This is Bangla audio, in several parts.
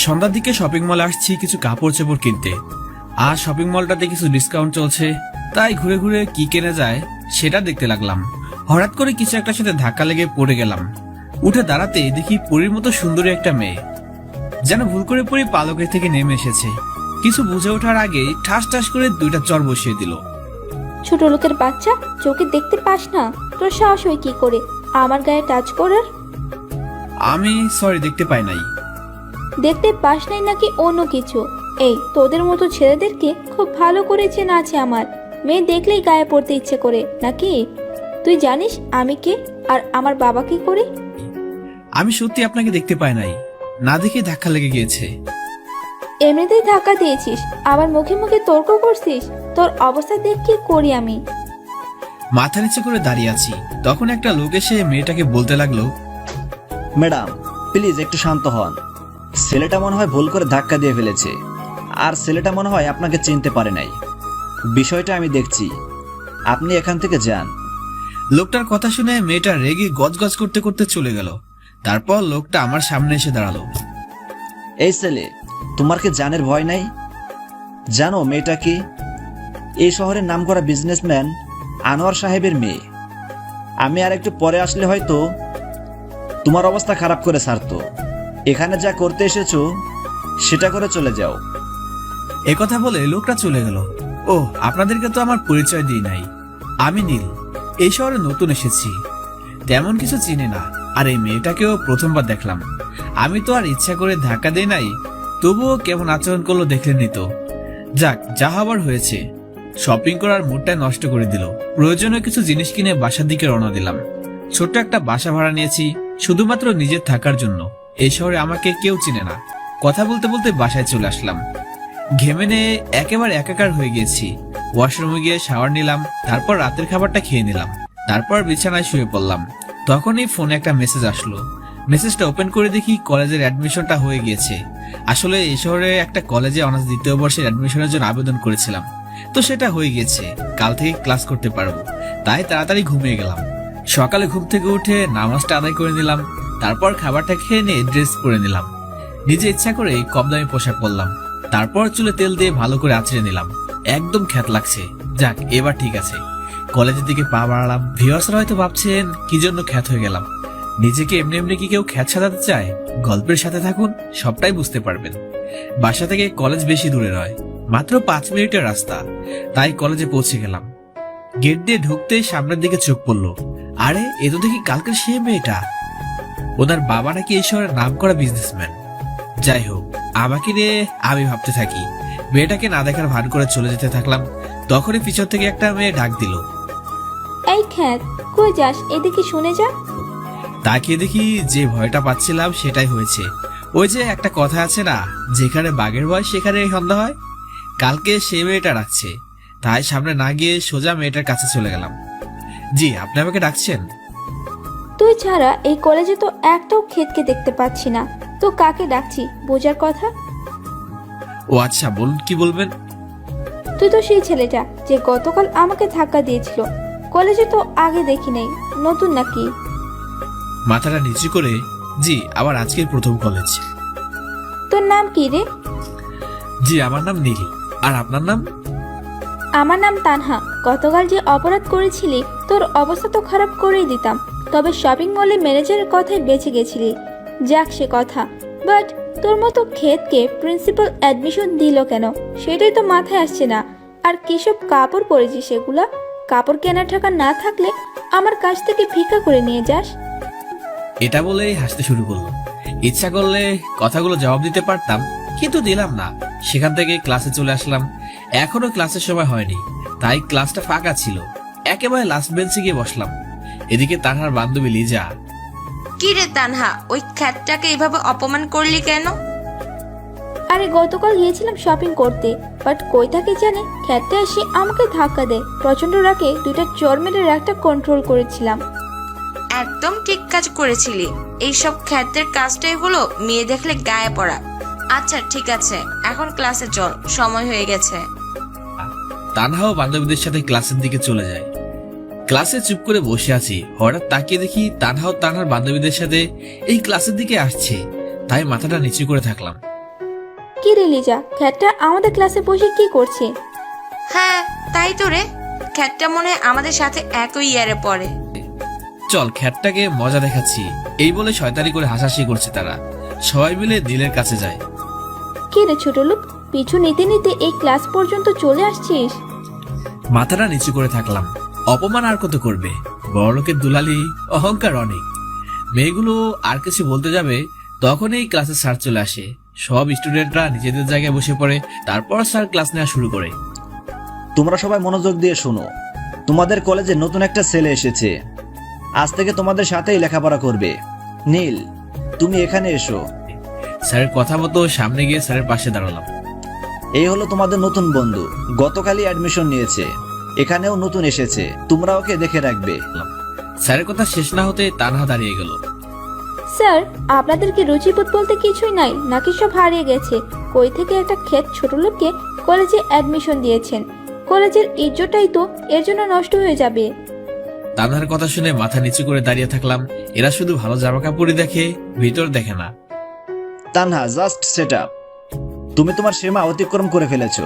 সন্ধ্যার দিকে শপিং মলে আসছি কিছু কাপড় চোপড় কিনতে। আর শপিং মলটাতে কিছু ডিসকাউন্ট চলছে, তাই ঘুরে ঘুরে কি কেনা যায় সেটা দেখতে লাগলাম। হঠাৎ করে কিছু একটার সাথে ধাক্কা লেগে পড়ে গেলাম। উঠে দাঁড়াতে দেখি পরীর মতো সুন্দরী একটা মেয়ে, যেন ভুল করে পরী পালকের থেকে নেমে এসেছে। কিছু বুঝে ওঠার আগেই ঠাস ঠাস করে দুইটা চর বসিয়ে দিল। ছোট লোকের বাচ্চা, চোখে দেখতে পাস না? তোর সাহস হয় কি করে আমার গায়ে টাচ করার? আমি সরি, দেখতে পাই নাই। দেখতে পাস নাই নাকি অন্য কিছু? এই তোদের মতো ছেলেদেরকে খুব ভালো করে চেনা আছে আমার। মেয়ে দেখলেই গায়ে পড়তে ইচ্ছে করে নাকি? তুই জানিস আমি কে আর আমার বাবা কি করে? আমি সত্যি আপনাকে দেখতে পাই নাই, না দেখে ধাক্কা লেগে গিয়েছে। এমনিতেই ধাক্কা দিয়েছিস, আবার মুখে মুখে তর্ক করছিস। তোর অবস্থা দেখ কি করি আমি। মাথা নিচে করে দাঁড়িয়ে আছি, তখন একটা লোক এসে মেয়েটাকে বলতে লাগলো, ম্যাডাম প্লিজ একটু শান্ত হন। ছেলেটা মনে হয় ভুল করে ধাক্কা দিয়ে ফেলেছে, আর ছেলেটা মনে হয় আপনাকে চিনতে পারে নাই। বিষয়টা আমি দেখছি, আপনি এখান থেকে যান। লোকটার কথা শুনে মেয়েটা রেগে গজগজ করতে করতে চলে গেল। তারপর লোকটা আমার সামনে এসে দাঁড়ালো। এই ছেলে, তোমার কি জানের ভয় নাই? জানো মেয়েটা কি? এই শহরের নামকরা বিজনেসম্যান আনোয়ার সাহেবের মেয়ে। আমি আর একটু পরে আসলে হয়তো তোমার অবস্থা খারাপ করে ছাড়তো। এখানে যা করতে এসেছো সেটা করে চলে যাও। একথা বলে লোকটা চলে গেল। ও, আপনাদেরকে তো আমার পরিচয় দিই নাই। আমি নীল, এই শহরে নতুন এসেছি, তেমন কিছু চিনি না। আর এই মেয়েটাকেও প্রথমবার দেখলাম। আমি তো আর ইচ্ছা করে ধাক্কা দেই নাই, তবুও কেমন আচরণ করলো দেখলেনই তো। যাক, যা হবার হয়েছে। শপিং করার মুডটা নষ্ট করে দিল। প্রয়োজনীয় কিছু জিনিস কিনে বাসার দিকে রওনা দিলাম। ছোট্ট একটা বাসা ভাড়া নিয়েছি শুধুমাত্র নিজের থাকার জন্য। এই শহরে আমাকে কেউ চিনে না। কথা বলতে বলতে বাসায় চলে আসলাম। ঘেমে নিয়ে একেবারে একাকার হয়ে গিয়েছি। ওয়াশরুমে গিয়ে শাওয়ার নিলাম, তারপর রাতের খাবারটা খেয়ে নিলাম, তারপর বিছানায় শুয়ে পড়লাম। তখনই ফোনে একটা মেসেজ আসলো। মেসেজটা ওপেন করে দেখি কলেজের অ্যাডমিশনটা হয়ে গিয়েছে। আসলে এই শহরে একটা কলেজে অনার্স দ্বিতীয় বর্ষের অ্যাডমিশনের জন্য আবেদন করেছিলাম, তো সেটা হয়ে গেছে। কাল থেকে ক্লাস করতে পারবো, তাই তাড়াতাড়ি ঘুমিয়ে গেলাম। সকালে ঘুম থেকে উঠে নামাজটা আদায় করে নিলাম, তারপর খাবারটা খেয়ে নিয়ে ড্রেস পরে নিলাম। নিজে ইচ্ছা করে কম দামি পোশাক পরলাম, তারপর চুলে তেল দিয়ে ভালো করে আঁচড়ে নিলাম। একদম খ্যাত লাগছে। যাক, এবার ঠিক আছে। কলেজের দিকে পা বাড়ালাম। ভিউয়ার্সরা হয়তো ভাবছেন কি জন্য খ্যাত হয়ে গেলাম। নিজেকে এমনি এমনি কি কেউ খ্যাত সাজাতে চায়? গল্পের সাথে থাকুন, সবটাই বুঝতে পারবেন। বাসা থেকে কলেজ বেশি দূরে নয়, মাত্র 5 মিনিটের রাস্তা। তাই কলেজে পৌঁছে গেলাম। গেট দিয়ে ঢুকতেই সামনের দিকে চোখ পড়লো। আরে, এ তো দেখি কালকের সেই মেয়েটা। ওনার বাবা নাকি এই শহরের নামকরা বিজনেসম্যান। যাই হোক, আমাকে নিয়ে আমি ভাবতে থাকি। মেয়েটাকে না দেখার ভান করে চলে যেতে থাকলাম। তখনই পিছন থেকে একটা মেয়ে ডাক দিল। এই খ্যাত, কই যাস? এদিকে শুনে যা। তাকিয়ে দেখি যে ভয়টা পাচ্ছিলাম সেটাই হয়েছে। ওই যে একটা কথা আছে না, যেখানে বাঘের ভয় সেখানে সন্ধ্যা হয়। কালকে সে মেয়েটা ডাকছে, তাই সামনে না গিয়ে সোজা মেয়েটার কাছে চলে গেলাম। জি, আপনি আমাকে ডাকছেন? তুই ছাড়া এই কলেজে তো একটাও ক্ষেতকে দেখতে পাচ্ছি না, তো কাকে ডাকছি বোঝার কথা। ও আচ্ছা, বলুন, কি বলবেন? তুই তো সেই ছেলেটা যে গতকাল আমাকে ধাক্কা দিয়েছিল। কলেজে তো আগে দেখি নাই, নতুন নাকি? মাথাটা নিচু করে, জি, আবার আজকের প্রথম কলেজ। তোর নাম কি রে? জি, আমার নাম নীল। আর আপনার নাম? আমার নাম তানহা। গতকাল যে অপরাধ করেছিলি, তোর অবস্থা তো খারাপ করেই দিতাম, তবে শপিং মলে ম্যানেজারের কথায় বেঁচে গেছিলি। যাক সে কথা, বাট তোর মতো ক্ষেতকে প্রিন্সিপাল অ্যাডমিশন দিল কেন সেটাই তো মাথায় আসছে না। আর কিসব কাপড় পরেছিস সেগুলা? কাপড় কেনার টাকা না থাকলে আমার কাছ থেকে ভিক্ষা করে নিয়ে যাস। এটা বলেই হাসতে শুরু করলো। ইচ্ছা করলে কথাগুলো জবাব দিতে পারতাম, কিন্তু দিলাম না। সেখান থেকে ক্লাসে চলে আসলাম। এখনো ক্লাসের সময় হয়নি, তাই ক্লাসটা ফাঁকা ছিল। একেবারে লাস্ট বেঞ্চে গিয়ে বসলাম। এদিকে তানহার বান্ধবী লিজা। কি রে তানহা, ওই খ্যাতটাকে এভাবে অপমান করলি কেন? আরে গতকাল গিয়েছিলাম শপিং করতে, বাট কই থাকে জানে খ্যাতটা এসে আমাকে ধাক্কা দেয়। প্রচন্ড রাগে দুইটা চর মেরে রাগটা কন্ট্রোল করেছিলাম। একদম ঠিক কাজ করেছিলি। এইসব খ্যাতের কাজটাই হলো মেয়ে দেখলে গায়ে পড়া। আচ্ছা ঠিক আছে, এখন ক্লাসে চল, সময় হয়ে গেছে। তানহাও বান্ধবীদের সাথে ক্লাসের দিকে চলে যায়। ক্লাসে চুপ করে বসে আছি, হঠাৎ তাকিয়ে দেখি তানহাও তানহার বান্ধবীদের সাথে এই ক্লাসের দিকে আসছে। তাই মাথাটা নিচু করে থাকলাম। কি রে লিজা, খ্যাটটা আমাদের ক্লাসে বসে কি করছে? হ্যাঁ তাই তো রে, খ্যাতটা মনে হয় আমাদের সাথে একই ইয়ারে পড়ে। চল খ্যাটটাকে মজা দেখাচ্ছি, এই বলে শয়তানি করে হাসাহাসি করছে তারা। সবাই মিলে নীলের কাছে যায়। কি রে ছোট লোক, পিছু নিতে নিতে এই ক্লাস পর্যন্ত চলে আসছিস? মাথাটা নিচু করে থাকলাম। অপমান আর কত করবে, বড়লোকের দুলালি, অহংকার অনেক। মেয়েগুলো আর কিছু বলতে যাবে তখনই ক্লাসে স্যার চলে আসে। সব স্টুডেন্টরা নিজেদের জায়গায় বসে পড়ে। তারপর স্যার ক্লাস নেওয়া শুরু করে। তোমরা সবাই মনোযোগ দিয়ে শোনো। তোমাদের কলেজে নতুন একটা ছেলে এসেছে, আজ থেকে তোমাদের সাথেই লেখাপড়া করবে। নীল, তুমি এখানে এসো। স্যারের কথা মতো সামনে গিয়ে স্যারের পাশে দাঁড়ালাম। এই হলো তোমাদের নতুন বন্ধু, গতকালই অ্যাডমিশন নিয়েছে, এখানেও নতুন এসেছে, তোমরা ওকে দেখে রাখবে। স্যারের কথা শেষ না হতে তানহা দাঁড়িয়ে গেল। স্যার, আপনাদের কি রুচিবোধ বলতে কিছুই নাই নাকি সব হারিয়ে গেছে? কই থেকে একটা ক্ষেত ছোট লোককে কলেজে অ্যাডমিশন দিয়েছেন? কলেজের ইজ্জতটাই তো এর জন্য নষ্ট হয়ে যাবে। তানহার কথা শুনে মাথা নিচু করে দাঁড়িয়ে থাকলাম। এরা শুধু ভালো জামা কাপড়ই দেখে, ভিতর দেখে না। Tanha, just set up. তুমি তোমার সীমা অতিক্রম করে ফেলেছো।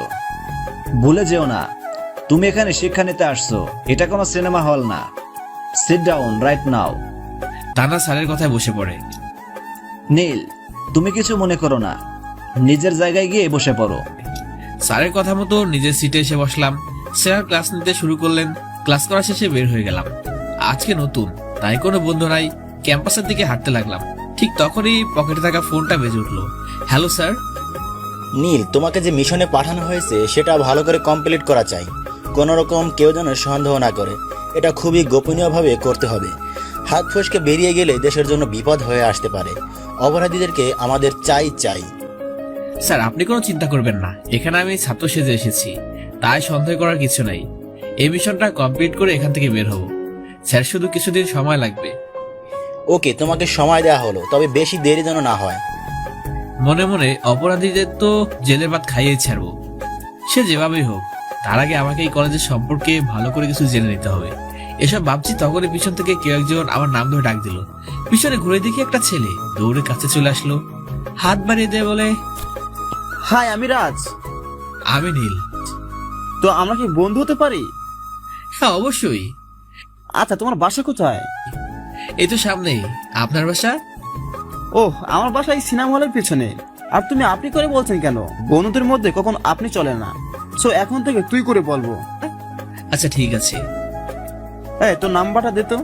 ভুলে যেও না, তুমি এখানে শিক্ষা নিতে আসছো, এটা কোনো সিনেমা হল না। Sit down right now. Tanha স্যারের কথায় বসে পড়ে। নীল, তুমি কিছু মনে করো না, নিজের জায়গায় গিয়ে বসে পড়ো। স্যারের কথা মতো নিজের সিটে এসে বসলাম। স্যার ক্লাস নিতে শুরু করলেন। ক্লাস করা শেষে বের হয়ে গেলাম। আজকে নতুন, তাই কোনো বন্ধু নাই। ক্যাম্পাসের দিকে হাঁটতে লাগলাম। ঠিক তখনই পকেটে থাকা ফোনটা বেজে উঠলো। Hello sir. নীল, তোমাকে যে মিশনে পাঠানো হয়েছে সেটা ভালো করে কমপ্লিট করা চাই। কোনো রকম কেউ যেন সন্দেহ না করে। এটা খুবই গোপনীয়ভাবে করতে হবে। হাত ফসকে বেরিয়ে গেলে দেশের জন্য বিপদ হয়ে আসতে পারে। অপরাধীদেরকে আমাদের চাই। স্যার আপনি কোনো চিন্তা করবেন না, এখানে আমি ছাত্র সেজে এসেছি, তাই সন্দেহ করার কিছু নাই। এই মিশনটা কমপ্লিট করে এখান থেকে বের হব। স্যার শুধু কিছুদিন সময় লাগবে। ওকে, তোমাকে সময় দেওয়া হলো, তবে বেশি দেরি যেন না হয়। মনে মনে অপরাধীদের তো জেলে ভাত খাইয়েই ছাড়বো, সে যেভাবেই হোক। তার আগে আমাকে এই কলেজের সম্পর্কে ভালো করে কিছু জেনে নিতে হবে। এসব ভাবছি তখনই পিছন থেকে কেউ একজন আমার নাম ধরে ডাক দিল। পিছনে ঘুরে দেখি একটা ছেলে দৌড়ে কাছে চলে আসলো, হাত বাড়িয়ে দিয়ে বলে, হাই, আমি রাজ। আমি নীল। তো আমরা কি বন্ধু হতে পারি? হ্যাঁ অবশ্যই। আচ্ছা, তোমার বাসা কোথায়? এই তো সামনেই। আপনার বাসা? ওহ, আমার বাসা এই সিনেমা হলের পিছনে। আর তুমি আপনি করে বলছেন কেন? বন্ধুদের মধ্যে কখনো আপনি চলে না, সো এখন থেকে তুই করে বলবো। আচ্ছা ঠিক আছে। এই, তোর নাম্বারটা দে তো।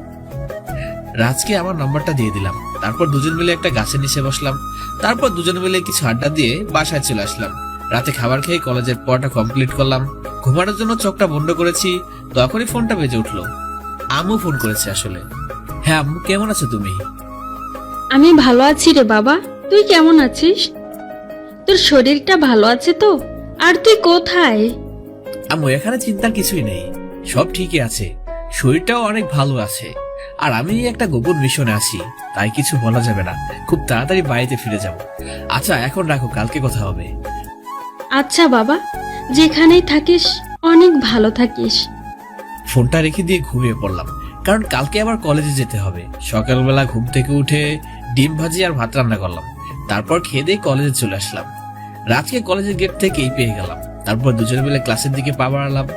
রাজকে আমার নম্বরটা দিয়ে দিলাম। তারপর দুজন মিলে একটা গাছের নিচে বসলাম। তারপর দুজন মিলে কিছু আড্ডা দিয়ে বাসায় চলে আসলাম। রাতে খাবার খেয়ে কলেজের পড়াটা কমপ্লিট করলাম। ঘুমানোর জন্য চোখটা বন্ধ করেছি, তখনই ফোনটা বেজে উঠলো। আম্মু ফোন করেছে আসলে। হ্যাঁ আম্মু, কেমন আছো তুমি? আমি ভালো আছি রে বাবা, তুই কেমন আছিস? তোর শরীরটা ভালো আছে তো? আর তুই কোথায়? আম্মু এখানে চিন্তার কিছুই নেই, সব ঠিকই আছে। শরীরটাও অনেক ভালো আছে। আর আমি একটা গোপন মিশনে আছি, তাই কিছু বলা যাবে না। খুব তাড়াতাড়ি বাড়িতে ফিরে যাব। আচ্ছা এখন রাখো, কালকে কথা হবে। আচ্ছা বাবা, যেখানেই থাকিস অনেক ভালো থাকিস। ফোনটা রেখে দিয়ে ঘুমিয়ে পড়লাম, কারণ কালকে আবার কলেজে যেতে হবে। সকালবেলা ঘুম থেকে উঠে ডিম ভাজি আর ভাত রান্না করলাম। তারপর খেয়ে দিয়ে কলেজে চলে আসলাম। রাতকে কলেজের গেট থেকেই পেয়ে গেলাম। তারপর দুজনে মিলে ক্লাসের দিকে পা বাড়ালাম।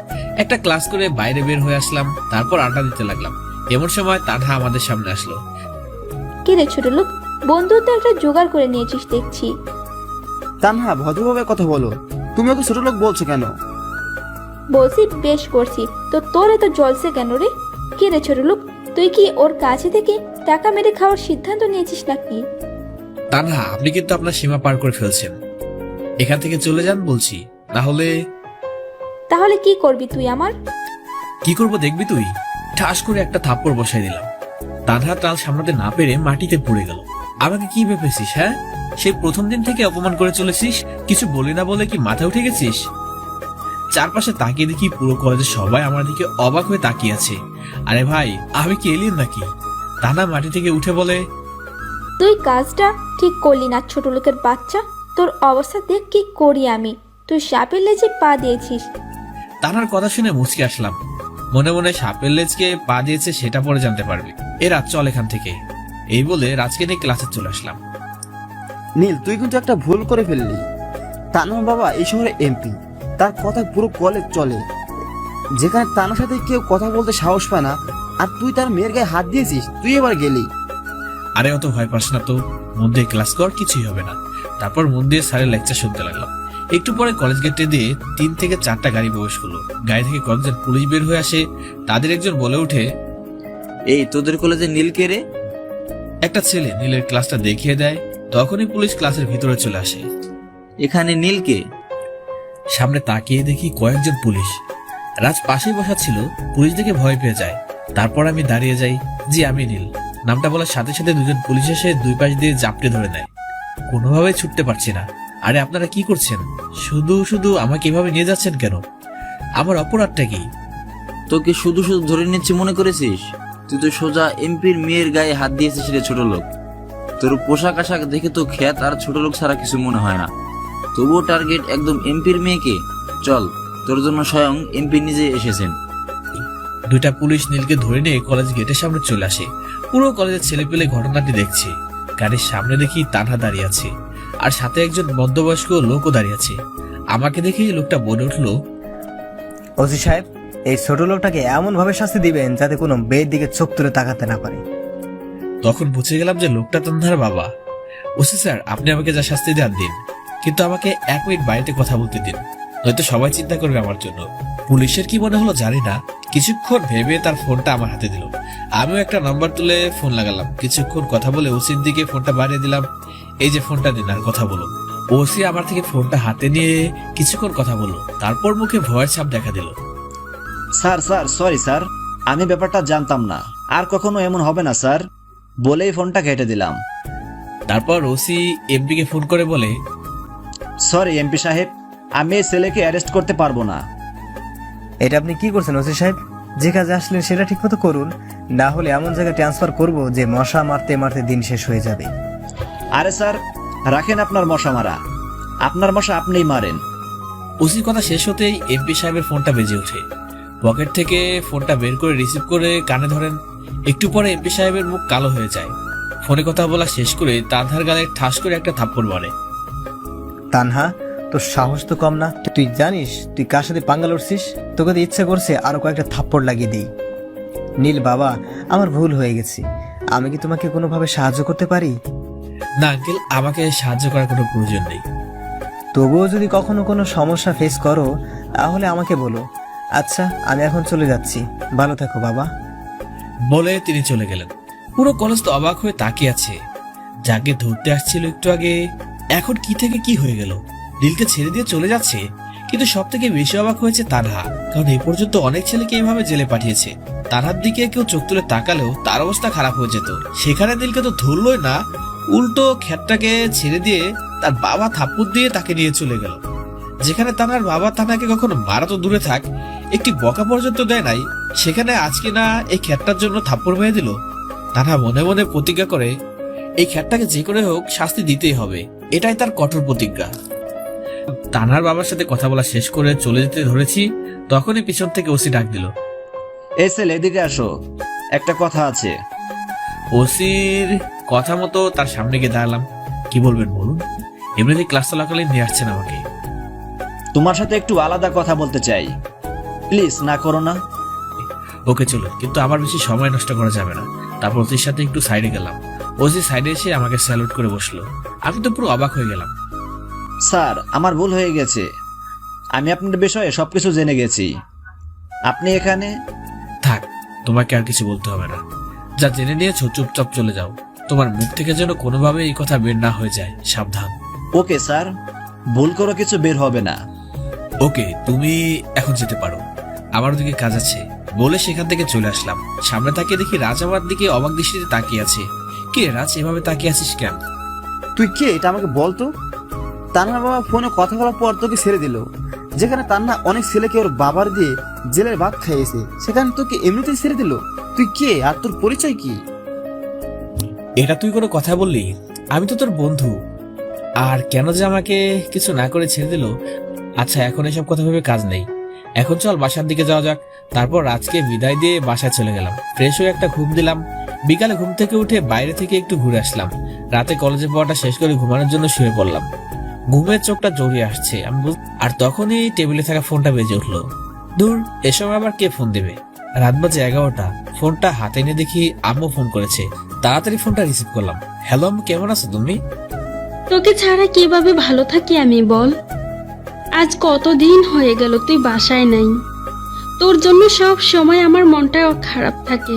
একটা ক্লাস করে বাইরে বের হয়ে আসলাম। তারপর আড্ডা দিতে লাগলাম। এমন সময় তানহা আমাদের সামনে আসলো। কি রে ছোট লোক, বন্ধুত্ব একটা জোগাড় করে নিয়েছিস দেখছি। তানহা, ভদ্রভাবে কথা বলো। তুমি ওকে ছোট লোক বলছো কেন? বলছি বেশ করছি, তো তোর এত জলসে কেন রে? কি রে ছোট লোক, তুই কি ওর কাছে থেকে টাকা মেরে খাওয়ার সিদ্ধান্ত নিয়েছিস নাকি? তানহা, আপনি কিন্তু আপনার সীমা পার করে ফেলছেন। এখান থেকে চলে যান বলছি, তাহলে কি করবি তুই আমার? কি করব দেখবি তুই। ঠাস করে একটা থাপ্পড় বসাই দিলাম। তানহা তাল সামলাতে না পেরে মাটিতে পড়ে গেল। আমাকে কি ভেবেছিস? হ্যাঁ, সেই প্রথম দিন থেকে অপমান করে চলেছিস, কিছু বলি না বলে কি মাথা উঠে গেছিস? চারপাশে তাকিয়ে দেখি পুরো কলেজের সবাই আমার দিকে অবাক হয়ে তাকিয়ে আছে। আরে ভাই, আমি কি এলিয়েন নাকি? তানহা মাটি থেকে উঠে বলে, তুই কাজটা ঠিক করলি না ছোট লোকের বাচ্চা। তোর অবস্থা দেখ কি করি আমি। তুই সাপের লেজে পা দিয়েছিস। তানহার কথা শুনে মুচকে আসলাম। মনে মনে সাপের লেজকে পা দিয়েছে সেটা পরে জানতে পারবি। রাত চল এখান থেকে। এই বলে রাজকে নিয়ে ক্লাসে চলে আসলাম। নীল, তুই কিন্তু একটা ভুল করে ফেললি। তানহার বাবা এই শহরে এমপি, তার কথা পুরো কলেজ চলে। যেখানে তানার সাথে কেউ কথা বলতে সাহস পায় না, আর তুই তার মেয়ের গায়ে হাত দিয়েছিস, তুই এবার গেলি। আরে অত ভয় পাস না তো, মন দিয়ে ক্লাস কর, কিছুই হবে না। তারপর মন দিয়ে স্যারের লেকচার শুনতে লাগলাম। একটু পরে কলেজ গেটে দিয়ে 3 থেকে 4টা গাড়ি প্রবেশ করলো। গাড়ি থেকে কয়েকজন পুলিশ বের হয়ে আসে। তাদের একজন বলে ওঠে, এই তোদের কলেজে নীল কে রে? একটা ছেলে নীলের ক্লাসটা দেখিয়ে দেয়। তখনই পুলিশ ক্লাসের ভিতরে চলে আসে। এখানে নীল কে? সামনে তাকিয়ে দেখি কয়েকজন পুলিশ। রাজ পাশেই বসা ছিল, পুলিশ দেখে ভয় পেয়ে যায়। তারপর আমি দাঁড়িয়ে যাই। জি, আমি নীল। নামটা বলার সাথে সাথে দুজন পুলিশ এসে 2 পাশ দিয়ে জাপটে ধরে নেয়। কোনোভাবেই ছুটতে পারছি না। আরে আপনারা কি করছেন? শুধু শুধু আমাকে এভাবে নিয়ে যাচ্ছেন কেন? আমার অপরাধটা কি? তোকে শুধু শুধু ধরে নিচ্ছি মনে করেছিস? তুই তো সোজা এমপির মেয়ের গায়ে হাত দিয়েছিস রে ছোট লোক। তোর পোশাক আশাক দেখে তো খ্যাত আর ছোট লোক ছাড়া কিছু মনে হয় না। তবুও টার্গেট একদম এমপির মেয়েকে। চল, তোর জন্য স্বয়ং এমপি নিজে এসেছেন। 2টা পুলিশ নীলকে ধরে নিয়ে কলেজ গেটের সামনে চলে আসে। পুরো কলেজের ছেলে পেলে ঘটনাটি দেখছে। গাড়ির সামনে দেখি তানহা দাঁড়িয়ে আছে, আর সাথে একজন মধ্যবয়স্ক লোকও দাঁড়িয়ে আছে। আমাকে দেখেই লোকটা বলে উঠলো, ওসি সাহেব, এই ছোট লোকটাকে এমন ভাবে শাস্তি দিবেন যাতে কোনো মেয়ের দিকে চোখ তুলে তাকাতে না পারে। তখন বুঝে গেলাম যে লোকটা তানহার বাবা। ওসি স্যার, আপনি আমাকে যা শাস্তি দেন দিন, কিন্তু আমাকে 1 মিনিট বাড়িতে কথা বলতে দিন, নয়তো সবাই চিন্তা করবে আমার জন্য। পুলিশের কি মনে হলো জানি না, কিছুক্ষণ ভেবে তার ফোনটা আমার হাতে দিল। আমিও একটা নাম্বার তুলে ফোন লাগালাম। কিছুক্ষণ কথা বলে ওসির দিকে ফোনটা বাড়িয়ে দিলাম। এই যে ফোনটা দিন, আর কথা বলো। ওসি আমার থেকে ফোনটা হাতে নিয়ে কিছুক্ষণ কথা বললো, তারপর মুখে ভয়ের ছাপ দেখা দিল। স্যার সরি স্যার, আমি ব্যাপারটা জানতাম না, আর কখনো এমন হবে না স্যার, বলেই ফোনটা কেটে দিলাম। তারপর ওসি এমপি কে ফোন করে বলে, সরি এমপি সাহেব, আমি এই ছেলেকে অ্যারেস্ট করতে পারবো না। এটা আপনি কি করছেন ওসি সাহেব? যে কাজে আসলেন সেটা ঠিক মতো করুন, না হলে এমন জায়গায় ট্রান্সফার করব যে মশা মারতে মারতে দিন শেষ হয়ে যাবে। আরে স্যার, রাখেন আপনার মশা মারা, আপনার মশা আপনিই মারেন। ওসির কথা শেষ হতেই এমপি সাহেবের ফোনটা বেজে ওঠে। পকেট থেকে ফোনটা বের করে রিসিভ করে কানে ধরেন। একটু পরে এমপি সাহেবের মুখ কালো হয়ে যায়। ফোনে কথা বলা শেষ করে তানহার গালে ঠাস করে একটা থাপ্পড় মারে। তানহা, তোর সাহস তো কম না। তুই জানিস তুই কার সাথে পাঙ্গা লড়ছিস? তোকে তো ইচ্ছে করছে আরো কয়েকটা থাপ্পড় লাগিয়ে দিই। নীল বাবা, আমার ভুল হয়ে গেছে। আমি কি তোমাকে কোনোভাবে সাহায্য করতে পারি? না আঙ্কেল, আমাকে সাহায্য করার কোনো প্রয়োজন নেই। তবুও যদি কখনো কোনো সমস্যা ফেস করো তাহলে আমাকে বলো। আচ্ছা, আমি এখন চলে যাচ্ছি। ভালো থাকো বাবা। বলে তিনি চলে গেলেন। পুরো কলেজ তো অবাক হয়ে তাকিয়ে আছে। যাকে ধরতে আসছিল একটু আগে, এখন কি থেকে কি হয়ে গেল? নীলকে ছেড়ে দিয়ে চলে যাচ্ছে। কিন্তু সব থেকে বেশি অবাক হয়েছে তানহা, কারণ এই পর্যন্ত অনেক ছেলেকে এইভাবে জেলে পাঠিয়েছে। তানহার দিকে কেউ চোখ তুলে তাকালেও তার অবস্থা খারাপ হয়ে যেত। সেখানে নীলকে তো ধরলই না, উল্টো খ্যাতটাকে ছেড়ে দিয়ে তার বাবা থাপ্পড় দিয়ে তাকে নিয়ে চলে গেল। যেখানে তানহার বাবা তানহাকে কখনো মারা তো দূরে থাক, একটি বকা পর্যন্ত দেয় নাই, সেখানে আজকে না এই খ্যাতটার জন্য থাপ্পড় মেরে দিল। তানহা মনে মনে প্রতিজ্ঞা করে এই খ্যাতটাকে যে করে হোক শাস্তি দিতেই হবে। এটাই তার কঠোর প্রতিজ্ঞা। তানহার বাবার সাথে কথা বলা শেষ করে চলে যেতে ধরেছি, তখনই পিছন থেকে ওসি ডাক দিল, এই ছেলে এদিকে আসো, একটা কথা আছে। ওসির কথা মতো তার সামনে গিয়ে দাঁড়ালাম। কি বলবেন বলুন? এমনিতে ক্লাস চলাকালীন নিয়ে আসছেন আমাকে। তোমার সাথে একটু আলাদা কথা বলতে চাই, প্লিজ না করো না। ওকে চলো, কিন্তু আমার বেশি সময় নষ্ট করা যাবে না। তারপর ওসির সাথে একটু সাইডে গেলাম। ওসি সাইডে এসে আমাকে স্যালুট করে বসলো। আমি তো পুরো অবাক হয়ে গেলাম। স্যার, আমার ভুল হয়ে গেছে, আমি আপনার বিষয়ে সবকিছু জেনে গেছি। আপনি এখানে থাক, তোমাকে আর কিছু বলতে হবে না। যা জেনে নিয়েছো চুপচাপ চলে যাও। তোমার মুখ থেকে যেন কোনোভাবে এই কথা বের না হয়ে যায়, সাবধান। ওকে স্যার, ভুল করে কিছু বের হবে না। ওকে, তুমি এখন যেতে পারো, আমার ওদিকে কাজ আছে। বলে সেখান থেকে চলে আসলাম। সামনে তাকিয়ে দেখি রাজ আমার দিকে অবাক দৃষ্টিতে তাকিয়ে আছে। কি রে রাজ, এভাবে তাকিয়ে আছিস কেন? তুই কে এটা আমাকে বলতো? তান্নার বাবা ফোনে কথা বলার পর তোকে ছেড়ে দিল। যেখানে তান্না অনেক ছেলেকে ওর বাবার দিয়ে জেলের ভাত খাইয়েছে, সেখানে তোকে এমনিতেই ছেড়ে দিল। তুই কে আর তোর পরিচয় কি? এটা তুই কোনো কথা বললি? আমি তো তোর বন্ধু। আর কেন যে আমাকে কিছু না করে ছেড়ে দিল? আচ্ছা, এখন এসব কথা ভেবে কাজ নেই। এখন চল বাসার দিকে যাওয়া যাক। তারপর রাজকে বিদায় দিয়ে বাসায় চলে গেলাম। ফ্রেশ হয়ে একটা ঘুম দিলাম। বিকালে ঘুম থেকে উঠে বাইরে থেকে একটু ঘুরে আসলাম। রাতে কলেজে পড়াটা শেষ করে ঘুমানোর জন্য শুয়ে পড়লাম। ঘুমের চোখটা জড়িয়ে আসছে আর তখনই টেবিলে থাকা ফোনটা বেজে উঠলো। দূর, এসব আবার কে ফোন দেবে? রাত বাজে 11টা। ফোনটা হাতে নিয়ে দেখি আম্মু ফোন করেছে। তাড়াতাড়ি ফোনটা রিসিভ করলাম। হ্যালো আম্মু, কেমন আছো তুমি? তোকে ছাড়া কিভাবে ভালো থাকি আমি বল? আজ কতদিন হয়ে গেল তুই বাসায় নাই। তোর জন্য সব সময় আমার মনটা খারাপ থাকে।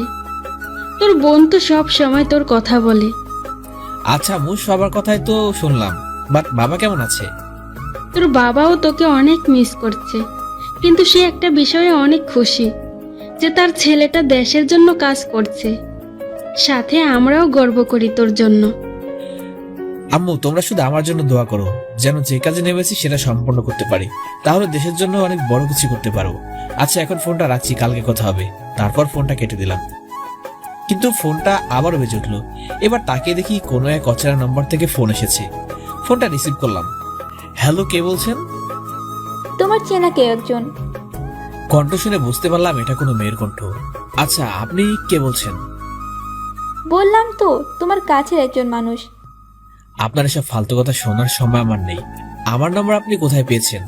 তোর বোন তো সব সময় তোর কথা বলে। আচ্ছা আম্মু, সবার কথাই তো শুনলাম, বাট বাবা কেমন আছে? তোর বাবাও তোকে অনেক মিস করছে, কিন্তু সে একটা বিষয়ে অনেক খুশি যে তার ছেলেটা দেশের জন্য কাজ করছে। সাথে আমরাও গর্ব করি তোর জন্য। আম্মু, তোমরা শুধু আমার জন্য দোয়া করো, যেন যে কাজে নেমেছি সেটা সম্পন্ন করতে পারি। তাহলে দেশের জন্য অনেক বড় কিছু করতে পারবো। আচ্ছা, এখন ফোনটা রাখছি, কালকে কথা হবে। তারপর ফোনটা কেটে দিলাম। কিন্তু ফোনটা আবারও বেজে উঠলো। এবার তাকিয়ে দেখি কোনো এক অচেনা নম্বর থেকে ফোন এসেছে। ফোনটা রিসিভ করলাম। হ্যালো, কে বলছেন? তোমার চেনা কেউ একজন। কণ্ঠ শুনে বুঝতে পারলাম এটা কোনো মেয়ের কণ্ঠ। আচ্ছা, আপনি কে বলছেন? বললাম তো, তোমার কাছের একজন মানুষ। আপনার এসব ফালতু কথা শোনার সময় আমার নেই। আমার নম্বর আপনি কোথায় পেয়েছেন?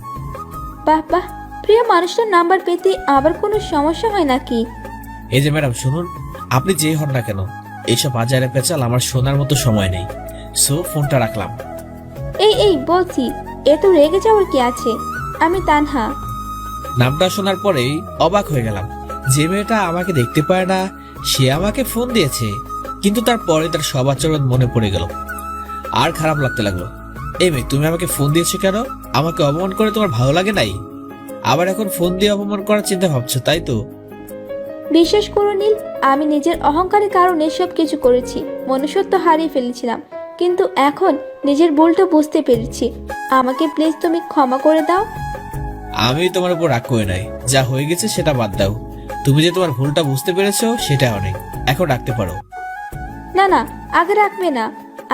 বাহ বাহ, প্রিয় মানুষটার নাম্বার পেতে আবার কোনো সমস্যা হয় নাকি? এই যে ম্যাডাম, শুনুন, আপনি যেই হন না কেন, এইসব আজারে পেঁচাল আমার শোনার মতো সময় নেই। সো ফোনটা রাখলাম। এই বলছি, এত রেগে যাওয়ার কি আছে? আমি তানহা। নামটা শোনার পরেই অবাক হয়ে গেলাম। যে মেয়েটা আমাকে দেখতে পায় না, সে আমাকে ফোন দিয়েছে। কিন্তু তারপরে তার সব আচরণ মনে পড়ে গেল, আর খারাপ লাগতে লাগলো। এই মেয়ে, তুমি আমাকে ফোন দিয়েছো কেন? আমাকে অপমান করে তোমার ভালো লাগে নাই? আবার এখন ফোন দিয়ে অপমান করার চিন্তা ভাবছো, তাই তো? বিশ্বাস করো নীল, আমি নিজের অহংকারের কারণে সব কিছু করেছি। মনুষ্যত্ব হারিয়ে ফেলেছিলাম, কিন্তু এখন নিজের ভুলটা বুঝতে পেরেছি। আমাকে প্লিজ তুমি ক্ষমা করে দাও। আমি তোমার উপর রাগ করে নাই। যা হয়ে গেছে সেটা বাদ দাও। তুমি যে তোমার ভুলটা বুঝতে পেরেছো সেটা অনেক। এখন রাখতে পারো। না না, আগে রাখবে না।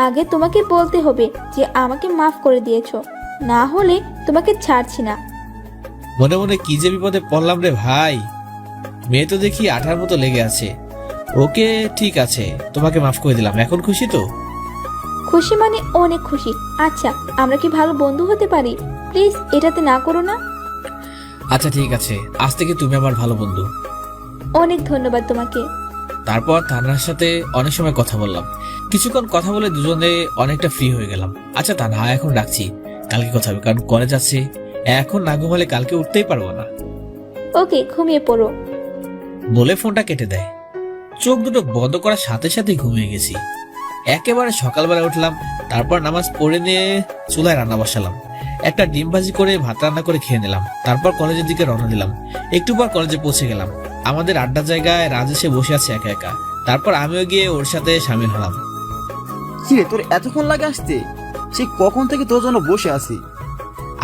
আগে তোমাকে বলতে হবে যে আমাকে মাফ করে দিয়েছো, না হলে তোমাকে ছাড়ছি না। মনে মনে কি যে বিপদে পড়লাম রে ভাই। মেয়ে তো দেখি আঠার মতো লেগে আছে। ওকে, ঠিক আছে, তোমাকে মাফ করে দিলাম। এখন খুশি তো? খুশি মানে অনেক খুশি। আচ্ছা, আমরা কি ভালো বন্ধু হতে পারি? প্লিজ এটাতে না করো না। আচ্ছা ঠিক আছে, আজ থেকে তুমি আমার ভালো বন্ধু। অনেক ধন্যবাদ তোমাকে। তারপর তানহার সাথে অনেক সময় কথা বললাম। কিছুক্ষণ কথা বলে দুজনে অনেকটা ফ্রি হয়ে গেলাম। আচ্ছা তানহা, এখন রাখছি, কালকে কথা হবে, কারণ কলেজ আছে। এখন না ঘুমালে কালকে উঠতেই পারবো না। ওকে, ঘুমিয়ে পড়ো। বলে ফোনটা কেটে দেয়। চোখ দুটো বন্ধ করার সাথে সাথে ঘুমিয়ে গেছি। একেবারে সকালবেলা উঠলাম। তারপর নামাজ পড়ে নিয়ে চুলায় রান্না বসালাম। একটা ডিম ভাজি করে ভাত রান্না করে খেয়ে নিলাম। তারপর কলেজের দিকে রওনা দিলাম। একটু পর কলেজে পৌঁছে গেলাম। আমাদের আড্ডার জায়গায় রাজ এসে বসে আছে একা একা। তারপর আমিও গিয়ে ওর সাথে সামিল হলাম। কি রে, তোর এতক্ষণ লাগে আসতে? সেই কখন থেকে তোর জন্য বসে আছি।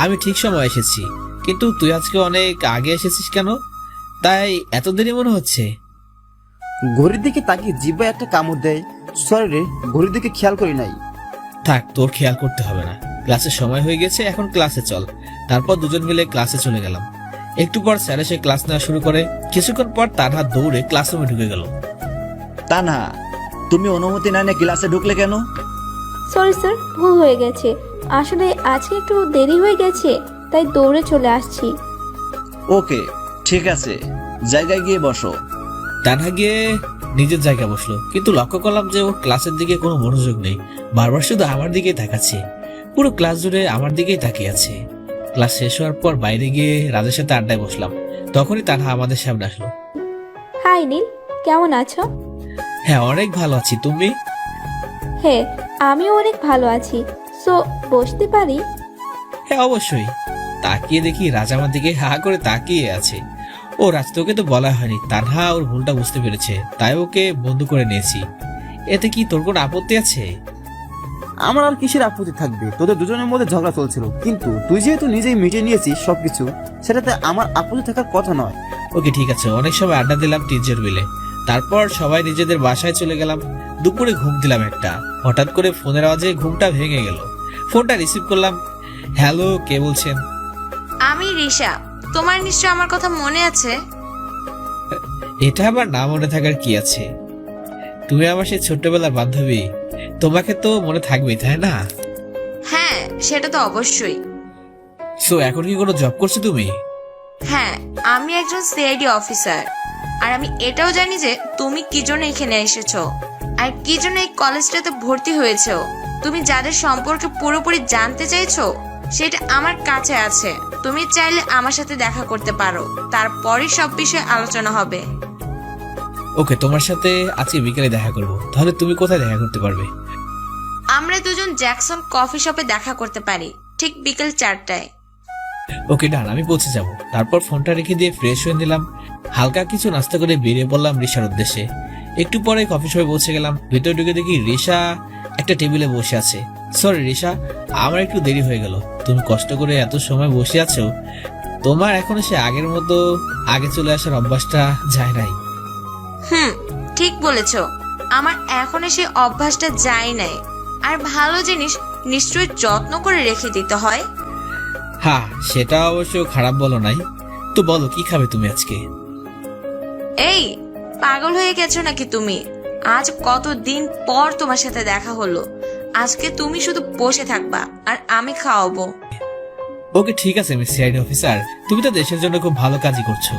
আমি ঠিক সময় এসেছি, কিন্তু তুই আজকে অনেক আগে এসেছিস কেন? তাই এত দেরি মনে হচ্ছে? ঘড়ির দিকে তাকিয়ে জিব্বায় একটা কামড় দেয়। সরি রে, ঘড়ির দিকে খেয়াল করি নাই। থাক, তোর খেয়াল করতে হবে না। ক্লাসের সময় হয়ে গেছে, এখন ক্লাসে চল। তারপর দুজন মিলে ক্লাসে চলে গেলাম। একটু পর স্যার এসে ক্লাস নেওয়া শুরু করে। কিছুক্ষণ পর তানহা দৌড়ে ক্লাসরুমে ঢুকে গেল। তানহা, তুমি অনুমতি না নিয়ে ক্লাসে ঢুকলে কেন? সরি স্যার, ভুল হয়ে গেছে। আসলে আজকে একটু দেরি হয়ে গেছে, তাই দৌড়ে চলে আসছি। ওকে, ঠিক আছে, জায়গায় গিয়ে বসো। তানহা গিয়ে নিজের জায়গায় বসলো, কিন্তু লক্ষ্য করলাম যে ওর ক্লাসের দিকে কোনো মনোযোগ নেই। বারবার শুধু আমার দিকেই তাকাচ্ছে। পুরো ক্লাস জুড়ে আমার দিকেই তাকিয়ে আছে। ক্লাস শেষ হওয়ার পর বাইরে গিয়ে রাজের সাথে আড্ডায় বসলাম। তখনই তানহা আমাদের সামনে আসলো। হাই নীল, কেমন আছো? হ্যাঁ, অনেক ভালো আছি। তুমি? হ্যাঁ, আমিও অনেক ভালো আছি। সো বসতে পারি? হ্যাঁ অবশ্যই। তাকিয়ে দেখি রাজ আমার দিকে হা করে তাকিয়ে আছে। ও রাজ, তোকে তো বলা হয়নি, তানহা ওর ভুলটা বুঝতে পেরেছে, তাই ওকে বন্ধু করে নিয়েছি। এতে কি তোর কোনো আপত্তি আছে? আমার আর কিসের আপত্তি থাকবে? তোদের দুজনের মধ্যে ঝগড়া চলছিল, কিন্তু তুই যেহেতু নিজেই মিটিয়ে নিয়েছিস সবকিছু, সেটাতে আমার আপত্তি থাকার কথা নয়। ওকে ঠিক আছে। অনেক সময় আড্ডা দিলাম টিচার বিলে। তারপর সবাই নিজেদের বাসায় চলে গেলাম। দুপুরে ঘুম দিলাম একটা। হঠাৎ করে ফোনের আওয়াজে ঘুমটা ভেঙে গেল। ফোনটা রিসিভ করলাম। হ্যালো, কে বলছেন? আমি রিশা। তোমার নিশ্চয় আমার কথা মনে আছে। এটা আবার না মনে থাকার কি আছে? তুমি আমার সেই ছোট্টবেলার বান্ধবী। তোমাকে তো মনে থাকবেই, তাই না? হ্যাঁ, সেটা তো অবশ্যই। সো এখন কি কোনো জব করছো তুমি? হ্যাঁ, আমি একজন সিআইডি অফিসার। আর আমি এটাও জানি যে তুমি কি জন্য এখানে এসেছো আর কি জন্য এই কলেজটাতে ভর্তি হয়েছো। তুমি যাদের সম্পর্কে পুরোপুরি জানতে চাইছো সেটা আমার কাছে আছে। তুমি চাইলে আমার সাথে দেখা করতে পারো, তারপরই সব বিষয়ে আলোচনা হবে। ওকে, তোমার সাথে আজকে বিকেলে দেখা করব। তাহলে তুমি কোথায় দেখা করতে পারবে? আমরা দুজন জ্যাকসন কফি শপে দেখা করতে পারি ঠিক বিকেল 4টায়। ওকে ডান, আমি পৌঁছে যাব। তারপর ফোনটা রেখে দিয়ে ফ্রেশ হয়ে নিলাম। হালকা কিছু নাস্তা করে বেরিয়ে পড়লাম রিশার উদ্দেশ্যে। একটু পরে কফি শপে পৌঁছে গেলাম। ভিতরে ঢুকে দেখি রিশা একটা টেবিলে বসে আছে। সরি রিশা, আমার একটু দেরি হয়ে গেল। তুমি কষ্ট করে এত সময় বসে আছো, তোমার এখনো সে আগের মতো আগে চলে আসার অভ্যাসটা যায় নাই। ঠিক বলেছো, আমার এখনো সেই অভ্যাসটা যায় নাই। আর ভালো জিনিস নিশ্চয়ই যত্ন করে রেখে দিতে হয়। হ্যাঁ, সেটা অবশ্য খারাপ বলো নাই। তো বলো, কি খাবে তুমি আজকে? এই পাগল হয়ে গেছো নাকি তুমি? আজ কতদিন পর তোমার সাথে দেখা হলো। আজকে তুমি শুধু বসে থাকবা আর আমি খাওয়াবো। ওকে ঠিক আছে মিস সিআইডি অফিসার, তুমি তো দেশের জন্য খুব ভালো কাজই করছো।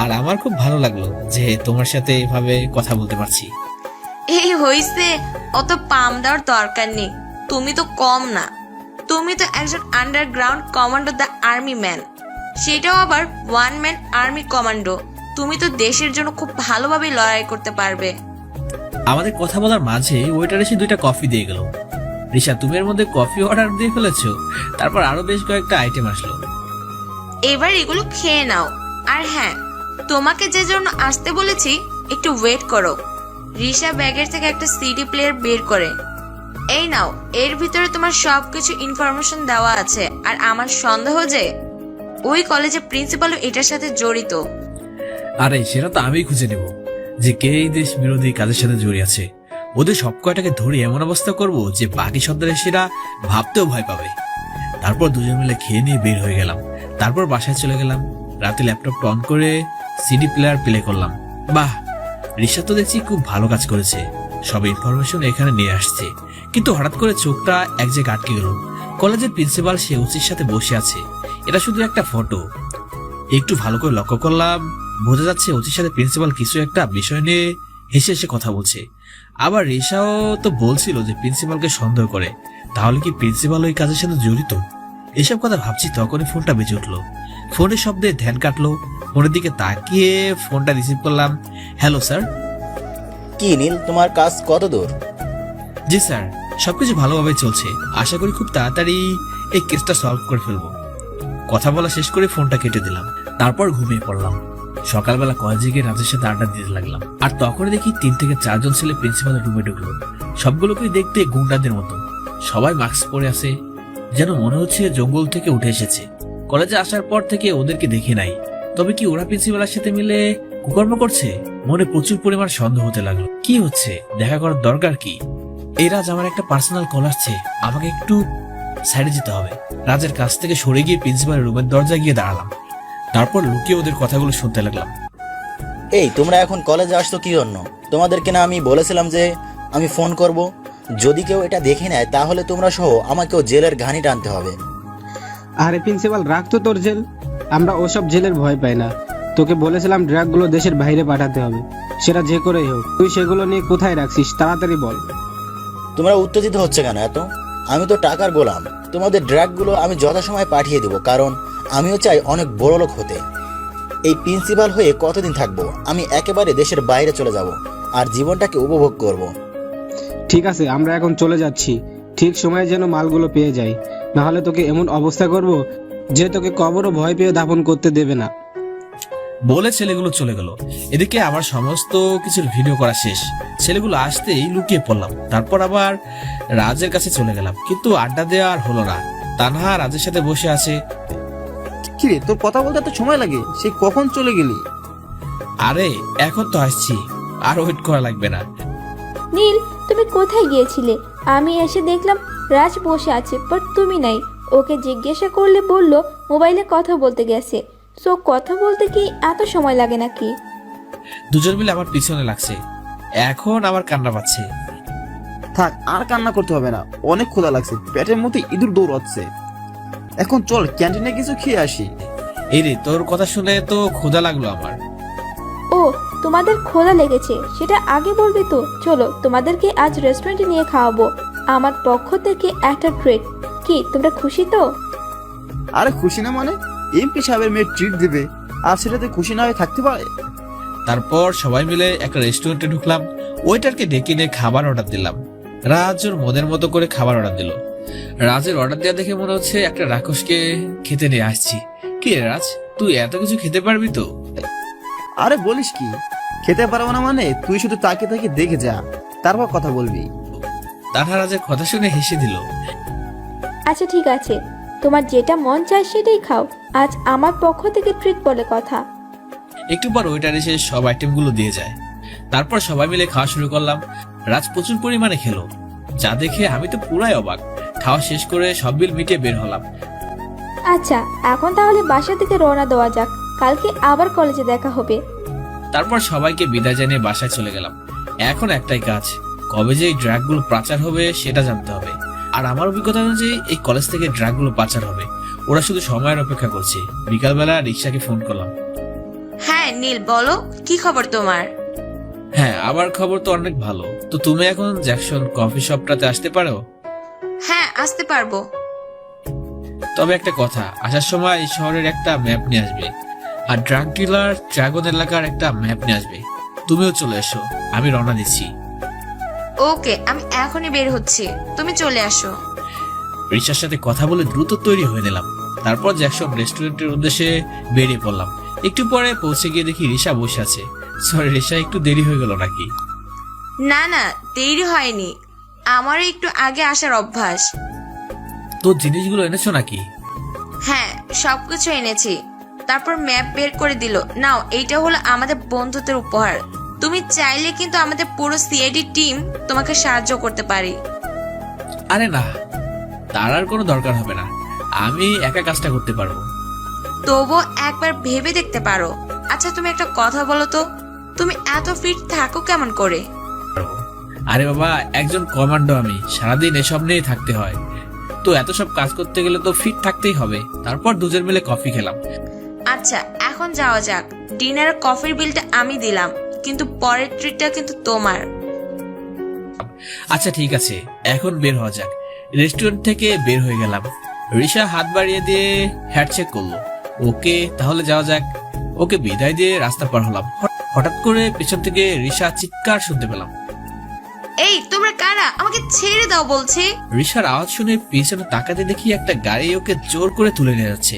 আর আমার খুব ভালো লাগলো যে তোমার সাথে এভাবে কথা বলতে পারছি। এই হইছে, অত পাম দেওয়ার দরকার নেই। তুমি তো কম না, তুমি তো একজন underground commando the army man, সেটাও আবার ওয়ান ম্যান আর্মি কমান্ডো। তুমি তো দেশের জন্য খুব ভালোভাবে লড়াই করতে পারবে। আমাদের কথা বলার মাঝে ওয়েটার এসে 2টা কফি দিয়ে গেল। রিশা, তুমি এর মধ্যে কফি অর্ডার দিয়ে ফেলেছো? তারপর আরো বেশ কয়েকটা আইটেম আসলো। এবার এগুলো খেয়ে নাও। আর হ্যাঁ, তোমাকে যে জন্য আসতে বলেছি একটু ওয়েট করো। রিশা ব্যাগের থেকে একটা সিডি প্লেয়ার বের করে, এই নাও, এর ভিতরে তোমার সবকিছু ইনফরমেশন দেওয়া আছে। আর আমার সন্দেহ যে ওই কলেজের প্রিন্সিপালও এটার সাথে জড়িত। আরে সেটা তো আমিই খুঁজে নেব যে কে এই দেশ বিরোধী কাজের সাথে জড়িয়ে আছে। ওদের সব কয়টাকে ধরে এমন অবস্থা করব যে বাকি সন্ত্রাসীরা ভাবতেও ভয় পাবে। তারপর দুজন মিলে খেয়ে নিয়ে বের হয়ে গেলাম। তারপর বাসায় চলে গেলাম। রাতে ল্যাপটপটা অন করে সিডি প্লেয়ার প্লে করলাম। বাহ, রিশা তো দেখছি খুব ভালো কাজ করেছে, সব ইনফরমেশন এখানে নিয়ে আসছে। কিন্তু হঠাৎ করে চোখটা এক জায়গায় আটকে গেল। কলেজের প্রিন্সিপাল সে ওসির সাথে বসে আছে। এটা শুধু একটা ফটো। একটু ভালো করে লক্ষ্য করলাম, বোঝা যাচ্ছে ওসির সাথে প্রিন্সিপাল কিছু একটা বিষয় নিয়ে হেসে হেসে কথা বলছে। আবার রিশাও তো বলছিল যে প্রিন্সিপালকে সন্দেহ করে। তাহলে কি প্রিন্সিপাল ওই কাজের সাথে জড়িত? এসব কথা ভাবছি তখনই ফোনটা বেজে উঠলো। ফোনের শব্দে ধ্যান কাটলো। ফোনের দিকে তাকিয়ে ফোনটা রিসিভ করলাম। Hello sir. কি নীল, তোমার কাজ কত দূর? জি স্যার, সবকিছু ভালোভাবে চলছে। আশা করি খুব তাড়াতাড়ি এই কেসটা সলভ করে ফেলবো। কথা বলা শেষ করে ফোনটা কেটে দিলাম। তারপর ঘুমিয়ে পড়লাম। সকালবেলা কলেজে গিয়ে রাজের সাথে আড্ডা দিতে লাগলাম। আর তখন দেখি 3 থেকে 4 জন ছেলে প্রিন্সিপালের রুমে ঢুকলো। সবগুলোকেই দেখতে গুন্ডাদের মতো। সবাই মাস্ক পরে আছে, যেন মনে হচ্ছে জঙ্গল থেকে উঠে এসেছে। কলেজে আসার পর থেকে ওদেরকে দেখি নাই। তবে কি ওরা প্রিন্সিপালের সাথে মিলে কুকর্ম করছে? মনে প্রচুর পরিমাণ সন্দেহ হতে লাগলো। কি হচ্ছে? দেখা করার দরকার কি? এই রাজ, আমার একটা পার্সোনাল কল আসছে, আমাকে একটু সাইডে যেতে হবে। রাজের কাছ থেকে সরে গিয়ে প্রিন্সিপালের রুমের দরজায় গিয়ে দাঁড়ালাম। তারপর লুকিয়ে ওদের কথাগুলো শুনতে লাগলাম। এই তোমরা এখন কলেজে আসছো কি জন্য? তোমাদেরকে না আমি বলেছিলাম যে আমি ফোন করব? যদি কেউ এটা দেখে নেয় তাহলে তোমরা সহ আমাকেও জেলের ঘানি টানতে হবে। আরে প্রিন্সিপাল, রাখতো তোর জেল। আমরা ওসব জেলের ভয় পাই না। তোকে বলেছিলাম ড্রাগগুলো দেশের বাইরে পাঠাতে হবে, সেটা যে করেই হোক। তুই সেগুলো নিয়ে কোথায় রাখছিস তাড়াতাড়ি বল। তোমরা উত্তেজিত হচ্ছে কেন এত? আমি তো টাকার গোলাম। তোমাদের ড্রাগগুলো আমি যথাসময়ে পাঠিয়ে দেব, কারণ আমিও চাই অনেক বড় লোক হতে। এই প্রিন্সিপাল হয়ে কতদিন থাকবো? আমি একেবারে দেশের বাইরে চলে যাব আর জীবনটাকে উপভোগ করব। ঠিক আছে, আমরা এখন চলে যাচ্ছি। ঠিক সময়ে যেন মালগুলো পেয়ে যাই, নাহলে তোকে এমন অবস্থা করব যে তোকে কবরও ভয় পেয়ে দাফন করতে দেবে না। বলে ছেলেগুলো চলে গেল। এদিকে আমার সমস্ত কিছুর ভিডিও করা শেষ। ছেলেগুলো আসতেই লুকিয়ে পড়লাম। তারপর আবার রাজের কাছে চলে গেলাম, কিন্তু আড্ডা দেওয়া আর হলো না। তানহা রাজের সাথে বসে আছে। কিরে, তোর কথা বলতে এত সময় লাগে? সে কখন চলে গেলি? আরে এখন তো আসছি, আর ওয়েট করা লাগবে না। নীল, তুমি কোথায় গিয়েছিলে? আমি এসে দেখলাম রাজ বসে আছে, বাট তুমি নাই। ওকে জিজ্ঞাসা করলে বলল মোবাইলে কথা বলতে গেছে। সো কথা বলতে কি এত সময় লাগে নাকি? দুজন মিলে আমার পিছনে লাগছে। এখন আবার কান্না পাচ্ছে। থাক, আর কান্না করতে হবে না, অনেক ক্ষুধা লাগছে, পেটের মধ্যে ইঁদুর দৌড়াচ্ছে। এখন চল ক্যান্টিনে কিছু খেয়ে আসি। এই রে, তোর কথা শুনে তো ক্ষুধা লাগলো আমার। ও, তোমাদের ক্ষুধা লেগেছে সেটা আগে বলবে তো। চলো, তোমাদেরকে আজ রেস্টুরেন্টে নিয়ে খাওয়াবো, আমার পক্ষ থেকে একটা ট্রিট। কি তোমরা খুশি তো? আরে খুশি না মানে, এমপি সাহেবের মেয়ে ট্রিট দিবে আর সেটাতে খুশি না হয়ে থাকতে পারে? তারপর সবাই মিলে একটা রেস্টুরেন্টে ঢুকলাম। ওয়েটারকে ডেকে নিয়ে খাবার অর্ডার দিলাম। রাজ ওর মনের মতো করে খাবার অর্ডার দিল। রাজের অর্ডার দেওয়া দেখে মনে হচ্ছে একটা রাক্ষসকে খেতে নিয়ে আসছি। কি রে রাজ, তুই এত কিছু খেতে পারবি তো? আরে বলিস কি, খেতে পারবো না মানে? তুই শুধু তাকে তাকে দেখে যা, তারপর কথা বলবি। তারা রাজের কথা শুনে হেসে দিল। আচ্ছা ঠিক আছে, তোমার যেটা মন চায় সেটাই খাও, আজ আমার পক্ষ থেকে ট্রিট বলে কথা। একটু পর ওয়েটার এসে সব আইটেমগুলো দিয়ে যায়। তারপর সবাই মিলে খাওয়া শুরু করলাম। রাজ প্রচুর পরিমাণে খেলো, যা দেখে আমি তো পুরাই অবাক। খাওয়া শেষ করে সব বিল মিটিয়ে বের হলাম। আচ্ছা, এখন তাহলে বাসা থেকে রওনা দেওয়া যাক, কালকে আবার কলেজে দেখা হবে। তারপর সবাইকে বিদায় জানিয়ে বাসায় চলে গেলাম। এখন একটাই কাজ, কবে যে এই ড্রাগগুলো পাচার হবে সেটা জানতে হবে। আর আমার অভিজ্ঞতা অনুযায়ী এই কলেজ থেকে ড্রাগগুলো পাচার হবে। ওরা শুধু সময়ের অপেক্ষা করছে। বিকালবেলা রিক্সাকে ফোন করলাম। হ্যাঁ নীল, বলো কি খবর তোমার? হ্যাঁ, আমার খবর তো অনেক ভালো। তো তুমি এখন জ্যাকসন কফি শপটাতে আসতে পারো? হ্যাঁ, আসতে পারবো। তবে একটা কথা, আসার সময় এই শহরের একটা ম্যাপ নিয়ে আসবে, আর ড্রাগ ডিলার ড্রাগন এলাকার একটা ম্যাপ নিয়ে আসবে। তুমিও চলে এসো, আমি রওনা দিচ্ছি। ওকে, আমি এখনই বের হচ্ছি, তুমি চলে আসো। রিসার সাথে কথা বলে দ্রুত তৈরি হয়ে নিলাম। তারপর জ্যাকসন রেস্টুরেন্টের উদ্দেশ্যে বেরিয়ে পড়লাম। একটু পরে পৌঁছে গিয়ে দেখি রিসা বসে আছে। সরি রিসা, একটু দেরি হয়ে গেল নাকি? না না, দেরি হয়নি, আমারও একটু আগে আসার অভ্যাস। তোর জিনিসগুলো এনেছো নাকি? হ্যাঁ, সবকিছু এনেছি। তারপর ম্যাপ বের করে দিল। নাও, এইটা হলো আমাদের বন্ধুত্বের উপহার। তুমি চাইলে কিন্তু আমাদের পুরো সিআইডি টিম তোমাকে সাহায্য করতে পারি। আরে না, তার আর কোনো দরকার হবে না, আমি একা কাজটা করতে পারবো। তবুও একবার ভেবে দেখতে পারো। আচ্ছা তুমি একটা কথা বলো তো, তুমি এত ফিট থাকো কেমন করে? আরে বাবা, একজন কমান্ডো আমি, সারাদিন এসব নিয়ে থাকতে হয়। তো এত সব কাজ করতে গেলে তো ফিট থাকতেই হবে। তারপর দুজন মিলে কফি খেলাম। আচ্ছা এখন যাওয়া যাক। ডিনার কফির বিলটা আমি দিলাম, কিন্তু পরের ট্রিটটা কিন্তু তোমার। আচ্ছা ঠিক আছে, এখন বের হওয়া যাক। রেস্টুরেন্ট থেকে বের হয়ে গেলাম। রিসা হাত বাড়িয়ে দিয়ে হ্যান্ড চেক করলো। ওকে, তাহলে যাওয়া যাক। ওকে বিদায় দিয়ে রাস্তা পার হলাম। হঠাৎ করে পেছন থেকে রিসা চিৎকার শুনতে পেলাম। এই তোমরা কারা? আমাকে ছেড়ে দাও বলছি। রিসার আওয়াজ শুনে পিছনে তাকাতে দেখি একটা গাড়ি ওকে জোর করে তুলে নিয়ে যাচ্ছে।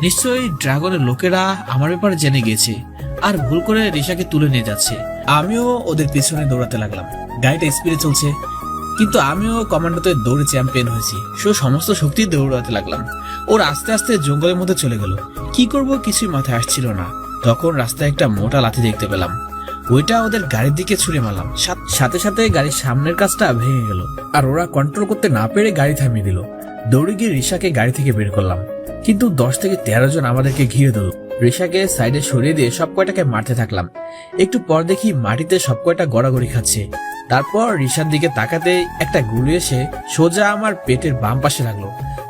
নিশ্চয়ই ড্রাগনের লোকেরা আমার ব্যাপারে জেনে গেছে আর ভুল করে রিসাকে তুলে নিয়ে যাচ্ছে। আমিও ওদের পিছনে দৌড়াতে লাগলাম। গাড়িটা স্পিডে চলছে, কিন্তু আমিও কমান্ডোতে দৌড়ে চ্যাম্পিয়ন হয়েছি। সমস্ত শক্তি দৌড়াতে লাগলাম। ওর আস্তে আস্তে জঙ্গলের মধ্যে চলে গেল। কি করব কিছুই মাথায় আসছিল না। তখন রাস্তায় একটা মোটা লাঠি দেখতে পেলাম। ওইটা ওদের গাড়ির দিকে ছুঁড়ে মারলাম। সাথে সাথে গাড়ির সামনের কাজটা ভেঙে গেল, আর ওরা কন্ট্রোল করতে না পেরে গাড়ি থামিয়ে দিল। দৌড়ে গিয়ে রিসাকে গাড়ি থেকে বের করলাম, কিন্তু 10 থেকে 13 জন আমাদেরকে ঘিরে ধরল। রিসাকে সাইডে সরিয়ে দিয়ে সব কয়টাকে মারতে থাকলাম। একটু পর দেখি মাটিতে সব কয়টা গড়াগড়ি খাচ্ছে। তারপর রিসার দিকে তাকাতে একটা গুলি এসে সোজা আমার পেটের বাম পাশে লাগলো।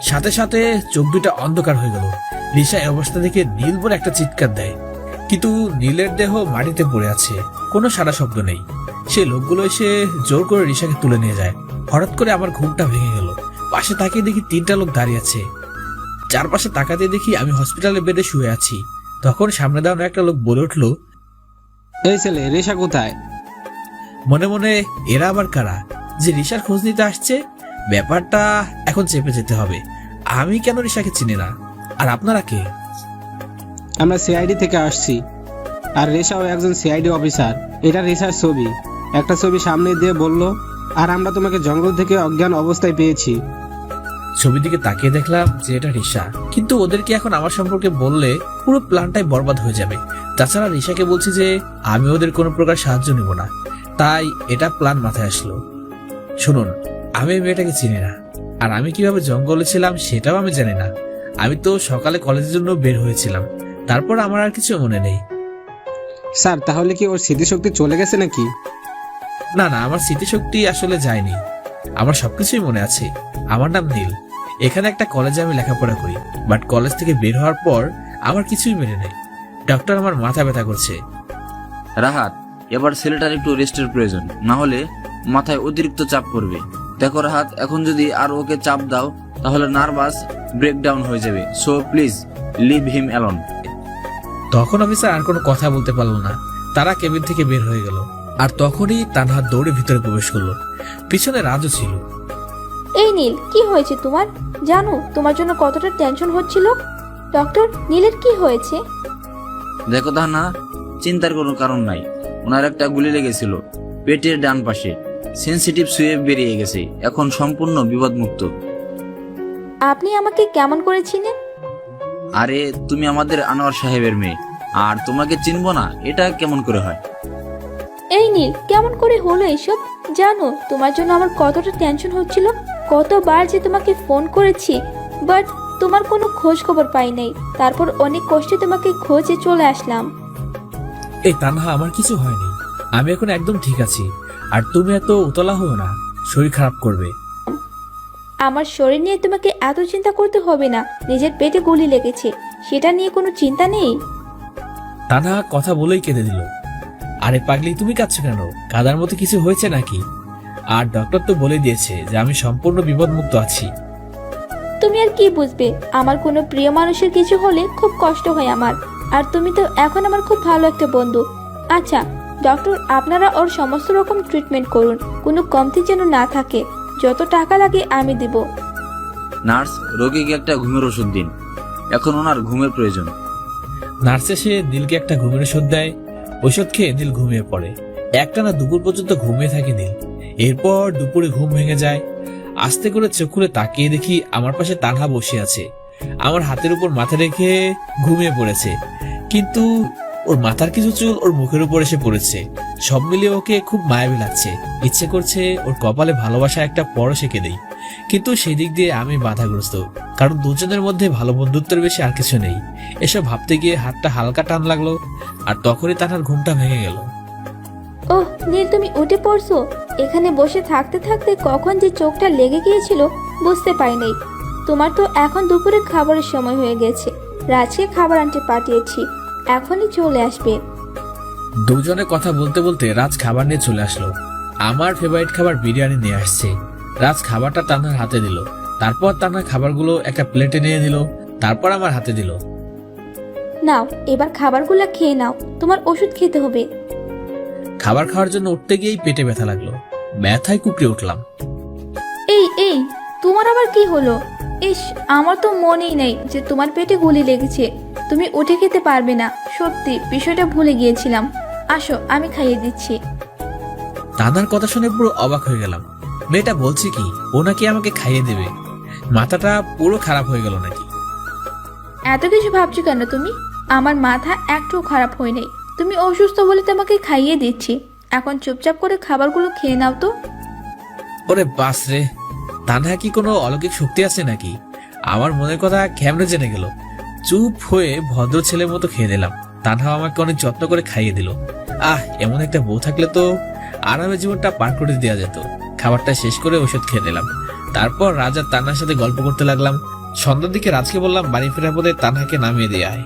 সাথে সাথে চোখ দুটা অন্ধকার হয়ে গেল। রিসা এই অবস্থা দেখে নীল বলে একটা চিৎকার দেয়, কিন্তু নীলের দেহ মাটিতে পড়ে আছে, কোনো সারা শব্দ নেই। সে লোকগুলো এসে জোর করে রিসাকে তুলে নিয়ে যায়। হঠাৎ করে আমার ঘুমটা ভেঙে গেল। পাশে তাকিয়ে দেখি 3টা লোক দাঁড়িয়ে আছে। চারপাশে তাকাতে দেখি আমি হসপিটালের বেডে শুয়ে আছি। তখন সামনে দাঁড়ানো একটা লোক বলে উঠলো, এই ছেলে, রেশা কোথায়? মনে মনে এরা আবার কারা যে রিসার খোঁজ নিতে আসছে? ব্যাপারটা এখন চেপে যেতে হবে। আমি কেন রিসাকে চিনি না? আর আপনারা কে? আমরা সিআইডি থেকে আসছি, আর রেশাও একজন সিআইডি অফিসার। এটা রেশার ছবি, একটা ছবি সামনে দিয়ে বলল, আর আমরা তোমাকে জঙ্গল থেকে অজ্ঞান অবস্থায় পেয়েছি। ছবির দিকে তাকিয়ে দেখলাম যে এটা রিসা, কিন্তু ওদেরকে এখন আমার সম্পর্কে বললে পুরো প্ল্যানটাই বরবাদ হয়ে যাবে। তাছাড়া রিসাকে বলছি যে আমি ওদের কোনো প্রকার সাহায্য নেব না, তাই এটা প্ল্যান মাথায় আসলো। শুনুন, আমি এই মেয়েটাকে চিনি না, আর আমি কিভাবে জঙ্গলে ছিলাম সেটাও আমি জানি না। আমি তো সকালে কলেজের জন্য বের হয়েছিলাম, তারপর আমার আর কিছু মনে নেই। স্যার, তাহলে কি ওর স্মৃতিশক্তি চলে গেছে নাকি? না না, আমার স্মৃতিশক্তি আসলে যায়নি। আমার সবকিছুই মনে আছে। আমার নাম নীল। এখানে একটা কলেজে আমি লেখাপড়া করি, বাট কলেজ থেকে বের হওয়ার পর আমার কিছুই মেনে নেই। ডক্টর আমার মাথা ব্যথা করছে। রাহাত, এবার ছেলেটার একটু রেস্টের প্রয়োজন, না হলে মাথায় অতিরিক্ত চাপ পড়বে। দেখো রাহাত, এখন যদি আর ওকে চাপ দাও তাহলে নার্ভাস ব্রেকডাউন হয়ে যাবে। So please leave him alone. তখন অফিসার আর কোনো কথা বলতে পারলো না। তারা কেবিন থেকে বের হয়ে গেল। আর তখনই তানহা দৌড়ে ভিতরে প্রবেশ করলো। পিছনে রাজও ছিল। এই নীল, কি হয়েছে তোমার? জানো তোমার জন্য কতটা টেনশন হচ্ছিল। ডক্টর, নীলের কি হয়েছে? দেখো তাহনা, চিন্তার কোনো কারণ নাই। ওনার একটা গুলি লেগেছিল পেটের ডান পাশে। সেনসিটিভ সুয়ে বেরিয়ে গেছে, এখন সম্পূর্ণ বিপদমুক্ত। আপনি আমাকে কেমন করে চিনেন? আরে তুমি আমাদের আনোয়ার সাহেবের মেয়ে, আর তোমাকে চিনবো না এটা কেমন করে হয়? এই নীল, কেমন করে হলো এসব? জানো তোমার জন্য আমার কতটা টেনশন হচ্ছিল। কতবার যে তোমাকে ফোন করেছি, বাট তোমার কোনো খোঁজ খবর পাই নাই। তারপর অনেক কষ্টে তোমাকে খোঁজে চলে আসলাম। এই তানহা, আমার কিছু হয়নি। আমি এখন একদম ঠিক আছি। আর তুমি এত উতলা হও না, শরীর খারাপ করবে। আমার শরীর নিয়ে তোমাকে এত চিন্তা করতে হবে না। নিজের পেটে গুলি লেগেছে, সেটা নিয়ে কোনো চিন্তা নেই। তানহা কথা বলেই কেঁদে দিল। আরে পাগলি, তুমি কাঁদছো কেন? কাদার মতো কিছু হয়েছে নাকি? আর ডক্টর তো বলে দিয়েছে যে আমি সম্পূর্ণ বিপদমুক্ত আছি। তুমি আর কি বুঝবে? আমার কোনো প্রিয় মানুষের কিছু হলে খুব কষ্ট হয় আমার। আর তুমি তো এখন আমার খুব ভালো একটা বন্ধু। আচ্ছা ডক্টর, আপনারা ওর সমস্ত রকম ট্রিটমেন্ট করুন, কোনো কমতি যেন না থাকে। যত টাকা লাগে আমি দিব। নার্স, রোগীকে একটা ঘুমের ওষুধ দিন, এখন ওনার ঘুমের প্রয়োজন। নার্স এসে নীলকে একটা ঘুমের ওষুধ দেয়। ওষুধ খেয়ে নীল ঘুমিয়ে পড়ে। একটানা দুপুর পর্যন্ত ঘুমিয়ে থাকে নীল। এরপর দুপুরে ঘুম ভেঙে যায়। আস্তে করে চোখ খুলে তাকিয়ে দেখি আমার পাশে তানহা বসে আছে। আমার হাতের উপর মাথা রেখে ঘুমিয়ে পড়েছে, কিন্তু ওর মাথার কিছু চুল ওর মুখের উপর এসে পড়েছে। সব মিলিয়ে ওকে খুব মায়াবী লাগছে। ইচ্ছে করছে ওর কপালে ভালোবাসা একটা পরশ এঁকে দেই, কিন্তু সেই দিক দিয়ে আমি বাধাগ্রস্ত, কারণ দুজনের মধ্যে ভালো বন্ধুত্বের বেশি আর কিছু নেই। এসব ভাবতে গিয়ে হাতটা হালকা টান লাগলো, আর তখনই তানহার ঘুমটা ভেঙে গেল। ওহ নীল, তুমি উঠে পড়ছো? এখানে বসে থাকতে থাকতে কখন যে চোখটা লেগে গিয়েছিল বুঝতে পারি নাই। তোমার তো এখন দুপুরে খাবারের সময় হয়ে গেছে। রাজকে খাবার আনতে পাঠিয়েছি, এখনই চলে আসবে। দুজনে কথা বলতে বলতে রাজ খাবার নিয়ে চলে আসলো। আমার ফেভারিট খাবার বিরিয়ানি নিয়ে আসছে। রাজ খাবারটা তানহার হাতে দিল। তারপর তানহা খাবারগুলো একটা প্লেটে নিয়ে দিল, তারপর আমার হাতে দিল। নাও, এবার খাবারগুলো খেয়ে নাও, তোমার ওষুধ খেতে হবে। খাবার খাওয়ার জন্য উঠতে গিয়েই পেটে ব্যথা লাগলো। ব্যথায় কুকড়ে উঠলাম। এই তোমার আবার কি হলো? ইস, আমার তো মনেই নেই যে তোমার পেটে গুলি লেগেছে। তুমি উঠে খেতে পারবে না, সত্যি বিষয়টা ভুলে গিয়েছিলাম। আসো, আমি খাইয়ে দিচ্ছি। তানহার কথা শুনে পুরো অবাক হয়ে গেলাম। মেয়েটা বলছে কি ও নাকি আমাকে খাইয়ে দেবে? মাথাটা পুরো খারাপ হয়ে গেল নাকি? এত কিছু ভাবছো কেন তুমি? আমার মাথা একটুও খারাপ হয় নাই। তুমি অসুস্থ বলে তোমাকে খাইয়ে দিচ্ছি। এখন চুপচাপ করে খাবারগুলো খেয়ে নাও তো। ওরে বাস রে, তানহা কি কোনো অলৌকিক শক্তি আছে নাকি? আমার মনের কথা কেমনে জেনে গেল? চুপ হয়ে ভদ্র ছেলের মতো খেয়ে দিলাম। তানহা আমাকে অনেক যত্ন করে খাইয়ে দিল। এমন একটা বউ থাকলে তো আরামে জীবনটা পার করে দেওয়া যেত। খাবারটা শেষ করে ওষুধ খেয়ে নিলাম। তারপর রাজ আর তানহার সাথে গল্প করতে লাগলাম। সন্ধ্যার দিকে রাজকে বললাম বাড়ি ফেরার পথে তানহাকে নামিয়ে দিয়ে আয়।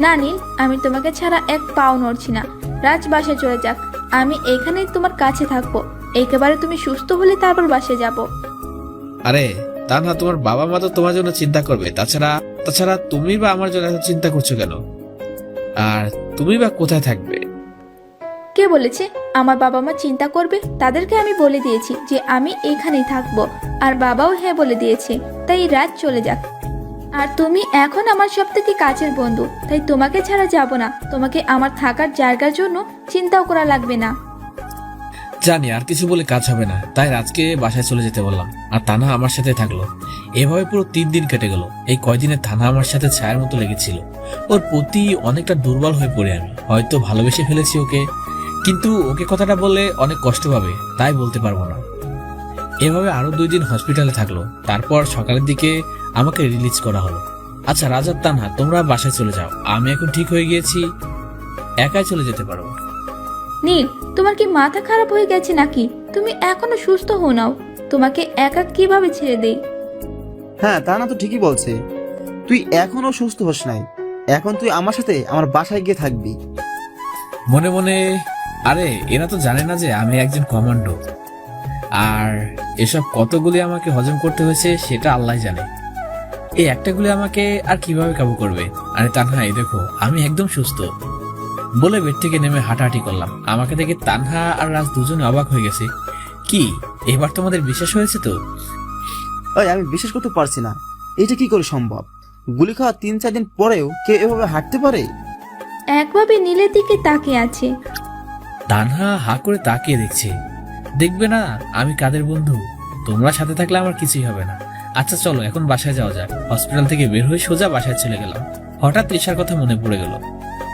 না নীল, আমি তোমাকে ছাড়া এক পাও নড়ছি না। রাজ বাসায় চলে যাক, আমি এখানেই তোমার কাছে থাকবো। একেবারে তুমি সুস্থ হলে তারপর বাসায় যাব। আরে তানহা, তোমার বাবা মা তো তোমার জন্য চিন্তা করবে। তাছাড়া তুমি বা আমার জন্য এত চিন্তা করছো কেন? আর তুমি বা কোথায় থাকবে? কে বলেছে আমার বাবা মা চিন্তা করবে? তাদেরকে আমি বলে দিয়েছি যে আমি এখানেই থাকবো, আর বাবাও হ্যাঁ বলে দিয়েছে। তাই রাজ চলে যাক। আর তুমি এখন আমার সব থেকে কাছের বন্ধু, তাই তোমাকে ছাড়া যাব না। তোমাকে আমার থাকার জায়গার জন্য চিন্তাও করা লাগবে না। জানি আর কিছু বলে কাজ হবে না, তাই রাজকে বাসায় চলে যেতে বললাম। আর তানহা আমার সাথে থাকলো। এভাবে পুরো 3 দিন কেটে গেল। এই কয়দিনে তানহা আমার সাথে ছায়ার মতো লেগেছিল। ওর প্রতি অনেকটা দুর্বল হয়ে পড়ে আমি। হয়তো ভালোবেসে ফেলেছি ওকে, কিন্তু ওকে কথাটা বললে অনেক কষ্ট পাবে, তাই বলতে পারবো না। এভাবে আরো 2 দিন হসপিটালে থাকলো। তারপর সকালের দিকে আমাকে রিলিজ করা হলো। আচ্ছা রাজার তানহা, তোমরা বাসায় চলে যাও। আমি এখন ঠিক হয়ে গিয়েছি, একাই চলে যেতে পারো। নীল, তোমার কি মাথা খারাপ হয়ে গেছে নাকি? তুমি এখনো সুস্থ হও নাও। তোমাকে একা কিভাবে ছেড়ে দেই? হ্যাঁ, তা না তো ঠিকই বলছে। তুই এখনো সুস্থ হস নাই, এখন তুই আমার সাথে আমার বাসায় গিয়ে থাকবি। মনে মনে, আরে এরা তো জানে না যে আমি একজন কমান্ডো, আর এসব কতগুলি আমাকে হজম করতে হয়েছে সেটা আল্লাহ জানে। এই একটা গুলি আমাকে আর কিভাবে কাবু করবে? আরে তানহা, এই দেখো আমি একদম সুস্থ। বলে বেড থেকে নেমে হাঁটাহাঁটি করলাম। আমাকে দেখে তানহা আর রাজ দুজনে অবাক হয়ে গেছে। কি এবার তোমাদের বিশ্বাস হয়েছে তো? ওই, আমি বিশ্বাস করতে পারছি না, এটা কি করে সম্ভব? গুলি খাওয়া 3-4 দিন পরেও কেউ এভাবে হাঁটতে পারে? একভাবে নীলের দিকে তাকিয়ে আছে। তানহা হা করে তাকিয়ে দেখছে। দেখবে না আমি কাদের বন্ধু? তোমরা সাথে থাকলে আমার কিছুই হবে না। আচ্ছা চলো এখন বাসায় যাওয়া যাক। হসপিটাল থেকে বের হয়ে সোজা বাসায় চলে গেলাম। হঠাৎ রিশার কথা মনে পড়ে গেল।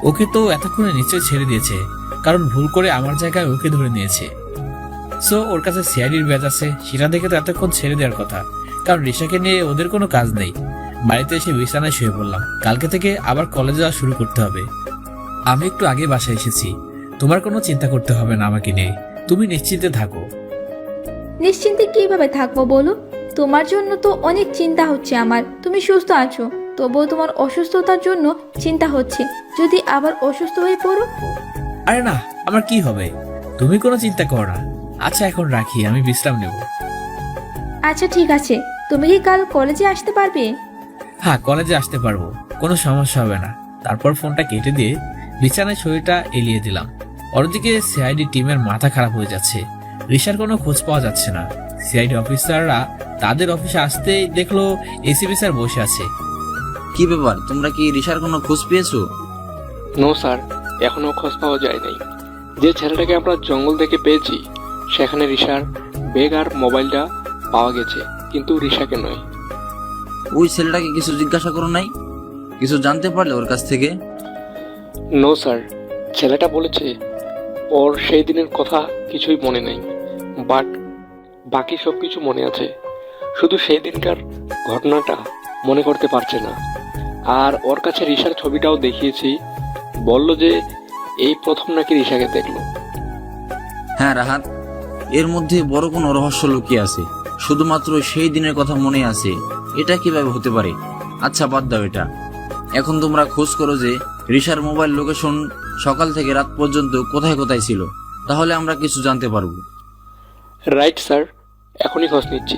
ওকে তো এতক্ষণে নিশ্চয়ই ছেড়ে দিয়েছে, কারণ ভুল করে আমার জায়গায় ওকে ধরে নিয়েছে। সো ওর কাছে সিআইডির ব্যাচ আছে, সেটা দেখে তো এতক্ষণ ছেড়ে দেওয়ার কথা, কারণ রিশাকে নিয়ে ওদের কোনো কাজ নেই। বাড়িতে এসে বিছানায় শুয়ে পড়লাম। কালকে থেকে আবার কলেজে যাওয়া শুরু করতে হবে। আমি একটু আগে বাসায় এসেছি, তোমার কোনো চিন্তা করতে হবে না আমাকে নিয়ে। তুমি নিশ্চিন্তে থাকো। নিশ্চিন্তে কিভাবে থাকবো বলো? তোমার জন্য তো অনেক চিন্তা হচ্ছে আমার। তুমি সুস্থ আছো, তবুও তোমার অসুস্থতার জন্য চিন্তা হচ্ছে, যদি আবার অসুস্থ হয়ে পড়ো। আরে না, আমার কি হবে? তুমি কোনো চিন্তা করো না। আচ্ছা এখন রাখি, আমি বিশ্রাম নেব। আচ্ছা ঠিক আছে, তুমি কি কাল কলেজে আসতে পারবে? হ্যাঁ, কলেজে আসতে পারবো, কোনো সমস্যা হবে না। তারপর ফোনটা কেটে দিয়ে বিছানায় শরীরটা এলিয়ে দিলাম। অন্যদিকে সিআইডি টিমের মাথা খারাপ হয়ে যাচ্ছে। রিশার কোনো খোঁজ পাওয়া যাচ্ছে না। সিআইডি অফিসাররা তাদের অফিসে আসতেই দেখলো এসিপি স্যার বসে আছে। কি ব্যাপার, তোমরা কি রিশার কোনো খোঁজ পেয়েছো? নো স্যার, এখনো খোঁজ পাওয়া যায় নাই। যে ছেলেটাকে আমরা জঙ্গল থেকে পেয়েছি সেখানে রিশার ব্যাগ আর মোবাইলটা পাওয়া গেছে, কিন্তু রিশাকে নয়। ওই ছেলেটাকে কিছু জিজ্ঞাসা করো নাই? কিছু জানতে পারলে ওর কাছ থেকে? নো স্যার, ছেলেটা বলেছে ওর সেই দিনের কথা কিছুই মনে নেই, বাট বাকি সব কিছু মনে আছে। শুধু সেই দিনকার ঘটনাটা মনে করতে পারছে না। আর ওর কাছে রিশার ছবিটাও দেখিয়েছি, বলল যে এই প্রথম নাকি রিশাকে দেখলো। হ্যাঁ রাহাত, এর মধ্যে বড় কোনো রহস্য লুকিয়ে আছে। শুধুমাত্র সেই দিনের কথা মনে আছে, এটা কিভাবে হতে পারে? আচ্ছা বাদ দাও এটা। এখন তোমরা খোঁজ করো যে রিশার মোবাইল লোকেশন সকাল থেকে রাত পর্যন্ত কোথায় কোথায় ছিল, তাহলে আমরা কিছু জানতে পারবো। রাইট স্যার, এখনই খোঁজ নিচ্ছি।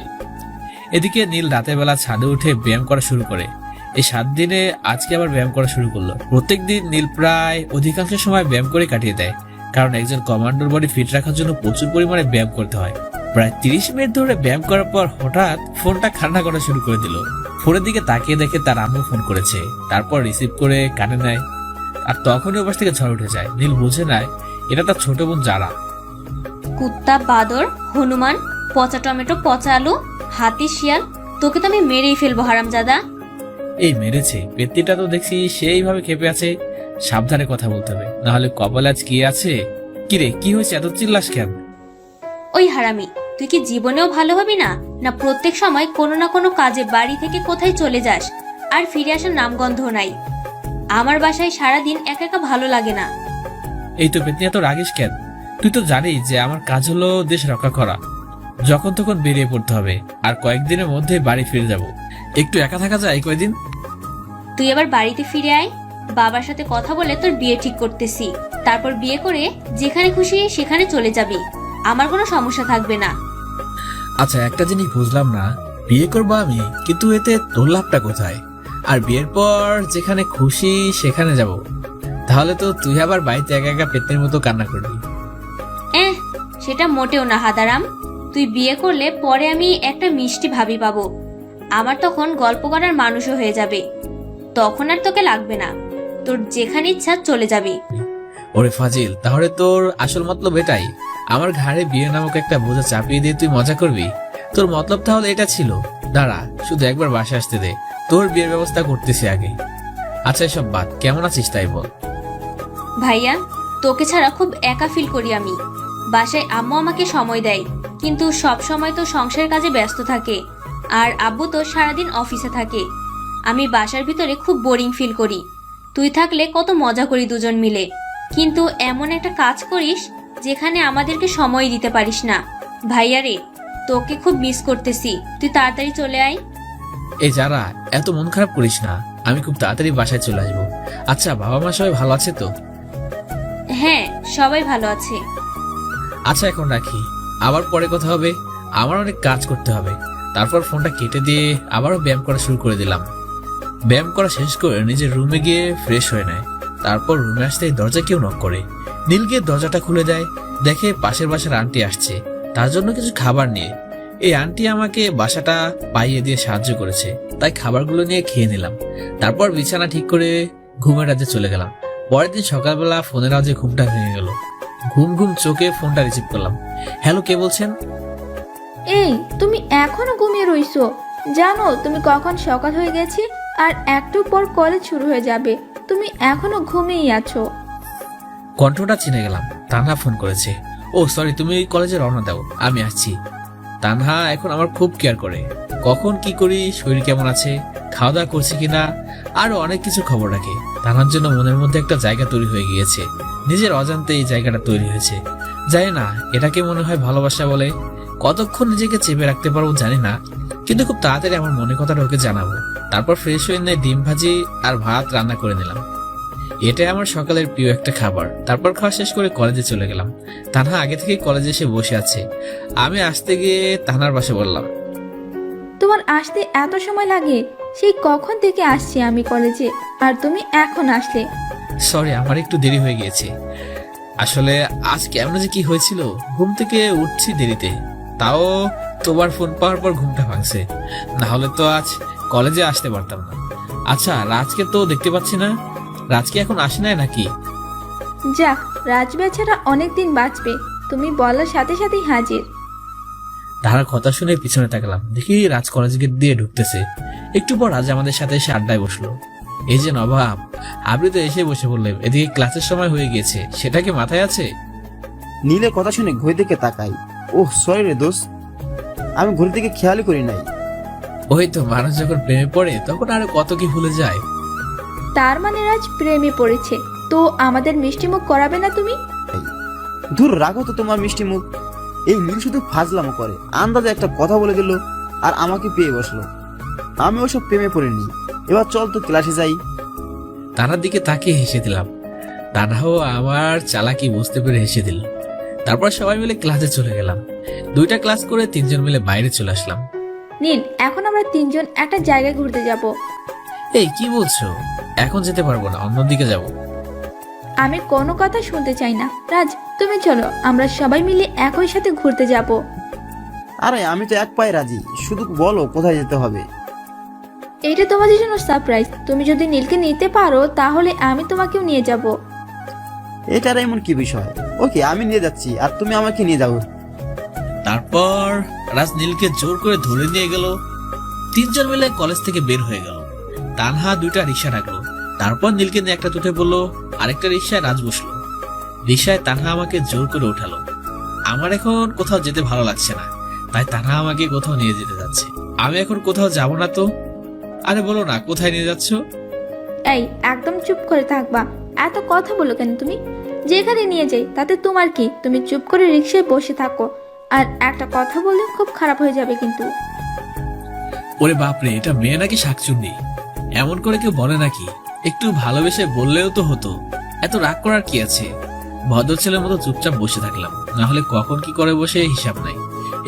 এদিকে নীল রাতের বেলা ছাদে উঠে ব্যায়াম করা শুরু করে। এই 7 দিনে আজকে আবার ব্যায়াম করা শুরু করলো। প্রত্যেকদিন নীল প্রায় অধিকাংশ সময় ব্যায়াম করে কাটিয়ে দেয়, কারণ একজন কমান্ডোর বডি ফিট রাখার জন্য প্রচুর পরিমাণে ব্যায়াম করতে হয়। প্রায় 30 মিনিট ধরে ব্যায়াম করার পর হঠাৎ ফোনটা খান্না করা শুরু করে দিল। ফোনের দিকে তাকিয়ে দেখে তার আম্মু ফোন করেছে। তারপর রিসিভ করে কানে নেয়, আর তখনই ওপাশ থেকে ঝড় উঠে যায়। নীল বুঝে নেয় এটা তার ছোট বোন যারা। কুত্তা, বাদর, হনুমান, পচা টমেটো, পচা আলু, হাতি, শিয়াল, তোকে তো আমি মেরেই ফেলবো হারামজাদা। এই মেরেছে পেত্তিটা তো দেখছি সেইভাবে খেপে আছে। সাবধানে কথা বলতে হবে, নাহলে কপালে আজ কি আছে। কিরে, কি হয়েছে, এত চিল্লাস কেন? ওই হারামি, তুই কি জীবনেও ভালো হবি না? না প্রত্যেক সময় কোনো না কোনো কাজে বাড়ি থেকে কোথায় চলে যাস, আর ফিরে আসার নামগন্ধ নাই। আমার বাসায় সারাদিন একা একা ভালো লাগে না। এই তো পেত্তি, এত রাগিস কেন? তুই তো জানিস যে আমার কাজ হলো দেশ রক্ষা করা। যখন তখন বেরিয়ে পড়তে হবে, আর কয়েকদিনের মধ্যে বাড়ি ফিরে যাব। একটু একা থাকা যায় কয়েকদিন। তুই এবার বাড়িতে ফিরে আয়, বাবার সাথে কথা বলে তোর বিয়ে ঠিক করতেছি। তারপর বিয়ে করে যেখানে খুশি সেখানে চলে যাবি, আমার কোনো সমস্যা থাকবে না। আচ্ছা একটা জিনিস বুঝলাম না, বিয়ে করবো আমি, কিন্তু এতে তোর লাভটা কোথায়? আর বিয়ের পর যেখানে খুশি সেখানে যাব, তাহলে তো তুই আবার বাড়িতে একা একা পেত্তির মতো কান্না করবি। সেটা মোটেও না হাদারাম। তুই বিয়ে করলে পরে আমি একটা মিষ্টি ভাবি পাবো, আমার তখন গল্প করার মানুষও হয়ে যাবে। তখন আর তোকে লাগবে না, তোর যেখানে ইচ্ছা চলে যাবি। ওরে ফাজিল, তাহলে তোর আসল মতলব এটাই? আমার ঘাড়ে বিয়ে নামক একটা বোঝা চাপিয়ে দিয়ে তুই মজা করবি? তোর মতলব তাহলে এটা ছিল? দাঁড়া, শুধু একবার বাসায় আসতে দে, তোর বিয়ের ব্যবস্থা করতেছি আগে। আচ্ছা এসব বাদ, কেমন আছিস তাই বল। ভাইয়া, তোকে ছাড়া খুব একা ফিল করি আমি। বাসায় আম্মু আমাকে সময় দেয়, কিন্তু সব সময় তো সংসারের কাজে ব্যস্ত থাকে, আর আব্বু তো সারাদিন অফিসে থাকে। আমি বাসার ভিতরে খুব বোরিং ফিল করি। তুই থাকলে কত মজা করি দুজন মিলে, কিন্তু এমন একটা কাজ করিস যেখানে আমাদেরকে সময় দিতে পারিস না। ভাইয়া রে, তোকে খুব মিস করতেছি, তুই তাড়াতাড়ি চলে আয়। এই যারা, এত মন খারাপ করিস না, আমি খুব তাড়াতাড়ি বাসায় চলে আসবো। আচ্ছা, বাবা মা সবাই ভালো আছে তো? হ্যাঁ, সবাই ভালো আছে। আচ্ছা, এখন রাখি, আবার পরে কথা হবে, আমার অনেক কাজ করতে হবে। তারপর ফোনটা কেটে দিয়ে আবারও ব্যায়াম করা শুরু করে দিলাম। ব্যায়াম করা শেষ করে নিজের রুমে গিয়ে ফ্রেশ হয়ে নেয়। তারপর রুমে আসতেই দরজা কেউ নক করে। নীল গিয়ে দরজাটা খুলে দেয়, দেখে পাশের বাসার আন্টি আসছে তার জন্য কিছু খাবার নিয়ে। এই আন্টি আমাকে বাসাটা পাইয়ে দিয়ে সাহায্য করেছে, তাই খাবারগুলো নিয়ে খেয়ে নিলাম। তারপর বিছানা ঠিক করে ঘুমের রাজ্যে চলে গেলাম। পরের দিন সকালবেলা ফোনের আওয়াজে ঘুমটা ভেঙে গেল। ঘুম ঘুম চোখে ফোনটা রিসিভ করলাম। হ্যালো, কে বলছেন? এই তুমি এখনো ঘুমিয়ে রইছো? জানো তুমি কখন সকাল হয়ে গেছে আর একটু পর কলেজ শুরু হয়ে যাবে, তুমি এখনো ঘুমিয়েই আছো। কণ্ঠটা চিনে গেলাম, তানহা ফোন করেছে। ও সরি, তুমি কলেজে রওনা দাও, আমি আসছি। তানহা এখন আমার খুব কেয়ার করে, কখন কি করি, শরীর কেমন আছে, খাওয়া দাওয়া করছি কিনা, আরো অনেক কিছু খবর রাখে। তানহার জন্য মনের মধ্যে একটা জায়গা তৈরি হয়ে গিয়েছে, নিজের অজান্তে এই জায়গাটা তৈরি হয়েছে। জানি না এটাকে মনে হয় ভালোবাসা বলে। কতক্ষণ নিজেকে চেপে রাখতে পারবো জানি না, কিন্তু খুব তাড়াতাড়ি আমার মনের কথাটা ওকে জানাবো। তারপর ফ্রেশ হয়ে নিয়ে ডিম ভাজি আর ভাত রান্না করে নিলাম। এটাই আমার সকালের প্রিয় একটা খাবার। তারপর খাওয়া শেষ করে কলেজে চলে গেলাম। তানহা আগে থেকে কলেজে এসে বসে আছে। আমি আসতে গিয়ে তানহার পাশে বললাম, তোমার আসতে এত সময় লাগে? সেই কখন থেকে আসছি আমি কলেজে, আর তুমি এখন আসলে? সরি, আমার একটু দেরি হয়ে গিয়েছে। আসলে আজ কেমন যে কি হয়েছিল, ঘুম থেকে উঠছি দেরিতে, তাও তোমার ফোন পাওয়ার পর ঘুমটা ভাঙছে, না হলে তো আজ কলেজে আসতে পারতাম না। আচ্ছা, রাজকে তো দেখতে পাচ্ছি না, রাজকে এখন আসে নাই নাকি? যাক, রাজ বেচারা অনেকদিন বাঁচবে, তুমি বলার সাথে সাথেই হাজির। তাহার কথা শুনে পিছনে তাকালাম, দেখি রাজ কলেজ গেট দিয়ে ঢুকতেছে। একটু পর রাজ আমাদের সাথে এসে আড্ডায় বসলো। এই যে নবাব, আপনি তো এসে বসে বললেন, এদিকে ক্লাসের সময় হয়ে গিয়েছে, সেটা কি মাথায় আছে? নীলের কথা শুনে ঘড়ির দিকে তাকাই। ওহ সরি রে দোস্ত, আমি ঘড়ির দিকে খেয়ালই করি নাই। ওই তো, মানুষ যখন প্রেমে পড়ে তখন আরো কত কি ভুলে যায়। তার মানে রাজ প্রেমে পড়েছে, তো আমাদের মিষ্টি মুখ করাবে না তুমি? দূর রাখো তো তোমার মিষ্টি মুখ। এই নীল শুধু ফাজলামো করে, আন্দাজে একটা কথা বলে দিল আর আমাকে পেয়ে বসলো। আমি ওসব প্রেমে পড়িনি। এবার চল তো ক্লাসে যাই। তানার দিকে তাকিয়ে হেসে দিলাম। তানাও আমার চালাকি বুঝতে পেরে হেসে দিল। তারপর সবাই মিলে ক্লাসে চলে গেলাম। 2টা ক্লাস করে 3জন মিলে বাইরে চলে আসলাম। নীল, এখন আমরা 3জন একটা জায়গায় ঘুরতে যাব। এই কি বলছো? এখন যেতে পারবো না, অন্যদিকে যাব। আমি কোনো কথা শুনতে চাই না। রাজ, তুমি চলো, আমরা সবাই মিলে একই সাথে ঘুরতে যাব। আরে আমি তো এক পায়ে রাজি, শুধু বলো কোথায় যেতে হবে। এটা তোমাদের জন্য সারপ্রাইজ। তুমি যদি নীলকে নিতে পারো তাহলে আমি তোমাকেও নিয়ে যাব। এটার এমন কি বিষয়? ওকে, আমি নিয়ে যাচ্ছি আর তুমি আমাকে নিয়ে যাও। তারপর রাজ নীলকে জোর করে ধরে নিয়ে গেল। 3জন মিলে কলেজ থেকে বের হয়ে গেল। তানহা 2টা রিক্সা ডাকলো। তারপর নীলকে নিয়ে একটা তুতে বললো, আরেকটা রিক্সায় রাজ বসলো। রিক্সায় তানহা আমাকে জোর করে উঠালো। আমার এখন কোথাও যেতে ভালো লাগছে না, তাই তানহা আমাকে কোথাও নিয়ে যেতে যাচ্ছে। আমি এখন কোথাও যাব না তো। আরে বলো না, কোথায় নিয়ে যাচ্ছ? এই, একদম চুপ করে থাকবা। এত কথা বলো কেন তুমি? যেখানে নিয়ে যাই তাতে তোমার কি? তুমি চুপ করে রিক্সায় বসে থাকো, আর একটা কথা বললে খুব খারাপ হয়ে যাবে কিন্তু। ওরে বাপরে, এটা মেয়ে নাকি শাকচুন্নি? এমন করে কেউ বলে নাকি? একটু ভালোবেসে বললেও তো হতো, এত রাগ করার কি আছে? ভদ্র ছেলের মতো চুপচাপ বসে থাকলাম, না হলে কখন কি করে বসে হিসাব নাই।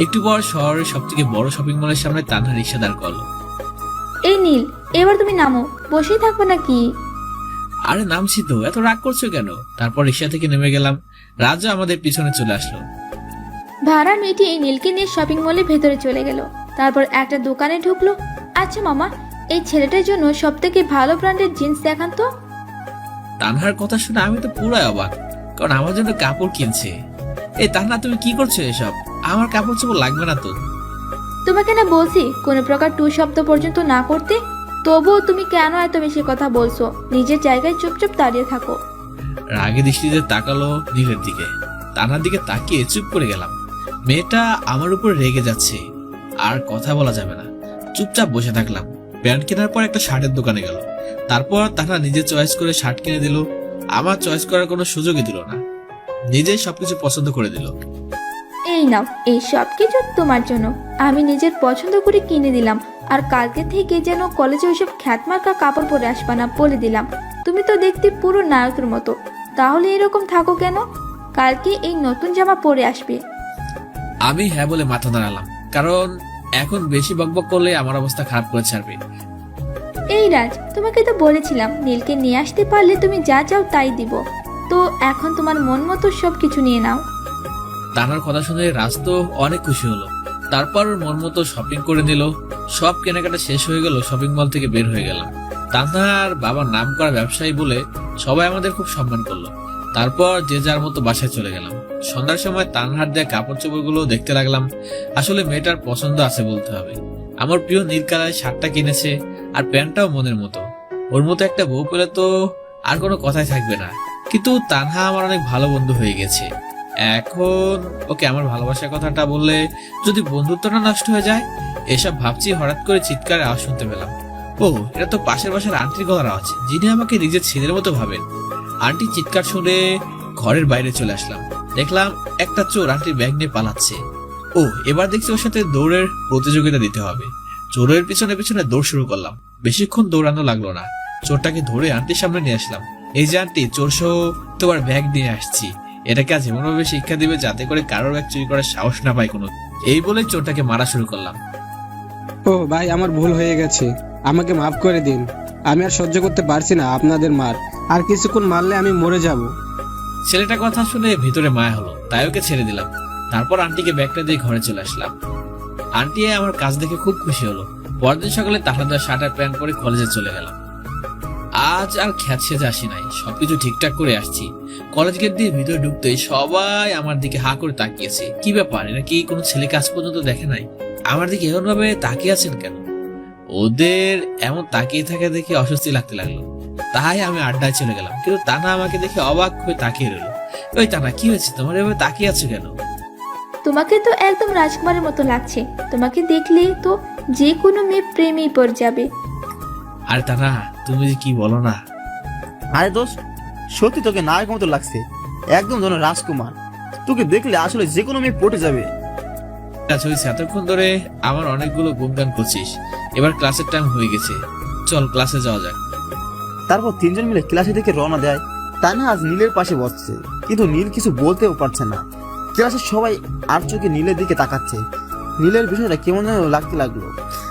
একটু পর শহরের সব থেকে বড় শপিং মলের সামনে তানহা রিক্সা দাঁড় করলো। এই নীল, এবার তুমি নামো, বসেই থাকবে নাকি? আরে নামছি তো, এত রাগ করছো কেন? তারপর রিক্সা থেকে নেমে গেলাম। রাজা আমাদের পিছনে চলে আসলো। ভাড়া মেয়েটি এই নীলকে নিয়ে শপিং মলের ভেতরে চলে গেল। তারপর একটা দোকানে ঢুকলো। আচ্ছা মামা, এই ছেলেটার জন্য সব থেকে ভালো ব্র্যান্ডের জিন্স দেখান তো। তানহার কথা শুনে আমি তো পুরাই অবাক, কারণ আমার জন্য কাপড় কিনছে। এই তানহা, তুমি কি করছো এসব? আমার কাপড় চোপড় লাগবে না তো। তোমাকে না বলছি কোনো প্রকার টু শব্দ পর্যন্ত না করতে, তবুও তুমি কেন এত বেশি কথা বলছো? নিজের জায়গায় চুপচাপ দাঁড়িয়ে থাকো। রাগে দৃষ্টিতে তাকালো নীলের দিকে। তানহার দিকে তাকিয়ে চুপ করে গেলাম। মেয়েটা আমার উপর রেগে যাচ্ছে, আর কথা বলা যাবে না। চুপচাপ বসে থাকলাম। প্যান্ট কেনার পর একটা শার্টের দোকানে গেল। তারপর তানহা নিজে চয়েস করে শার্ট কিনে দিল। আমার চয়েস করার কোনো সুযোগই দিল না, নিজেই সবকিছু পছন্দ করে দিল। এই নাও, এই সব কিছু তোমার জন্য। আমি নিজের পছন্দ করে কিনে দিলাম। আর কালকে থেকে যেন কলেজে ওইসব খ্যাতমার্কা কাপড় পরে আসবা না বলে দিলাম। তুমি তো দেখতে পুরো নায়কের মতো, তাহলে এরকম থাকো কেন? কালকে এই নতুন জামা পরে আসবে। আমি হ্যাঁ বলে মাথা নাড়ালাম, কারণ এখন বেশি বকবক করলে আমার অবস্থা খারাপ করে ছাড়বে। এই রাজ, তোমাকে তো বলেছিলাম নীলকে নিয়ে আসতে পারলে তুমি যা চাও তাই দিব। তো এখন তোমার মন মতো সব কিছু নিয়ে নাও। তানার কথা শুনে রাজ তো অনেক খুশি হলো। তারপর ওর মন মতো শপিং করে নিল। সব কেনাকাটা শেষ হয়ে গেল, শপিং মল থেকে বের হয়ে গেলাম। তানহার বাবার নাম করা ব্যবসায়ী বলে সবাই আমাদের খুব সম্মান করলো। তারপর যে যার মতো বাসায় চলে গেলাম। সন্ধ্যার সময় তানহার দেয়া কাপড় চোপড় গুলো দেখতে লাগলাম। আসলে মেয়েটার পছন্দ আছে বলতে হবে। আমার প্রিয় নীল কালারের শার্টটা কিনেছে, আর প্যান্টটাও মনের মতো। ওর মতো একটা বউ পেলে তো আর কোনো কথাই থাকবে না। কিন্তু তানহা আমার অনেক ভালো বন্ধু হয়ে গেছে। এখন ওকে আমার ভালোবাসার কথাটা বললে যদি বন্ধুত্বটা নষ্ট হয়ে যায়, এসব ভাবছি হঠাৎ করে চিৎকারে আওয়াজ শুনতে পেলাম। ও, এটা তো পাশের বাসার আন্টির গলার আওয়াজ, যিনি আমাকে নিজের ছেলের মতো ভাবেন। আন্টি চিৎকার শুনে ঘরের বাইরে চলে আসলাম। দেখলাম একটা চোর আন্টির ব্যাগ নিয়ে পালাচ্ছে। ও, এবার দেখছি ওর সাথে দৌড়ের প্রতিযোগিতা দিতে হবে। চোরের পিছনে পিছনে দৌড় শুরু করলাম। বেশিক্ষণ দৌড়ানো লাগলো না, চোরটাকে ধরে আন্টির সামনে নিয়ে আসলাম। এই যে আন্টি, চোর সহ তোমার ব্যাগ নিয়ে আসছি। এটাকে আজ এমনভাবে শিক্ষা দিবে যাতে করে কারোর ব্যাগ চুরি করার সাহস না পায় কোনো। এই বলে চোরটাকে মারা শুরু করলাম। ও ভাই, আমার ভুল হয়ে গেছে, আমাকে মাফ করে দিন। আমি আর সহ্য করতে পারছি না আপনাদের মার। আর কিছুক্ষণ মারলে আমি মরে যাব। ছেলেটার কথা শুনে ভিতরে মায়া হলো, তাই ওকে ছেড়ে দিলাম। তারপর আন্টিকে ব্যাগটা দিয়ে ঘরে চলে আসলাম। আন্টি আমার কাজ দেখে খুব খুশি হলো। পরদিন সকালে তাহাদের শার্ট আর প্যান্ট পরে কলেজে চলে গেলাম। আজ আর খ্যাত সেজে আসি নাই, সবকিছু ঠিকঠাক করে আসছি। কলেজ গেট দিয়ে ভিতরে ঢুকতেই সবাই আমার দিকে হা করে তাকিয়েছে। কি ব্যাপার, এরা কি কোনো ছেলে কাজ পর্যন্ত দেখে নাই? আমার দিকে এমন ভাবে তাকিয়ে আছেন কেন? ওদের এমন তাকিয়ে থাকে দেখে অস্বস্তি লাগতে লাগলো। তাই আমি আড্ডায় চলে গেলাম। কিন্তু তানা আমাকে দেখে অবাক হয়ে তাকিয়ে রইল। ওই তানা, কি হয়েছে তোমার, এভাবে তাকিয়ে আছো কেন? তোমাকে তো একদম রাজকুমারের মতো লাগছে। তোমাকে দেখলে তো যে কোনো মেয়ে প্রেমেই পড়ে যাবে। আরে তানা, তুমি যে কি বলো না। আরে দোস্ত, সত্যি তোকে নায়ক মতো লাগছে, একদম যেন রাজকুমার। তোকে দেখলে আসলে যে কোনো মেয়ে পটে যাবে। আচ্ছা হয়েছে, এতক্ষণ ধরে আমার অনেকগুলো গুণগান করছিস। এবার ক্লাসের টাইম হয়ে গেছে, চল ক্লাসে যাওয়া যাক। তারপর তিনজন মিলে ক্লাসে দিকে রওনা দেয়। তানহা আজ নীলের পাশে বসছে, কিন্তু নীল কিছু বলতেও পারছে না। ক্লাসের সবাই আর চোখে নীলের দিকে তাকাচ্ছে। নীলের বিষয়টা কেমন যেন লাগতে লাগলো।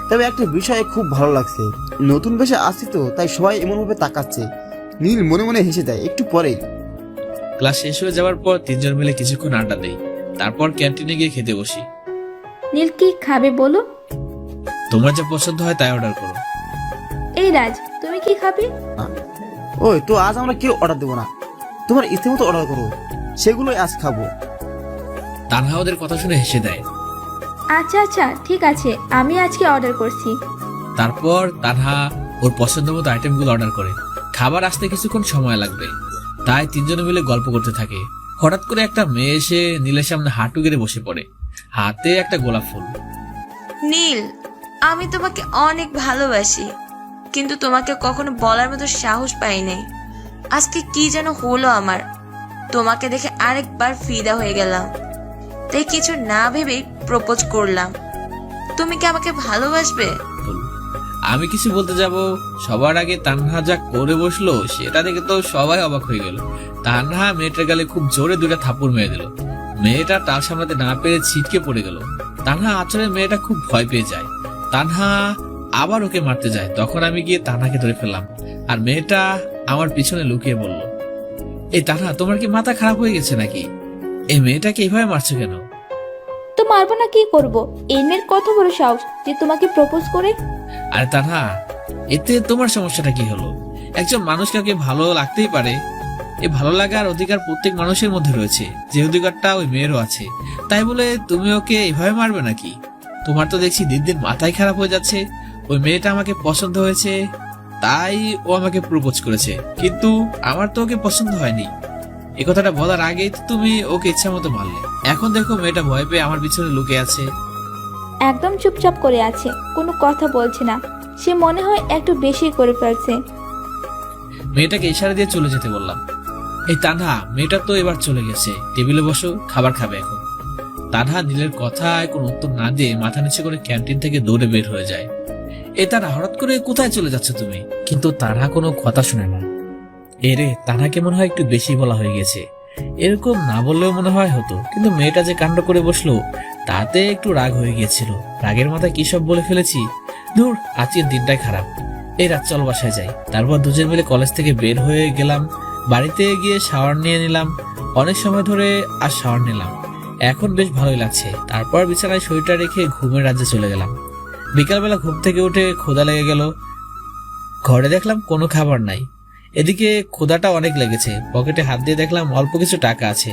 তবে একটা বিষয়ে খুব ভালো লাগছে, নতুন বেশে আসছি তো তাই সবাই এমন ভাবে তাকাচ্ছে। নীল মনে মনে হেসে দেয়। একটু পরেই ক্লাস শেষ হয়ে যাওয়ার পর তিনজন মিলে কিছুক্ষণ আড্ডা দেই। তারপর ক্যান্টিনে গিয়ে খেতে বসি। নীল কি খাবে বলো? তোমার যা পছন্দ হয় তাই অর্ডার করো। এই রাজ, তুমি কি খাবে? ওই তো, আজ আমরা কেউ অর্ডার দেবো না, তোমার ইচ্ছে মতো অর্ডার করো, সেগুলোই আজ খাবো। তানহা ওদের কথা শুনে হেসে দেয়। আচ্ছা আচ্ছা, ঠিক আছে, আমি আজকে অর্ডার করছি। তারপর তানহা ওর পছন্দ মতো আইটেমগুলো অর্ডার করে। খাবার আসতে কিছুক্ষণ সময় লাগবে, তাই তিনজনে মিলে গল্প করতে থাকে। হঠাৎ করে একটা মেয়ে এসে নীলের সামনে হাঁটু গেড়ে বসে পড়ে, হাতে একটা গোলাপ ফুল। নীল, আমি তোমাকে অনেক ভালোবাসি, কিন্তু তোমাকে কখনো বলার মতো সাহস পাই নাই। আজকে কি যেন হলো আমার, তোমাকে দেখে আরেকবার ফিদা হয়ে গেলাম। তাই কিছু না ভেবেই প্রপোজ করলাম। তুমি কি আমাকে ভালোবাসবে? আমি কিছু বলতে যাব, সবার আগে তানহা যা করে বসলো সেটা দেখে তো সবাই অবাক হয়ে গেল। তানহা মেয়েটার গালে খুব জোরে দুটা থাপ্পড় মেরে দিল। মেয়েটা তার সামলাতে না পেরে ছিটকে পড়ে গেল। তানহা আচরে মেয়েটা খুব ভয় পেয়ে যায়। তানহা আবার ওকে মারতে যায়। তখন আমি গিয়ে তানহাকে ধরে ফেললাম, আর মেয়েটা আমার পিছনে লুকিয়ে বলল, এই তানহা, তোমার কি মাথা খারাপ হয়ে গেছে নাকি? এই মেয়েটাকে এইভাবে মারছো কেন? তো মারবো না, কি করব? এই মেয়ের কত বড় সাহস যে তোমাকে প্রপোজ করে। আরে তানহা, এতে তোমার সমস্যাটা কি হলো? একজন মানুষ কাউকে ভালো লাগতেই পারে। এই ভালো লাগার অধিকার প্রত্যেক মানুষের মধ্যে রয়েছে, যে অধিকারটা ওই মেয়েরও আছে। তাই বলে তুমি ওকে এভাবে মারবে নাকি? তোমার তো দেখছি দিন দিন মাথায় খারাপ হয়ে যাচ্ছে। ওই মেয়েটা আমাকে পছন্দ হয়েছে, তাই ও আমাকে প্রপোজ করেছে, কিন্তু আমার তো ওকে পছন্দ হয়নি। এই কথাটা বলার আগেই তো তুমি ওকে ইচ্ছা মতো মারলে। এখন দেখো মেয়েটা ভয় পেয়ে আমার পিছনে লুকিয়ে আছে। একদম চুপচাপ করে আছে, কোনো কথা বলছে না। সে মনে হয় একটু বেশি করে ফেলছে। মেয়েটাকে ইশারা দিয়ে চলে যেতে বললাম। এই তানহা, মেয়েটা তো এবার চলে গেছে, টেবিলে বসো, খাবার খাবে এখন। তানহা নীলের কথায় কোনো উত্তর না দিয়ে মাথা নিচে করে ক্যান্টিন থেকে দৌড়ে বের হয়ে যায়। তারা হঠাৎ করে কোথায় চলে যাচ্ছে তুমি? কিন্তু তানহা কোনো কথা শুনে না। এরে তানহাকে মনে হয় একটু বেশি বলা হয়ে গেছে। এরকম না বললেও মনে হয় হতো, কিন্তু মেয়েটা যে কাণ্ড করে বসলো তাতে একটু রাগ হয়ে গিয়েছিল। রাগের মাথায় কি সব বলে ফেলেছি। ধুর, আজকের দিনটাই খারাপ। এই রাত চল বাসায় যাই। তারপর দুজন মিলে কলেজ থেকে বের হয়ে গেলাম। বাড়িতে গিয়ে শাওয়ার নিয়ে নিলাম। অনেক সময় ধরে আর শাওয়ার নিলাম, এখন বেশ ভালোই লাগছে। তারপর বিছানায় শরীরটা রেখে ঘুমের রাজ্যে চলে গেলাম। বিকালবেলা ঘুম থেকে উঠে ক্ষুধা লেগে গেল। ঘরে দেখলাম কোনো খাবার নাই। এদিকে ক্ষুধাটা অনেক লেগেছে। পকেটে হাত দিয়ে দেখলাম অল্প কিছু টাকা আছে।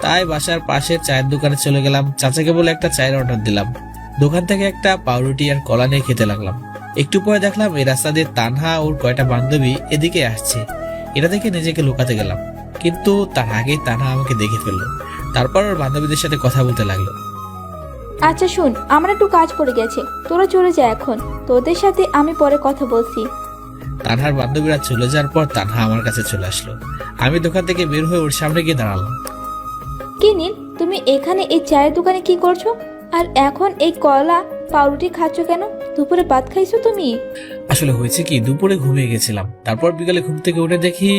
তাই বাসার পাশে চায়ের দোকানে চলে গেলাম। চাচাকে বলে একটা চায়ের অর্ডার দিলাম। দোকান থেকে একটা পাউরুটি আর কলা নিয়ে খেতে লাগলাম। একটু পরে দেখলাম এই রাস্তা দিয়ে তানহা ওর কয়টা বান্ধবী এদিকে আসছে। এটা দেখে নিজেকে লুকাতে গেলাম, কিন্তু তার আগেই তানহা আমাকে দেখে ফেললো। তারপর ওর বান্ধবীদের সাথে কথা বলতে লাগলো। আচ্ছা শুন, আমার একটু কাজ পড়ে গেছে, তোরা চলে যা এখন। তোদের সাথে আমি পরে কথা বলছি। তানহার বান্ধবীরা চলে যাওয়ার পর তানহা আমার কাছে চলে আসলো। আমি দোকান থেকে বের হয়ে ওর সামনে গিয়ে দাঁড়ালাম। কি নীল, তুমি এখানে এই চায়ের দোকানে কি করছো? আর এখন এই কলা পাউরুটি খাচ্ছ কেন? দুপুরে ভাত খাইছো তুমি? আসলে হয়েছে কি, দুপুরে ঘুমিয়ে গেছিলাম। তারপর বিকালে ঘুম থেকে উঠে দেখি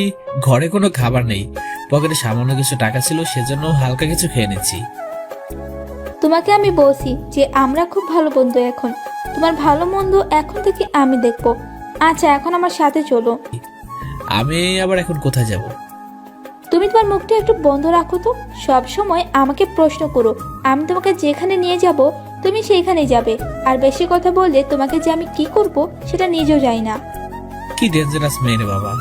ঘরে কোনো খাবার নেই। পকেটে সামান্য কিছু টাকা ছিল, সেজন্য হালকা কিছু খেয়ে নিচ্ছি। তোমাকে আমি বলছি যে আমরা খুব ভালো বন্ধু। এখন তোমার ভালো মন্দ এখন থেকে আমি দেখবো। আচ্ছা এখন আমার সাথে চলো। আমি আবার এখন কোথায় যাব? তুমি তোমার মুখটা একটু বন্ধ রাখো তো। সব সময় আমাকে প্রশ্ন করো, আমি তোমাকে যেখানে নিয়ে যাব তুমি সেইখানেই যাবে। আর বেশি কথা বললে তোমাকে যে আমি কি করব সেটা নিজেও জানি না। কি ডেঞ্জারাস মেয়ে রে বাবা!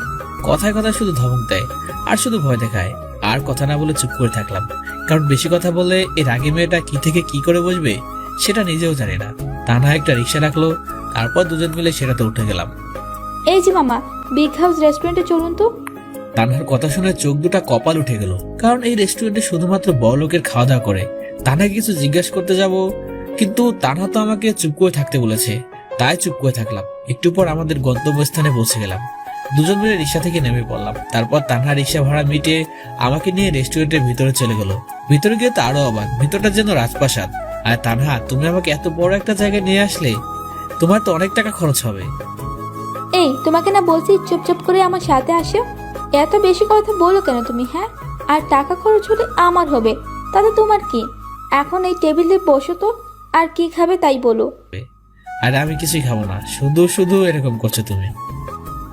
কথায় কথায় শুধু ধমক দেয় আর শুধু ভয় দেখায়। আর কথা না বলে চুপ করে থাকলাম, কারণ বেশি কথা বললে এর আগে মেয়েটা কি থেকে কি করে বসবে সেটা নিজেও জানি না। তানহা একটা রিক্সা রাখলো, তারপর দুজন মিলে সেটাতে উঠে গেলাম। এই যে মামা, বিগ হাউস রেস্টুরেন্টে চলুন তো। তানহার কথা শুনে চোখ দুটা কপাল উঠে গেল, কারণ এই রেস্টুরেন্টে শুধুমাত্র বড় লোকের খাওয়া দাওয়া করে। তানহাকে কিছু জিজ্ঞাসা করতে যাব, কিন্তু তানহা তো আমাকে চুপ করে থাকতে বলেছে, তাই চুপ করে থাকলাম। একটু পর আমাদের গন্তব্যস্থানে পৌঁছে গেলাম। দুজন মিলে রিক্সা থেকে নেমে পড়লাম। তারপর তানহা রিক্সা ভাড়া মিটিয়ে আমাকে নিয়ে রেস্টুরেন্টের ভিতরে চলে গেল। ভিতরে গিয়ে তো আরো অবাক, ভিতরটা যেন রাজপ্রাসাদ। আর তানহা, তুমি আমাকে এত বড় একটা জায়গায় নিয়ে আসলে, তোমার তো অনেক টাকা খরচ হবে। এই তোমাকে না বলছি চুপচাপ করে আমার সাথে আসো। এত বেশি কথা বলো কেন তুমি? হ্যাঁ, আর টাকা খরচ হলে আমার হবে, তাতে তোমার কি? এখন এই টেবিলে বসো তো, আর কি খাবে তাই বলো। আর আমি কিছুই খাবো না, শুধু শুধু এরকম করছো তুমি।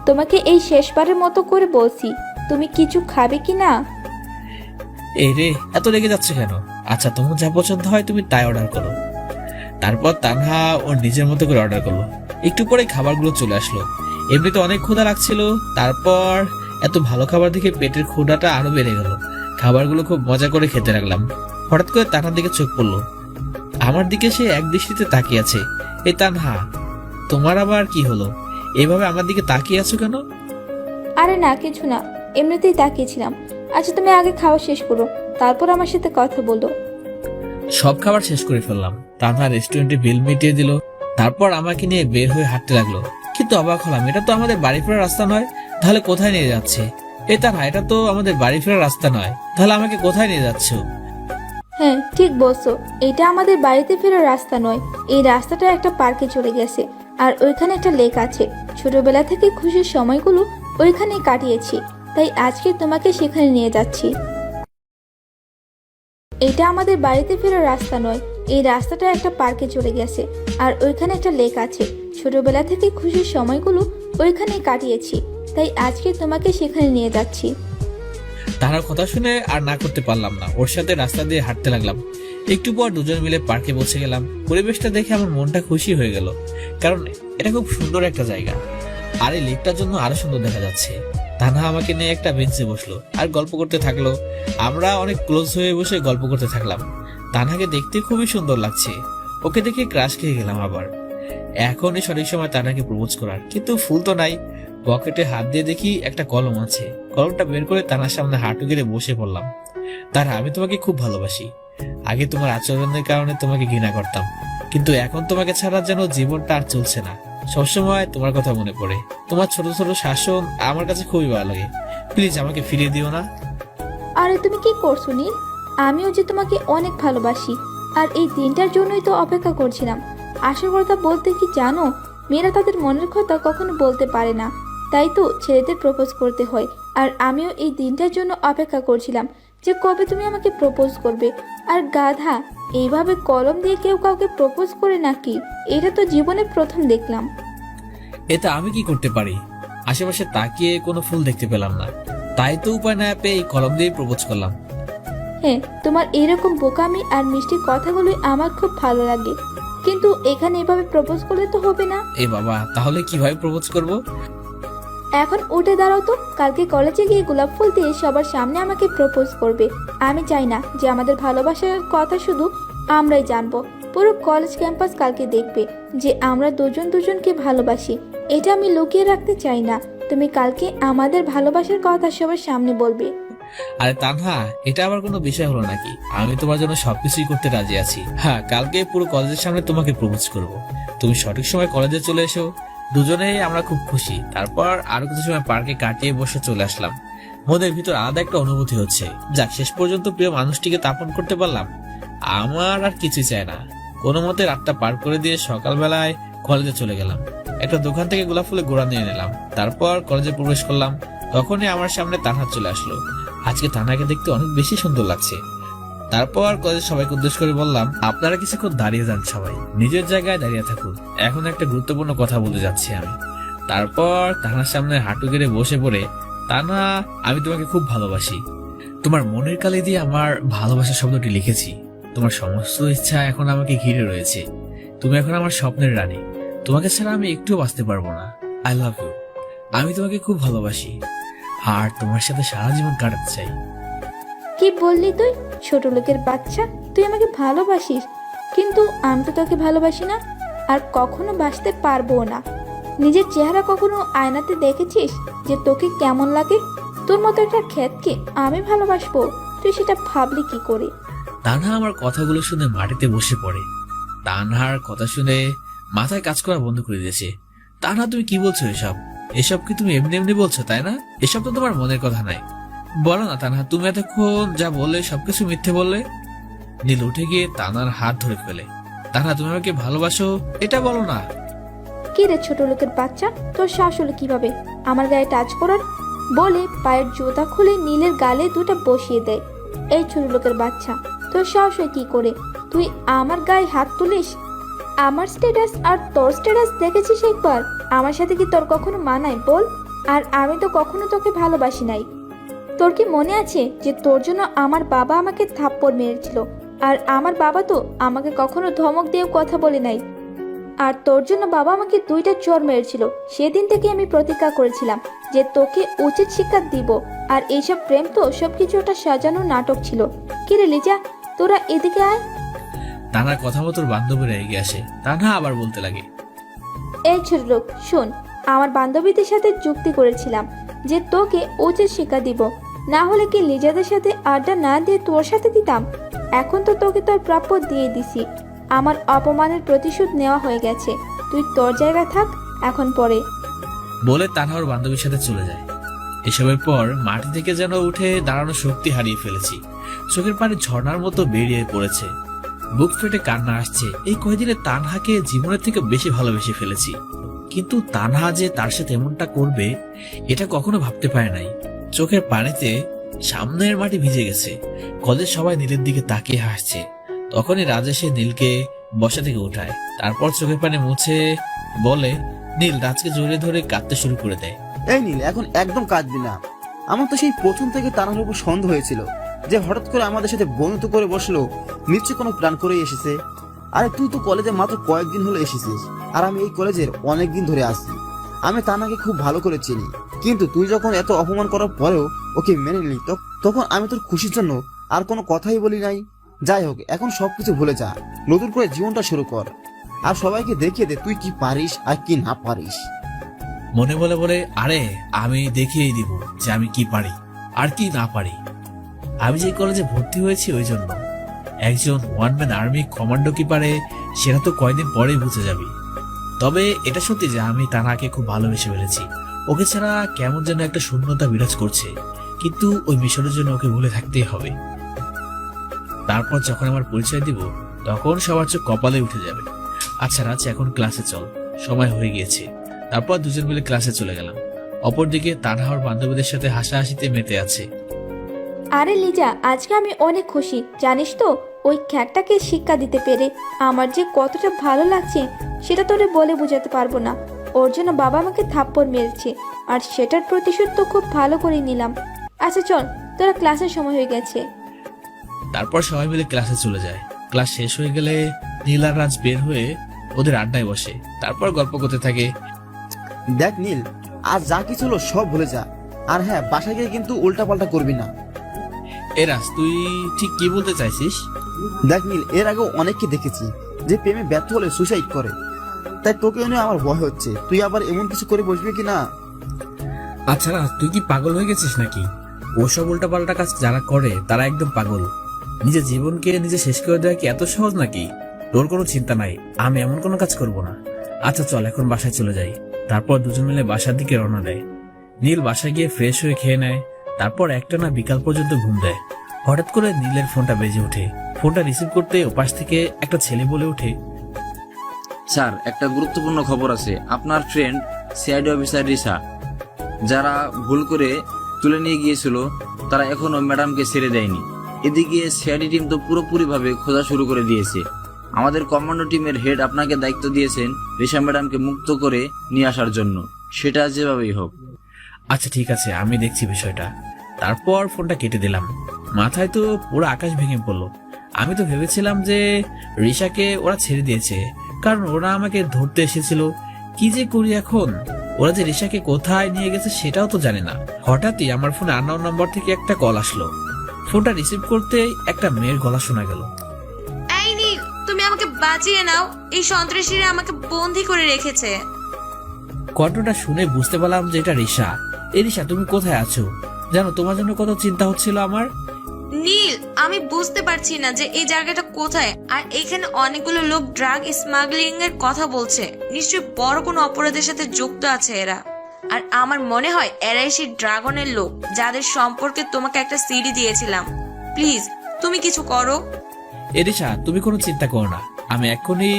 তোমাকে এই শেষবারের মতো করে বলছি, তুমি কিছু খাবে কি না? এই রে, এত রেগে যাচ্ছে কেন? আচ্ছা, তোমার যা পছন্দ হয় তুমি তাই অর্ডার করো। তারপর তানহা ওর নিজের মতো করে অর্ডার করলো। একটু পরে খাবারগুলো চলে আসলো। এমনিতে অনেক ক্ষুধা লাগছিল, তারপর এত ভালো খাবার দেখে পেটের ক্ষুধাটা আরো বেড়ে গেল। খাবারগুলো খুব মজা করে খেতে লাগলাম। হঠাৎ করে তানহার দিকে চোখ পড়লো। আমার দিকে সে এক দৃষ্টিতে তাকিয়ে আছে। এই তানহা, তোমার আবার কি হলো? এভাবে আমার দিকে তাকিয়ে আছো কেন? আরে না, কিছু না, এমনিতেই তাকিয়েছিলাম। আচ্ছা তুমি আগে খাওয়া শেষ করো, তারপর আমার সাথে কথা বলো। সব খাবার শেষ করে ফেললাম। তানহা রেস্টুরেন্টে বিল মিটিয়ে দিল। তারপর আমাকে নিয়ে বের হয়ে হাঁটতে লাগলো। কিন্তু অবাক হলাম, এটা তো আমাদের বাড়ি ফেরার রাস্তা নয়। তাহলে কোথায় নিয়ে যাচ্ছে? তানহা, এটা তো আমাদের বাড়ি ফেরার রাস্তা নয়। তাহলে আমাকে কোথায় নিয়ে যাচ্ছ? হ্যাঁ ঠিক বলছো, এটা আমাদের বাড়িতে ফেরার রাস্তা নয়। এই রাস্তাটা একটা পার্কে চলে গেছে, আর ওইখানে একটা লেক আছে। ছোটবেলা থেকে খুশির সময়গুলো ওইখানেই কাটিয়েছি, তাই আজকে তোমাকে সেখানে নিয়ে যাচ্ছি। এটা আমাদের বাড়িতে ফেরার রাস্তা নয়। এই রাস্তাটা একটা পার্কে চলে গেছে, আর ওইখানে একটা লেক আছে। ছোটবেলা থেকে খুশির সময়গুলো ওইখানেই কাটিয়েছি, তাই আজকে তোমাকে সেখানে নিয়ে যাচ্ছি। তার কথা শুনে আর না করতে পারলাম না, ওর সাথে রাস্তা দিয়ে হাঁটতে লাগলাম। একটু পর দুজন মিলে পার্কে পৌঁছে গেলাম। পরিবেশটা দেখে আমার মনটা খুশি হয়ে গেল, কারণ এটা খুব সুন্দর একটা জায়গা। আর এই লেকটার জন্য আরো সুন্দর দেখা যাচ্ছে। তানহা আমাকে নিয়ে একটা বেঞ্চে বসলো আর গল্প করতে থাকলো। আমরা অনেক ক্লোজ হয়ে বসে গল্প করতে থাকলাম। তানহাকে দেখতে খুবই সুন্দর লাগছে। ওকে দেখে ক্রাশ খেয়ে গেলাম আবার। এখনই সঠিক সময় তানহাকে প্রপোজ করার, কিন্তু ফুল তো নাই। পকেটে হাত দিয়ে দেখি একটা কলম আছে। কলমটা বের করে তানার সামনে হাঁটু গেড়ে বসে পড়লাম। তারা, আমি তোমাকে খুব ভালোবাসি। আগে তোমার আচরণের কারণে তোমাকে ঘৃণা করতাম, কিন্তু এখন তোমাকে ছাড়া যেন জীবনটা আর চলছে না। সবসময় তোমার কথা মনে পড়ে। তোমার ছোট ছোট শাসন আমার কাছে খুবই ভালো লাগে। প্লিজ আমাকে ফিরিয়ে দিও না। আরে তুমি কি করছো নীল? আমিও যে তোমাকে অনেক ভালোবাসি, আর এই দিনটার জন্যই তো অপেক্ষা করছিলাম। আসল কথা বলতে কি জানো, মেয়েরা তাদের মনের কথা কখনো বলতে পারে না, তাই তো ছেলেদের প্রপোজ করতে হয়। আর আমিও এই দিনটার জন্য অপেক্ষা করছিলাম যে কবে তুমি আমাকে প্রপোজ করবে। আর গাধা, এইভাবে কলম দিয়ে কেউ কাউকে প্রপোজ করে নাকি? এটা তো জীবনে প্রথম দেখলাম। এতে আমি কি করতে পারি? আশেপাশে তাকিয়ে কোনো ফুল দেখতে পেলাম না, তাই তো উপায় না পেয়ে এই কলম দিয়ে প্রপোজ করলাম। হ্যাঁ, তোমার এরকম বোকামি আর মিষ্টি কথাগুলোই আমার খুব ভালো লাগে, কিন্তু এখানে এভাবে প্রপোজ করলে তো হবে না। এ বাবা, তাহলে কিভাবে প্রপোজ করব? এখন উঠে দাঁড়াও তো, কালকে কলেজে গিয়ে গোলাপ ফুল দিয়ে সবার সামনে আমাকে প্রপোজ করবে। আমি চাই না যে আমাদের ভালোবাসার কথা শুধু আমরাই জানবো, পুরো কলেজ ক্যাম্পাস কালকে দেখবে যে আমরা দুজন দুজনকে ভালোবাসি। এটা আমি লুকিয়ে রাখতে চাই না। তুমি কালকে আমাদের ভালোবাসার কথা সবার সামনে বলবে। আরে তানহা, এটা আবার কোনো বিষয় হলো নাকি? আমি তোমার জন্য সবকিছুই করতে রাজি আছি। হ্যাঁ, কালকে পুরো কলেজের সামনে তোমাকে প্রপোজ করব। তুমি সঠিক সময় কলেজে চলে এসো, দুজনেই আমরা খুব খুশি। তারপর আরো কিছু সময় পার্কে কাটিয়ে বসে চলে আসলাম। মনের ভিতর আলাদা একটা অনুভূতি হচ্ছে, যাক শেষ পর্যন্ত প্রিয় মানুষটিকে তাপন করতে পারলাম। আমার আর কিছু চাই না। কোনো মতে রাতটা পার করে দিয়ে সকালবেলায় কলেজে চলে গেলাম। একটা দোকান থেকে গোলাপ ফুলের গোড়া নিয়ে নিলাম। তারপর কলেজে প্রবেশ করলাম। তখনই আমার সামনে তানহা চলে আসলো। আজকে তানহাকে দেখতে অনেক বেশি সুন্দর লাগছে। তারপর কলেজের সবাইকে উদ্দেশ্য করে বললাম, আপনারা কিছুক্ষণ দাঁড়িয়ে যান, সবাই নিজের জায়গায় দাঁড়িয়ে থাকুন, এখন একটা গুরুত্বপূর্ণ কথা বলতে যাচ্ছি আমি। তারপর তানহার সামনে হাঁটু গেড়ে বসে পড়ে, তানহা, আমি তোমাকে খুব ভালোবাসি। তোমার মনের কালি দিয়ে আমার ভালোবাসা শব্দটি লিখেছি। তোমার সমস্ত ইচ্ছা এখন আমাকে ঘিরে রয়েছে। তুমি এখন আমার স্বপ্নের রানী। তোমাকে ছাড়া আমি একটুও বাঁচতে পারবো না। I love you. আমি তোমাকে খুব ভালোবাসি আর তোমার সাথে সারা জীবন কাটাতে চাই। কি বললি তুই? ছোট লোকের বাচ্চা, তুই আমাকে ভালোবাসিস, কিন্তু আমি তো তোকে ভালোবাসি না, আর কখনো বাসতে পারবো না। নিজের চেহারা কখনো আয়নাতে দেখেছিস যে তোকে কেমন লাগে? তোর মতো একটা ক্ষেতকে আমি ভালোবাসবো? তুই সেটা ভাবলি কি করে? তানহা আমার কথাগুলো শুনে মাটিতে বসে পড়ে। তানহার কথা শুনে মাথায় কাজ করা বন্ধ করে দিয়েছে। তানহা, তুমি কি বলছো এসব? এসব কি তুমি এমনি এমনি বলছো, তাই না? এসব তো তোমার মনের কথা নাই। বলো না তানহা, তুমি এতক্ষণ যা বললে সবকিছু মিথ্যে বললে। নীল উঠে গিয়ে তানহার হাত ধরে ফেলে। তানহা, তুমি আমাকে ভালোবাসো এটা বলো না। কি রে ছোট লোকের বাচ্চা, তোর সাহস হলো কিভাবে আমার গায়ে টাচ করার? বলে পায়ের জুতা খুলে নীলের গালে দুটো বসিয়ে দেয়। এই ছোট লোকের বাচ্চা, তোর সাহস হয় কি করে তুই আমার গায়ে হাত তুলিস? আমার স্ট্যাটাস আর তোর স্ট্যাটাস দেখেছিস একবার? আমার সাথে কি তোর কখনো মানায় বল? আর আমি তো কখনো তোকে ভালোবাসি নাই। তোর কি মনে আছে যে তোর জন্য আমার বাবা আমাকে থাপ্পড় মেরেছিল? আর আমার বাবা তো আমাকে কখনো ধমক দিয়েও কথা বলে নাই। আর তোর জন্য বাবা আমাকে 2টা চড় মেরেছিল। সেদিন থেকে আমি প্রতিজ্ঞা করেছিলাম যে তোকে উচিত শিক্ষা দিব। আর এইসব প্রেম তো সবকিছু একটা সাজানো নাটক ছিল। কি রে লিজা, তোরা এদিকে আয়। তানহার কথা মতো বান্ধবীরা এগিয়ে আসে। তানহা আবার বলতে লাগে, এই ছোট লোক শোন, আমার বান্ধবীদের সাথে চুক্তি করেছিলাম যে তোকে উচিত শিক্ষা দিব, না হলে কি লিজাদের সাথে আড্ডা না দিয়ে তোর সাথে দিতাম। এখন তো তোকে তোর প্রাপ্য দিয়ে দিছি। আমার অপমানের প্রতিশোধ নেওয়া হয়ে গেছে। তুই তোর জায়গায় থাক এখন পরে। বলে তানহার বান্ধবীর সাথে চলে যায়। এসবের পর মাটি থেকে যেন উঠে দাঁড়ানোর শক্তি হারিয়ে ফেলেছি। চোখের পানি ঝর্ণার মতো বেরিয়ে পড়েছে। বুক ফেটে কান্না আসছে। এই কয়েকদিনে তানহাকে জীবনের থেকে বেশি ভালোবেসে ফেলেছি, কিন্তু তানহা যে তার সাথে এমনটা করবে এটা কখনো ভাবতে পারে নাই। চোখের পানিতে সামনের মাটি ভিজে গেছে। কলেজের সবাই নীলের দিকে তাকিয়ে হাসছে। তখনই রাজ এসে নীলকে বসা থেকে উঠায়। তারপর চোখের পানি মুছে বলে, নীল রাজকে জড়িয়ে ধরে কাঁদতে শুরু করে দেয়। এই নীল, এখন একদম কাঁদবি না। আমার তো সেই প্রথম থেকে তানহার উপর সন্দেহ হয়েছিল যে হঠাৎ করে আমাদের সাথে বন্ধুত্ব করে বসলো, নিশ্চয় কোনো প্ল্যান করেই এসেছে। আরে তুই তো কলেজে মাত্র কয়েকদিন হলো এসেছিস, আর আমি এই কলেজের অনেক দিন ধরে আসছি। আমি তানহাকে খুব ভালো করে চিনি, কিন্তু তুই যখন এত অপমান করার পরেও ওকে মেনে নিলি, তখন আমি তোর খুশির জন্য আর কোনো কথাই বলি নাই। যাই হোক, এখন সবকিছু ভুলে যা, নতুন করে জীবনটা শুরু কর, আর সবাইকে দেখিয়ে দে তুই কি পারিস আর কি না পারিস। মনে বলে বলে, আরে আমি দেখিয়েই দিব যে আমি কি পারি আর কি না পারি। আমি যে কলেজে ভর্তি হয়েছি ওই জন্য। একজন ওয়ান ম্যান আর্মি কমান্ডো কি পারে সেটা তো কয়েকদিন পরেই বুঝে যাবি। তবে এটা সত্যি যে আমি তানহাকে খুব ভালোবেসে ফেলেছি। ওকে ছাড়া কেমন যেন একটা শূন্যতা বিরাজ করছে, কিন্তু ওই মিশনের জন্য ওকে ভুলে থাকতেই হবে। তারপর যখন আমার পরিচয় দিব তখন সবার চোখ কপালে উঠে যাবে। আচ্ছা রাজ, এখন ক্লাসে চল, সময় হয়ে গিয়েছে। তারপর দুজন মিলে ক্লাসে চলে গেলাম। অপরদিকে তানহার বান্ধবীদের সাথে হাসাহাসিতে মেতে আছে। আরে লিজা, আজকে আমি অনেক খুশি, জানিস তো? ওই খ্যাটটাকে শিক্ষা দিতে পেরে আমার যে কতটা ভালো লাগছে সেটা তোরে বলে বোঝাতে পারবো না। ওর জন্য বাবা আমাকে থাপ্পড় মেরেছে, আর সেটার প্রতিশোধ তো খুব ভালো করে নিলাম। আচ্ছা চল, তোরা ক্লাসের সময় হয়ে গেছে। তারপর সবাই মিলে ক্লাসে চলে যায়। ক্লাস শেষ হয়ে গেলে নীল আর রাজ বের হয়ে ওদের আড্ডায় বসে, তারপর গল্প করতে থাকে। দেখ নীল, আজ যা কিছু হলো সব ভুলে যা। আর হ্যাঁ, বাসায় গিয়ে কিন্তু উল্টাপাল্টা করবি না। এ রাজ, তুই ঠিক কি বলতে চাইছিস? দেখ নীল, এর আগে অনেককে দেখেছি যে প্রেমে ব্যর্থ হলে সুসাইড করে। তাই তোকে নিয়ে আমার ভয় হচ্ছে, তুই আবার এমন কিছু করে বসবি কি না। আচ্ছা রাজ, তুই কি পাগল হয়ে গেছিস নাকি? ওসব উল্টাপাল্টা কাজ যারা করে তারা একদম পাগল। নিজের জীবনকে নিজে শেষ করে দেওয়া কি এত সহজ নাকি? তোর কোনো চিন্তা নাই, আমি এমন কোনো কাজ করব না। আচ্ছা চল, এখন বাসায় চলে যাই। তারপর দুজন মিলে বাসার দিকে রওনা দেয়। নীল বাসায় গিয়ে ফ্রেশ হয়ে খেয়ে নেয়, তারপর একটানা বিকাল পর্যন্ত ঘুম দেয়। হঠাৎ করে নীলের ফোনটা বেজে ওঠে। ফোনটা রিসিভ করতে ওপাশ থেকে একটা ছেলে বলে ওঠে, স্যার, একটা গুরুত্বপূর্ণ খবর আছে। আপনার ফ্রেন্ড সিআইডি অফিসার রিসা, যারা ভুল করে তুলে নিয়ে গিয়েছিল, তারা এখনো ম্যাডামকে ছেড়ে দেয়নি। এদিকে সিআইডি টিম তো পুরোপুরিভাবে খোঁজা শুরু করে দিয়েছে। আমাদের কমান্ডো টিমের হেড আপনাকে দায়িত্ব দিয়েছেন রিসা ম্যাডামকে মুক্ত করে নিয়ে আসার জন্য, সেটা যেভাবেই হোক। আচ্ছা ঠিক আছে, আমি দেখছি বিষয়টা। তারপর ফোনটা কেটে দিলাম। মাথায় তো পুরো আকাশ ভেঙে পড়লো। আমি তো ভেবেছিলাম যে রিসাকে ওরা ছেড়ে দিয়েছে, কারণ ওরা আমাকে ধরতে এসেছিল। কি যে করি এখন? ওরা যে রিসাকে কোথায় নিয়ে গেছে সেটাও তো জানে না। হঠাৎই আমার ফোনে আননোন নম্বর থেকে একটা কল আসলো। ফোনটা রিসিভ করতেই একটা মেয়ের গলা শোনা গেল। এই নীল, তুমি আমাকে বাঁচিয়ে নাও, এই সন্ত্রাসীরা আমাকে বন্দি করে রেখেছে। কণ্ঠটা শুনে বুঝতে পারলাম যে এটা রিসা। এই রিসা, তুমি কোথায় আছো? জানো, তোমার জন্য কত চিন্তা হচ্ছিল আমার। নীল, আমি বুঝতে পারছি না যে এই জায়গাটা কোথায়, আর এখানে অনেকগুলো লোক ড্রাগ স্মাগলিং এর কথা বলছে। নিশ্চয়ই বড় কোনো অপরাধের সাথে যুক্ত আছে এরা। আর আমার মনে হয় এরাই সেই ড্রাগনের লোক যাদের সম্পর্কে তোমাকে একটা সিডি দিয়েছিলাম। প্লিজ তুমি কিছু করো। এরিশা, তুমি কোনো চিন্তা করো না, আমি এক্ষুনি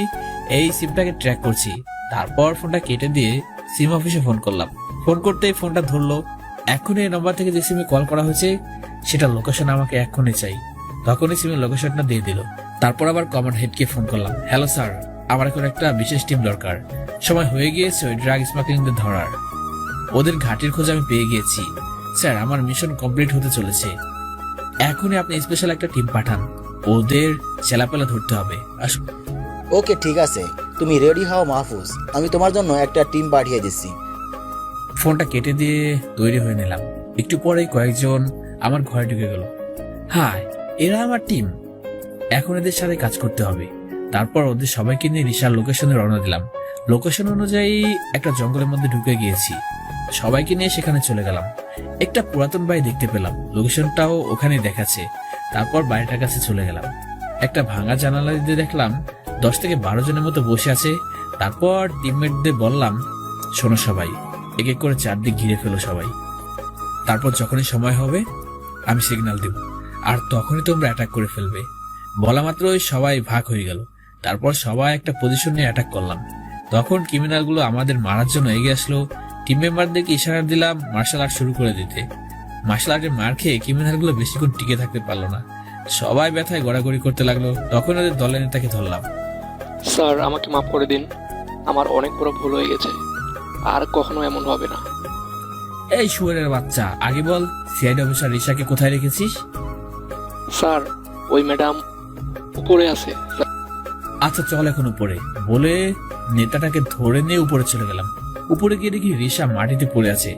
এই সিমটাকে ট্র্যাক করছি। তারপর ফোনটা কেটে দিয়ে সিম অফিসে ফোন করলাম। ফোন করতেই ফোনটা ধরলো। এক্ষুনি এই নম্বর থেকে যে সিমে কল করা হয়েছে সেটা লোকেশন আমাকে এক্ষুনি চাই। তখনই সিমের লোকেশনটা দিয়ে দিল। তারপর আবার কমান্ড হেডকে ফোন করলাম। হ্যালো স্যার, আমার এখন একটা বিশেষ টিম দরকার। সময় হয়ে গিয়েছে ওই ড্রাগ স্মাগলিংদের ধরার। ওদের ঘাটির খোঁজ আমি পেয়ে গিয়েছি। স্যার, আমার মিশন কমপ্লিট হতে চলেছে। এখনই আপনি স্পেশাল একটা টিম পাঠান, ওদের চেলাপেলা ধরতে হবে। আসুন। ওকে, ঠিক আছে, তুমি রেডি হও মাহফুজ, আমি তোমার জন্য একটা টিম পাঠিয়ে দিচ্ছি। ফোনটা কেটে দিয়ে তৈরি হয়ে নিলাম। একটু পরেই কয়েকজন আমার ঘরে ঢুকে গেল। হাই, এরা আমার টিম। এখন এদের সাথে কাজ করতে হবে। তারপর ওদের সবাইকে নিয়ে রিসার লোকেশনে রওনা দিলাম। লোকেশন অনুযায়ী একটা জঙ্গলের মধ্যে ঢুকে গিয়েছি। সবাইকে নিয়ে সেখানে চলে গেলাম। একটা পুরাতন বাড়ি দেখতে পেলাম, লোকেশনটাও ওখানে দেখাচ্ছে। তারপর বাড়িটার কাছে চলে গেলাম। একটা ভাঙা জানালা দিয়ে দেখলাম 10 থেকে 12 জনের মতো বসে আছে। তারপর টিমমেটদের বললাম, শোনো সবাই, এক এক করে চারদিক ঘিরে ফেলো সবাই। তারপর যখনই সময় হবে আমি সিগন্যাল দেব, আর তখনই তোমরা অ্যাটাক করে ফেলবে। বলা মাত্রই সবাই ভাগ হয়ে গেল। তারপর সবাই একটা পজিশন নিয়ে অ্যাটাক করলাম। তখন ক্রিমিনালগুলো আমাদের মারার জন্য এগিয়ে আসলো। টিম মেম্বারদেরকে ইশারা দিলাম মার্শাল আর্ট শুরু করে দিতে। মার্শাল আর্টের মার খেয়ে ক্রিমিনালগুলো বেশিক্ষণ টিকে থাকতে পারলো না। সবাই ব্যথায় গড়াগড়ি করতে লাগলো। তখন ওদের দলের নেতাকে ধরলাম। স্যার, আমাকে মাফ করে দিন, আমার অনেক বড় ভুল হয়ে গেছে, আর কখনো এমন হবে না। এই শুয়োরের বাচ্চা, আগে বল সিআইডি অফিসার রিসাকে কোথায় রেখেছিস? স্যার, ওই ম্যাডাম উপরে আছে। আচ্ছা চল এখন উপরে, বলে নেতাটাকে ধরে নিয়ে উপরে চলে গেলাম। উপরে গিয়ে দেখি রিসা মাটিতে পড়ে আছে,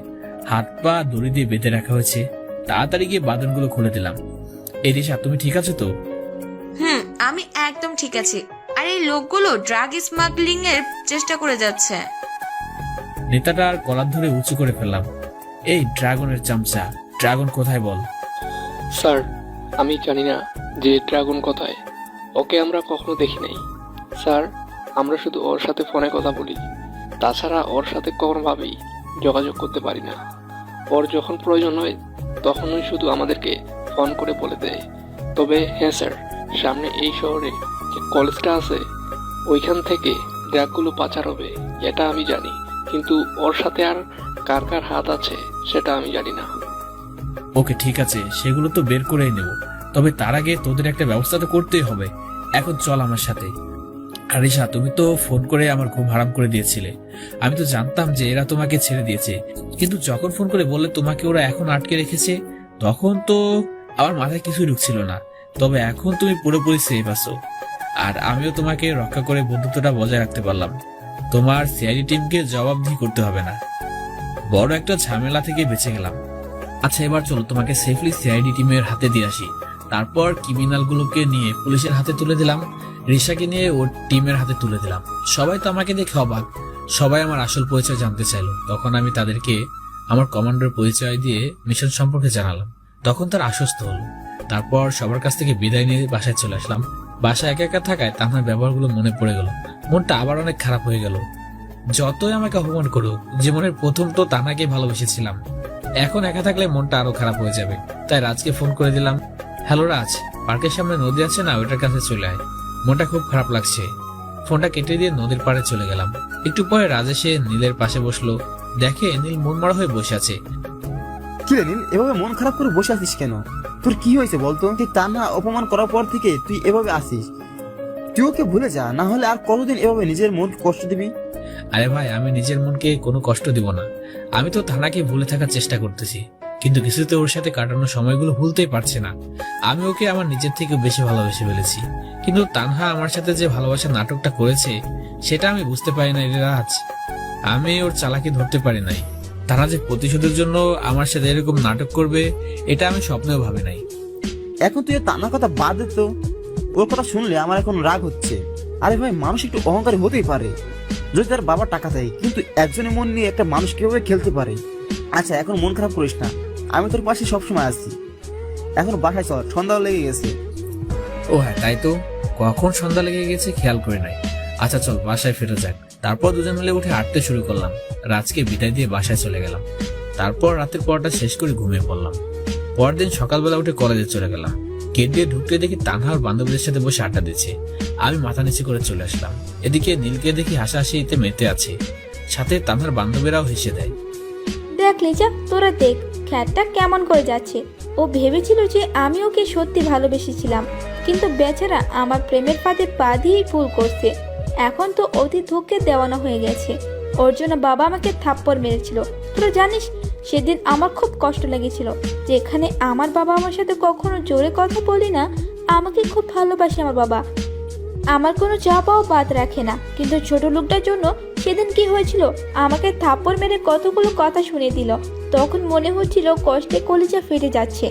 হাত পা দড়ি দিয়ে বেঁধে রাখা হয়েছে। তাড়াতাড়ি গিয়ে বাঁধনগুলো খুলে দিলাম। এই রিসা, তুমি ঠিক আছো তো? আমি একদম ঠিক আছি। আর এই লোকগুলো ড্রাগ স্মাগলিং এর চেষ্টা করে যাচ্ছে। নেতাটার কলার ধরে উঁচু করে ফেললাম। এই ড্রাগনের চামচা, ড্রাগন কোথায় বল? স্যার, আমি জানি না যে ড্রাগন কোথায়, ওকে আমরা কখনো দেখি নাই স্যার। আমরা শুধু ওর সাথে ফোনে কথা বলি, তাছাড়া ওর সাথে কোনোভাবেই যোগাযোগ করতে পারি না। ওর যখন প্রয়োজন হয় তখনই শুধু আমাদেরকে ফোন করে বলে দেয়। তবে হ্যাঁ স্যার, সামনে এই শহরে যে কলেজটা আছে ওইখান থেকে ড্রাগগুলো পাচার হবে এটা আমি জানি, কিন্তু ওর সাথে আর কার কার হাত আছে সেটা আমি জানি না। ওকে ঠিক আছে, সেগুলো তো বের করেই নেব, তবে তার আগে তোদের একটা ব্যবস্থা তো করতেই হবে। এখন চল আমার সাথে। আরিশা, তুমি তো ফোন করে আমার ঘুম হারাম করে দিয়েছিলে। আমি তো জানতাম যে এরা তোমাকে ছেড়ে দিয়েছে, কিন্তু যখন ফোন করে বললে তোমাকে ওরা এখন আটকে রেখেছে, তখন তো আমার মাথায় কিছুই ঢুকছিল না। তবে এখন তুমি পুরোপুরি সেফ আছো, আর আমিও তোমাকে রক্ষা করে বন্ধুত্বটা বজায় রাখতে পারলাম। তোমার সিআইডি টিমকে জবাবদিহি করতে হবে না। বড় একটা ঝামেলা থেকে বেঁচে গেলাম। আচ্ছা, এবার চলো তোমাকে সেফলি সিআইডি টিমের হাতে দিয়ে আসি। তারপর ক্রিমিনালগুলোকে নিয়ে পুলিশের হাতে তুলে দিলাম, রিশাকে নিয়ে ওর টিমের হাতে তুলে দিলাম। সবাই তো আমাকে দেখে অবাক, সবাই আমার আসল পরিচয় জানতে চাইলো। তখন আমি তাদেরকে আমার কমান্ডার পরিচয় দিয়ে মিশন সম্পর্কে জানালাম। তখন তার আশ্বস্ত হলো। তারপর সবার কাছ থেকে বিদায় নিয়ে বাসায় চলে আসলাম। বাসায় একা একা থাকায় তানহার ব্যবহারগুলো মনে পড়ে গেল। মনটা আবার অনেক খারাপ হয়ে গেল। যতই আমাকে অপমান করুক, জীবনের প্রথম তো তানহাকে ভালোবেসেছিলাম। এখন একা থাকলে মনটা আরো খারাপ হয়ে যাবে। তাই রাজকে ফোন করে দিলাম, হ্যালো রাজ, পার্কের সামনে নদী আছে না, ওইটার কাছে চলে আয়, মনটা খুব খারাপ লাগছে। ফোনটা কেটে দিয়ে নদীর পাড়ে চলে গেলাম। একটু পরে রাজ এসে নীলের পাশে বসলো। দেখে নীল মন মারা হয়ে বসে আছে। কি রে নীল, এভাবে মন খারাপ করে বসে আছিস কেন? তোর কি হয়েছে বলতো? তুই তান্না অপমান করার পর থেকে তুই এভাবে আসিস। তুই ওকে ভুলে যা, না হলে আর কতদিন এভাবে নিজের মন কষ্ট দিবি? আরে ভাই, আমি নিজের মনকে কোনো কষ্ট দিব না। আমি তো থানাকে ভুলে থাকার চেষ্টা করতেছি, কিন্তু কিছুতে ওর সাথে কাটানো সময়গুলো ভুলতেই পারছে না। আমি ওকে আমার নিজের থেকে বেশি ভালোবেসে ফেলেছি, কিন্তু তানহা আমার সাথে যে ভালোবাসার নাটকটা করেছে সেটা আমি বুঝতে পারি না রে রাজ। আমি ওর চালাকি ধরতে পারি নাই। তারা যে প্রতিশোধের জন্য আমার সাথে এরকম নাটক করবে এটা আমি স্বপ্নেও ভাবি নাই। এখন তুই তান্নার কথা বাদ দে তো। ওর কথা শুনলে আমার এখন রাগ হচ্ছে। আরে ভাই, মানুষ একটু অহংকারী হতেই পারে যদি তার বাবা টাকা দেয়, কিন্তু একজনের মন নিয়ে একটা মানুষ কিভাবে খেলতে পারে? আচ্ছা, এখন মন খারাপ করিস না, আমি তোর পাশে সবসময় আছি। এখন বাসায় চল, সন্ধ্যা লেগে গেছে। ও হ্যাঁ, তাই তো, কখন সন্ধ্যা লেগে গেছে খেয়াল করে নাই। আচ্ছা চল বাসায় ফিরে যাক। তারপর দুজন মিলে উঠে হাঁটতে শুরু করলাম। রাজকে বিদায় দিয়ে বাসায় চলে গেলাম। তারপর রাতের পড়াটা শেষ করে ঘুমিয়ে পড়লাম। পরদিন সকালবেলা উঠে কলেজে চলে গেলাম। গেট দিয়ে ঢুকতে দেখি তানহার বান্ধবীদের সাথে বসে আড্ডা দিচ্ছে। আমি মাথা নিচে করে চলে আসলাম। এদিকে নীলকে দেখি হাসাহাসিতে মেতে আছে, সাথে তানহার বান্ধবীরাও হেসে দেয়। দেখ লিজা, তোরা দেখ খ্যাতটা কেমন করে যাচ্ছে। ও ভেবেছিল যে আমি ওকে সত্যি ভালোবেসেছিলাম, কিন্তু বেচারা আমার প্রেমের ফাঁদে পা দিয়েই ভুল করছে। এখন তো অতি ধোঁকে দেওয়ানো হয়ে গেছে। ওর জন্য বাবা আমাকে থাপ্পড় মেরেছিল। তোরা জানিস, সেদিন আমার খুব কষ্ট লেগেছিল, যেখানে আমার বাবা আমার সাথে কখনো জোরে কথা বলি না। আমাকে খুব ভালোবাসে আমার বাবা, আমার কোনো চাপাও বাদ রাখে না। কিন্তু ছোট লোকটার জন্য সেদিন কি হয়েছিল, আমাকে থাপ্পড় মেরে কতগুলো কথা শুনিয়ে দিল। তখন মনে হচ্ছিল কষ্টে কলিজা ফেটে যাচ্ছে।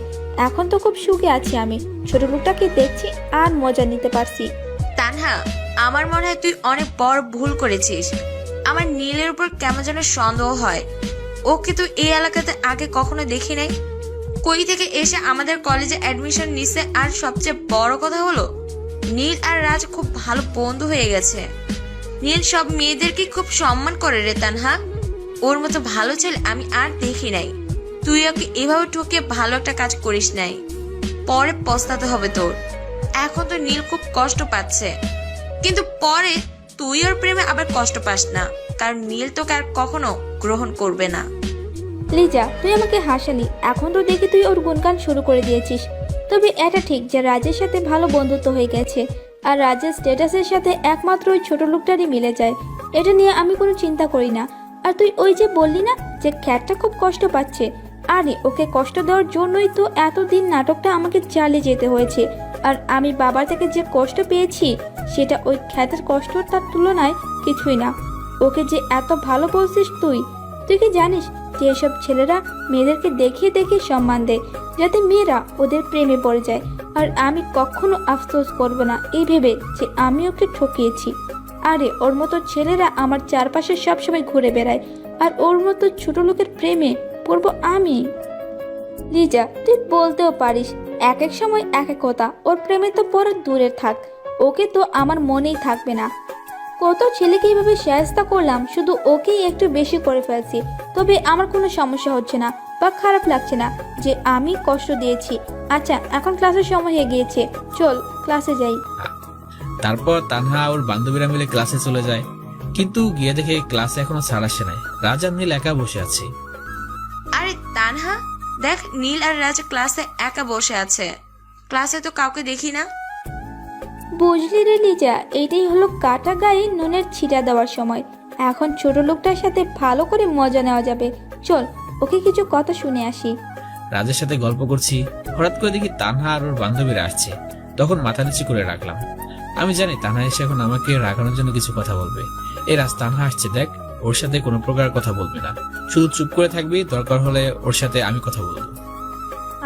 এখন তো খুব সুখে আছি আমি, ছোট লোকটাকে দেখছি আর মজা নিতে পারছি। তানহা, আমার মনে হয় তুই অনেক বড় ভুল করেছিস। আমার নীলের উপর কেমন যেন সন্দেহ হয়। ওকে তো এই এলাকাতে আগে কখনো দেখি নাই। কই থেকে এসে আমাদের কলেজে অ্যাডমিশন নিছে, আর সবচেয়ে বড় কথা হলো নীল আর রাজ খুব ভালো বন্ধু হয়ে গেছে। নীল সব মেয়েদেরকে খুব সম্মান করে রে তানহা। ওর মতো ভালো ছেলে আমি আর দেখি নাই। তুই ওকে এভাবে ঠকে ভালো একটা কাজ করিস নাই, পরে পস্তাতে হবে তোর। এখন তো নীল খুব কষ্ট পাচ্ছে, কিন্তু পরে তুই ওর প্রেমে আবার কষ্ট পাস না, কারণ নীল তোকে আর কখনো গ্রহণ করবে না। লিজা, তুই আমাকে হাসালি, এখন তো দেখি তুই ওর গুণগান শুরু করে দিয়েছিস। তবে এটা ঠিক যে রাজের সাথে ভালো বন্ধুত্ব হয়ে গেছে, আর রাজের স্ট্যাটাসের সাথে একমাত্র ওই ছোট লোকটারই মিলে যায়। এটা নিয়ে আমি কোনো চিন্তা করি না। আর তুই ওই যে বললি না যে খ্যাতটা খুব কষ্ট পাচ্ছে, আরে ওকে কষ্ট দেওয়ার জন্যই তো এতদিন নাটকটা আমাকে চালিয়ে যেতে হয়েছে। আর আমি বাবার থেকে যে কষ্ট পেয়েছি সেটা ওই খ্যাতের কষ্ট তার তুলনায় কিছুই না। ওকে যে এত ভালো বলছিস তুই কি জানিস যে এসব ছেলেরা মেয়েদেরকে দেখিয়ে দেখিয়ে সম্মান দেয়, যাতে মেয়েরা ওদের প্রেমে পড়ে যায়। আর আমি কখনো আফসোস করব না এই ভেবে যে আমি ওকে ঠকিয়েছি। আরে ওর মতো ছেলেরা আমার চারপাশে সবসময় ঘুরে বেড়ায়, আর ওর মতো ছোট লোকের প্রেমে পড়ব আমি। লিজা, তুই বলতেও পারিস এক এক সময় এক এক কথা। ওর প্রেমে তো পরে দূরে থাক, ওকে তো আমার মনেই থাকবে না। কত ছেলেকে এইভাবে শায়েস্তা করলাম, শুধু ওকেই একটু বেশি করে ফেলছি। তবে আমার কোনো সমস্যা হচ্ছে না বা খারাপ লাগছে না যে আমি কষ্ট দিয়েছি। আচ্ছা, এখন ক্লাসের সময় হয়ে গিয়েছে, চল। ক্লাসে যাই। তারপর তানহা ওর বান্ধবীরা মিলে ক্লাসে চলে যায়, কিন্তু গিয়ে দেখে ক্লাসে এখনো স্যার আসে নাই। রাজ আর নীল একা বসে আছে। আরে তানহা, দেখ নীল আর রাজা ক্লাসে একা বসে আছে। ক্লাসে তো কাউকে দেখি না। বুঝলি রে লিজা, এইটাই হলো কাটা গায়ে নুনের ছিটা দেওয়ার সময়। এখন ছোট লোকটার সাথে ভালো করে মজা নেওয়া যাবে। চল ওকে কিছু কথা শুনে আসি। রাজের সাথে গল্প করছি, হঠাৎ করে দেখি তানহা আর ওর বান্ধবীরা আসছে। তখন মাথা নিচু করে রাখলাম। আমি জানি তানহা এসে এখন আমাকে রাগানোর জন্য কিছু কথা বলবে। এই রাজ, তানহা আসছে, দেখ। ওর সাথে কোনো প্রকার কথা বলবি না, শুধু চুপ করে থাকবি। দরকার হলে ওর সাথে আমি কথা বলবো।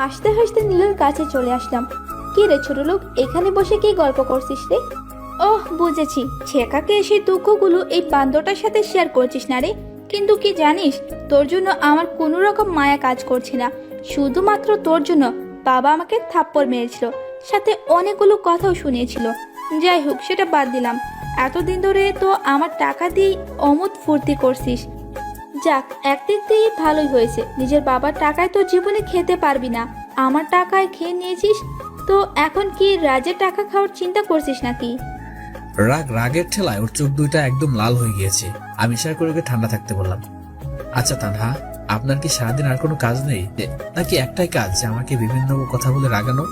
হাসতে হাসতে নীলের কাছে চলে আসলাম। কি রে ছোট লোক, এখানে বসে কি গল্প করছিস রে? ওহ বুঝেছি, ছেকাকে এসে দুঃখগুলো এই বান্দরটার সাথে শেয়ার করছিস না রে। কিন্তু কি জানিস, তোর জন্য আমার কোনো রকম মায়া কাজ করছে না। শুধুমাত্র তোর জন্য বাবা আমাকে থাপ্পড় মেরেছিল, সাথে অনেকগুলো কথাও শুনিয়েছিল। যাই হোক, সেটা বাদ দিলাম। এতদিন ধরে তো আমার টাকা দিয়ে অমত ফুর্তি করছিস। যাক, একদিক দিয়ে ভালোই হয়েছে। নিজের বাবার টাকায় তো জীবনে খেতে পারবি না, আমার টাকায় খেয়ে নিয়েছিস। তো এখন কি রাজের টাকা খাওয়ার চিন্তা করছিস নাকি? রাগের ঠেলায় ওর চোখ দুইটা একদম লাল হয়ে গিয়েছে। আমি ইশারা করে ওকে ঠান্ডা থাকতে বললাম। আচ্ছা তানহা, আপনার কি সারাদিন আর কোনো কাজ নেই, নাকি একটাই কাজ যে আমাকে বিভিন্ন কথা বলে রাগানো?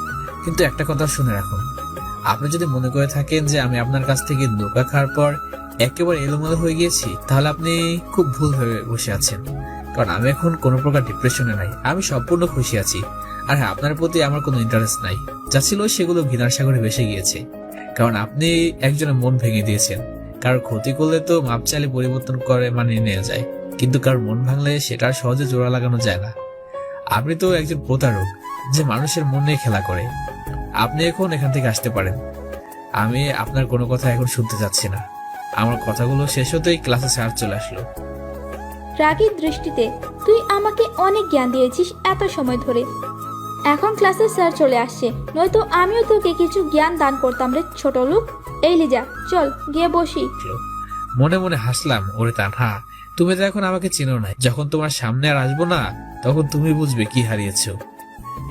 কিন্তু একটা কথা শুনে রাখুন, আপনি যদি মনে করে থাকেন যে আমি আপনার কাছ থেকে ধোঁকা খাওয়ার পর একেবারে এলোমেলো হয়ে গিয়েছি, তাহলে আপনি খুব ভুল হয়ে বসে আছেন। কারণ আমি এখন কোনো প্রকার ডিপ্রেশনে নাই, আমি সম্পূর্ণ খুশি আছি। আর হ্যাঁ, আপনার প্রতি আমার কোনো ইন্টারেস্ট নাই। যা ছিল সেগুলো ঘৃণার সাগরে ভেসে গিয়েছে। কারণ আপনি একজনের মন ভেঙে দিয়েছেন। কারোর ক্ষতি করলে তো মাপ চাইলে পরিবর্তন করে মানিয়ে নেওয়া যায়, কিন্তু কারোর মন ভাঙলে সেটা আর সহজে জোড়া লাগানো যায় না। আপনি তো একজন প্রতারক যে মানুষের মন নিয়ে খেলা করে। আপনি এখন এখান থেকে আসতে পারেন। আমি আপনার কোনো কথা এখন শুনতে চাচ্ছি না। আমার কথাগুলো শেষ হতেই ক্লাসে স্যার চলে আসলো। রাগীর দৃষ্টিতে, তুই আমাকে অনেক জ্ঞান দিয়েছিস এত সময় ধরে। এখন ক্লাসে স্যার চলে আসছে, নয়তো আমিও তোকে কিছু জ্ঞান দান করতাম রে ছোট লোক। এই লিজা, চল গিয়ে বসি। মনে মনে হাসলাম, ওরে তানহা, তুমি তো এখন আমাকে চিনো না। যখন তোমার সামনে আর আসবো না, তখন তুমি বুঝবে কি হারিয়েছো।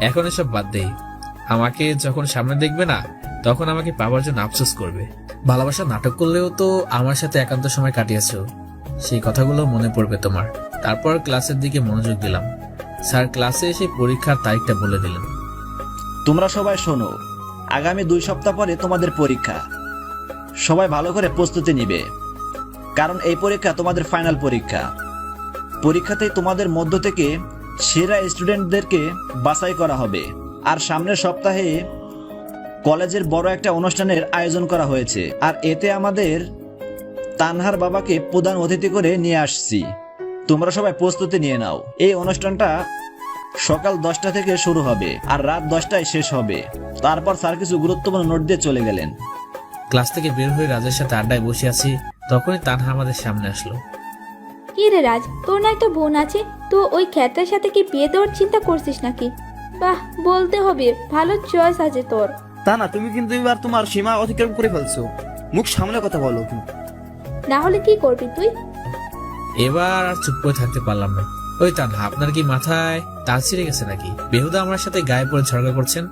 এখন এসব বাদ দেই। আমাকে যখন সামনে দেখবে না, তখন আমাকে পাওয়ার জন্য আফসোস করবে। ভালোবাসা নাটক করলেও তো আমার সাথে একান্ত সময় কাটিয়েছো, সেই কথাগুলো মনে পড়বে তোমার। তারপর ক্লাসের দিকে মনোযোগ দিলাম। স্যার ক্লাসে এসে পরীক্ষার তারিখটা বলে দিলেন। তোমরা সবাই শোনো, আগামী 2 সপ্তাহ পরে তোমাদের পরীক্ষা। সবাই ভালো করে প্রস্তুতি নিবে, কারণ এই পরীক্ষা তোমাদের ফাইনাল পরীক্ষা। পরীক্ষাতেই তোমাদের মধ্য থেকে সেরা স্টুডেন্টদেরকে বাছাই করা হবে। আর সামনের সপ্তাহে কলেজের বড় একটা অনুষ্ঠানের আয়োজন করা হয়েছে, আর এতে আমাদের তানহার বাবাকে প্রধান অতিথি করে নিয়ে আসছি। তোমরা সবাই প্রস্তুতি নিয়ে নাও। এই অনুষ্ঠানটা সকাল 10টা থেকে শুরু হবে আর রাত 10টায় শেষ হবে। তারপর স্যার কিছু গুরুত্বপূর্ণ নোট দিয়ে চলে গেলেন। ক্লাস থেকে বের হয়ে রাজের সাথে আড্ডায় বসে আছি, তখনই তানহা আমাদের সামনে আসলো। কি রে রাজ, তোর না একটা বোন আছে, তো ওই খ্যাটার সাথে কি বিয়ে দেওয়ার চিন্তা করছিস নাকি? বাহ, বলতে হবে, ভালো চয়েস আছে তোর। তা না, তুমি কিন্তু এবার তোমার সীমা অতিক্রম করে ফেলছো। মুখ সামলে কথা বলো। না হলে কি করবি তুই? এবার আর চুপ করে থাকতে পারলাম না। ওই তানহা, আপনার কি মাথায় তাল ছিঁড়ে গেছে নাকি? বেহুদা আমার সাথে গায়ে পড়ে ঝগড়া করছেন।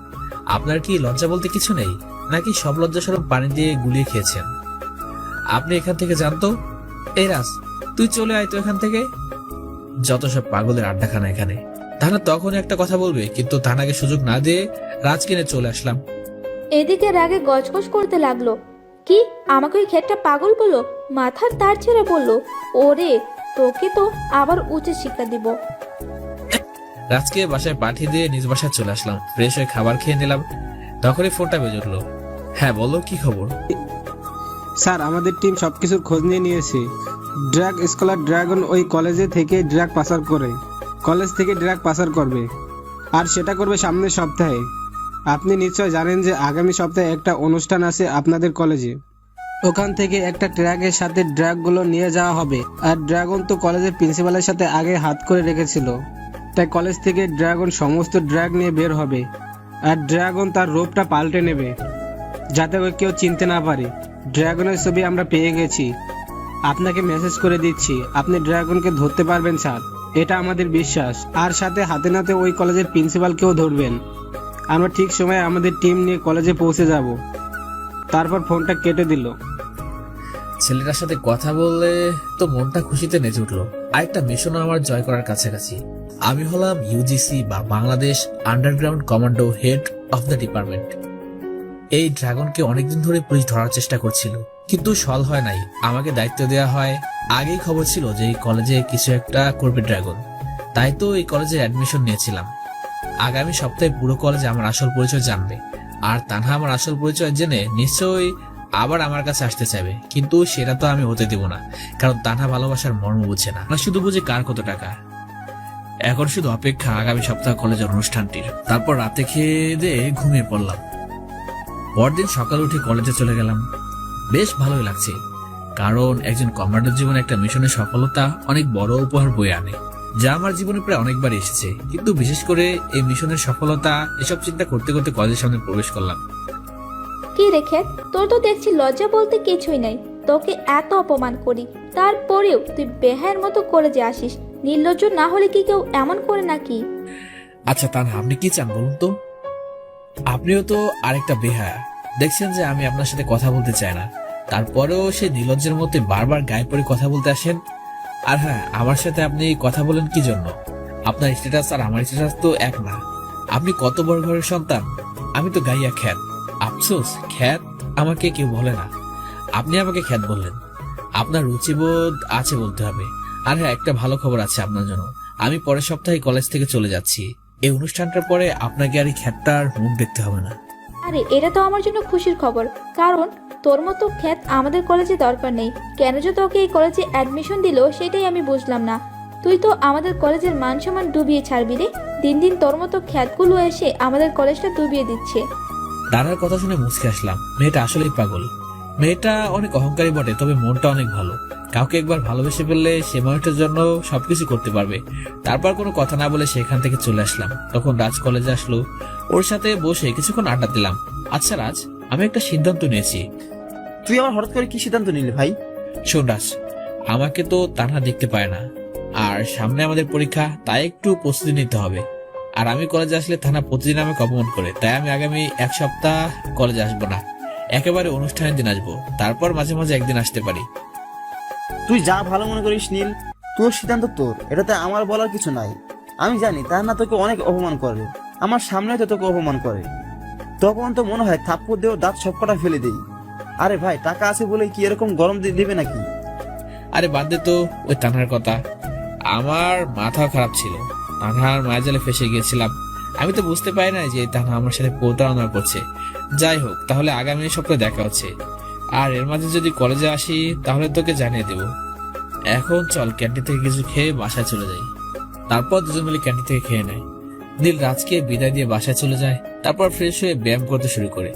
আপনার কি লজ্জা বলতে কিছু নেই, নাকি সব লজ্জা সরব পানি দিয়ে গুলিয়ে খেয়েছেন? আপনি এখান থেকে জানতো। এই রাজ, তুই চলে আয় তো এখান থেকে। যত সব পাগলের আড্ডাখানা এখানে। তাহলে তখন একটা কথা বলবে, কিন্তু তানাকে সুযোগ না দিয়ে রাজ কিনে চলে আসলাম। এদিকে রাগে গজগজ করতে লাগলো। কি, আমাকে ওই খ্যাটটা পাগল বললো? মাথার তার ছেড়ে বললো? ওরে, তোকে তো আবার উচিত শিক্ষা দিব। রাজকে বাসায় পাঠিয়ে দিয়ে নিজ বাসায় চলে আসলাম। ফ্রেশ হয়ে খাবার খেয়ে নিলাম, তখনই ফোনটা বেজে উঠলো। হ্যাঁ বলো, কি খবর? স্যার, আমাদের টিম সবকিছুর খোঁজ নিয়ে নিয়েছে। ড্রাগ স্কলার ড্রাগন ওই কলেজে থেকে ড্রাগ পাচার করে কলেজ থেকে ড্রাগ পাচার করবে, আর সেটা করবে সামনের সপ্তাহে। আপনি নিশ্চয় জানেন যে আগামী সপ্তাহে একটা অনুষ্ঠান আছে আপনাদের কলেজে। ওখান থেকে একটা ট্রাকের সাথে ড্রাগগুলো নিয়ে যাওয়া হবে। আর ড্রাগন তো কলেজের প্রিন্সিপালের সাথে আগে হাত করে রেখেছিল, তাই কলেজ থেকে ড্রাগন সমস্ত ড্রাগ নিয়ে বের হবে। আর ড্রাগন তার রূপটা পাল্টে নেবে, যাতে ওই কেউ চিনতে না পারে। ড্রাগনের ছবি আমরা পেয়ে গেছি, আপনাকে মেসেজ করে দিচ্ছি। আপনি ড্রাগনকে ধরতে পারবেন স্যার, এটা আমাদের বিশ্বাস। আর সাথে হাতে নাতে ওই কলেজের প্রিন্সিপালকেও ধরবেন। আমরা ঠিক সময়ে আমাদের টিম নিয়ে কলেজে পৌঁছে যাব। তারপর ফোনটা কেটে দিল। ছেলেটার সাথে কথা বললে তো মনটা খুশিতে নেচে উঠলো। আরেকটা মিশনও আমার জয় করার কাছাকাছি। আমি হলাম ইউজিসি বা Bangladesh underground commando head of the department. এই ড্রাগনকে অনেকদিন ধরে পুলিশ ধরার চেষ্টা করছিল, কিন্তু সল হয় নাই। আমাকে দায়িত্ব দেওয়া হয়। আগেই খবর ছিল যে এই কলেজে কিছু একটা করবে ড্রাগন, তাই তো এই কলেজে অ্যাডমিশন নিয়েছিলাম। আগামী সপ্তাহে পুরো কলেজে আমার আসল পরিচয় জানবে, আর তানহা আমার আসল পরিচয় জেনে নিশ্চয়ই আবার আমার কাছে আসতে চাইবে। কিন্তু সেটা তো আমি হতে দেব না, কারণ তানহা ভালোবাসার মর্ম বুঝে না, শুধু বুঝে কার কত টাকা। এখন শুধু অপেক্ষা আগামী সপ্তাহ কলেজের অনুষ্ঠানটির। তারপর রাতে খেয়ে দিয়ে ঘুমিয়ে পড়লাম। পরদিন সকালে উঠে কলেজে চলে গেলাম। বেশ ভালোই লাগছে, কারণ একজন কমান্ডার জীবনে একটা মিশনের সফলতা অনেক বড় উপহার বয়ে আনে, যা আমার জীবনে প্রায় অনেকবার এসেছে। কিন্তু বিশেষ করে এই মিশনের সফলতা, এসব চিন্তা করতে করতে কলেজের সামনে প্রবেশ করলাম। কি রেখে, তোর তো দেখছি লজ্জা বলতে কিছুই নাই। তোকে এত অপমান করি, তারপরেও তুই বেহায়ের মতো কলেজে আসিস। নির্লজ্জ না হলে কি কেউ এমন করে নাকি? আচ্ছা তানহা, আপনি কি চান বলুন তো? আপনিও তো আরেকটা বেহায়া। দেখছেন যে আমি আপনার সাথে কথা বলতে চাই না, তারপরেও সে নির্লজ্জের মধ্যে বারবার গায়ে পড়ে কথা বলতে আসেন। আর হ্যাঁ, আমার সাথে আপনি কথা বলেন কি জন্য? আপনার স্ট্যাটাস আর আমার স্ট্যাটাস তো এক না। আপনি কত বড় ঘরের সন্তান, আমি তো গাইয়া খ্যাত। আফসোস, খ্যাত আমাকে কেউ বলে না। আপনি আমাকে খ্যাত বললেন। আপনার রুচিবোধ আছে বলতে হবে। আর হ্যাঁ, একটা ভালো খবর আছে আপনার জন্য। আমি পরের সপ্তাহে কলেজ থেকে চলে যাচ্ছি। এই অনুষ্ঠানটার পরে আপনাকে আর এই খ্যাতটার মুখ দেখতে হবে না। আরে এটা তো আমার জন্য খুশির খবর, কারণ তোর মতো খ্যাত আমাদের কলেজে দরকার নেই। কেন যে তোকে এই কলেজে অ্যাডমিশন দিল সেটাই আমি বুঝলাম না। তুই তো আমাদের কলেজের মান সম্মান ডুবিয়ে ছাড়বি রে। দিন দিন তোর মতো খ্যাতগুলো এসে আমাদের কলেজটা ডুবিয়ে দিচ্ছে। দাদার কথা শুনে মুচকে আসলাম। মেয়েটা আসলেই পাগল। মেয়েটা অনেক অহংকারী বটে, তবে মনটা অনেক ভালো। কাউকে একবার ভালোবেসে ফেললে সে মানুষটার জন্য সবকিছু করতে পারবে। তারপর কোনো কথা না বলে সেখান থেকে চলে আসলাম। তখন রাজ কলেজে আসলো। ওর সাথে বসে কিছুক্ষণ আড্ডা দিলাম। আচ্ছা রাজ, আমি একটা সিদ্ধান্ত নিয়েছি। তুই আবার হঠাৎ করে কি সিদ্ধান্ত নিলি ভাই? শোন রাজ, আমাকে তো তানহা দেখতে পায় না, আর সামনে আমাদের পরীক্ষা, তাই একটু প্রস্তুতি নিতে হবে। আর আমি কলেজে আসলে তানহা প্রতিদিন আমাকে অপমান করে, তাই আমি আগামী এক সপ্তাহ কলেজে আসবো না। একেবারে অনুষ্ঠানের দিন আসবো, তারপর মাঝে মাঝে একদিন আসতে পারি। তুই যা ভালো মনে করিস নীল, তোর সিদ্ধান্ত তোর, এটাতে আমার বলার কিছু নাই। আমি জানি তার না তোকে অনেক অপমান করে, আমার সামনে তো তোকে অপমান করে। তখন তো মনে হয় থাপ্পড় দেও দাঁত সবকটা ফেলে দেই। আরে ভাই, টাকা আছে বলে কি এরকম গরম দিবে নাকি? আরে বাদ দে তো ওই তানহার কথা। আমার মাথা খারাপ ছিল, তানহার মায়াজালে ফেসে গিয়েছিলাম। আমি তো বুঝতে পারি না যে তানহা আমার সাথে প্রতারণা করছে। যাই হোক, তাহলে আগামী সপ্তাহে দেখা হচ্ছে। আর এর মাঝে যদি কলেজে আসি তাহলে তোকে জানিয়ে দেব। এখন চল ক্যান্টিন থেকে কিছু খেয়ে বাসায় চলে যাই। তারপর দুজন মিলে ক্যান্টিন থেকে খেয়ে নেয়। নীল রাজকে বিদায় দিয়ে বাসায় চলে যায়। তারপর ফ্রেশ হয়ে ব্যায়াম করতে শুরু করে।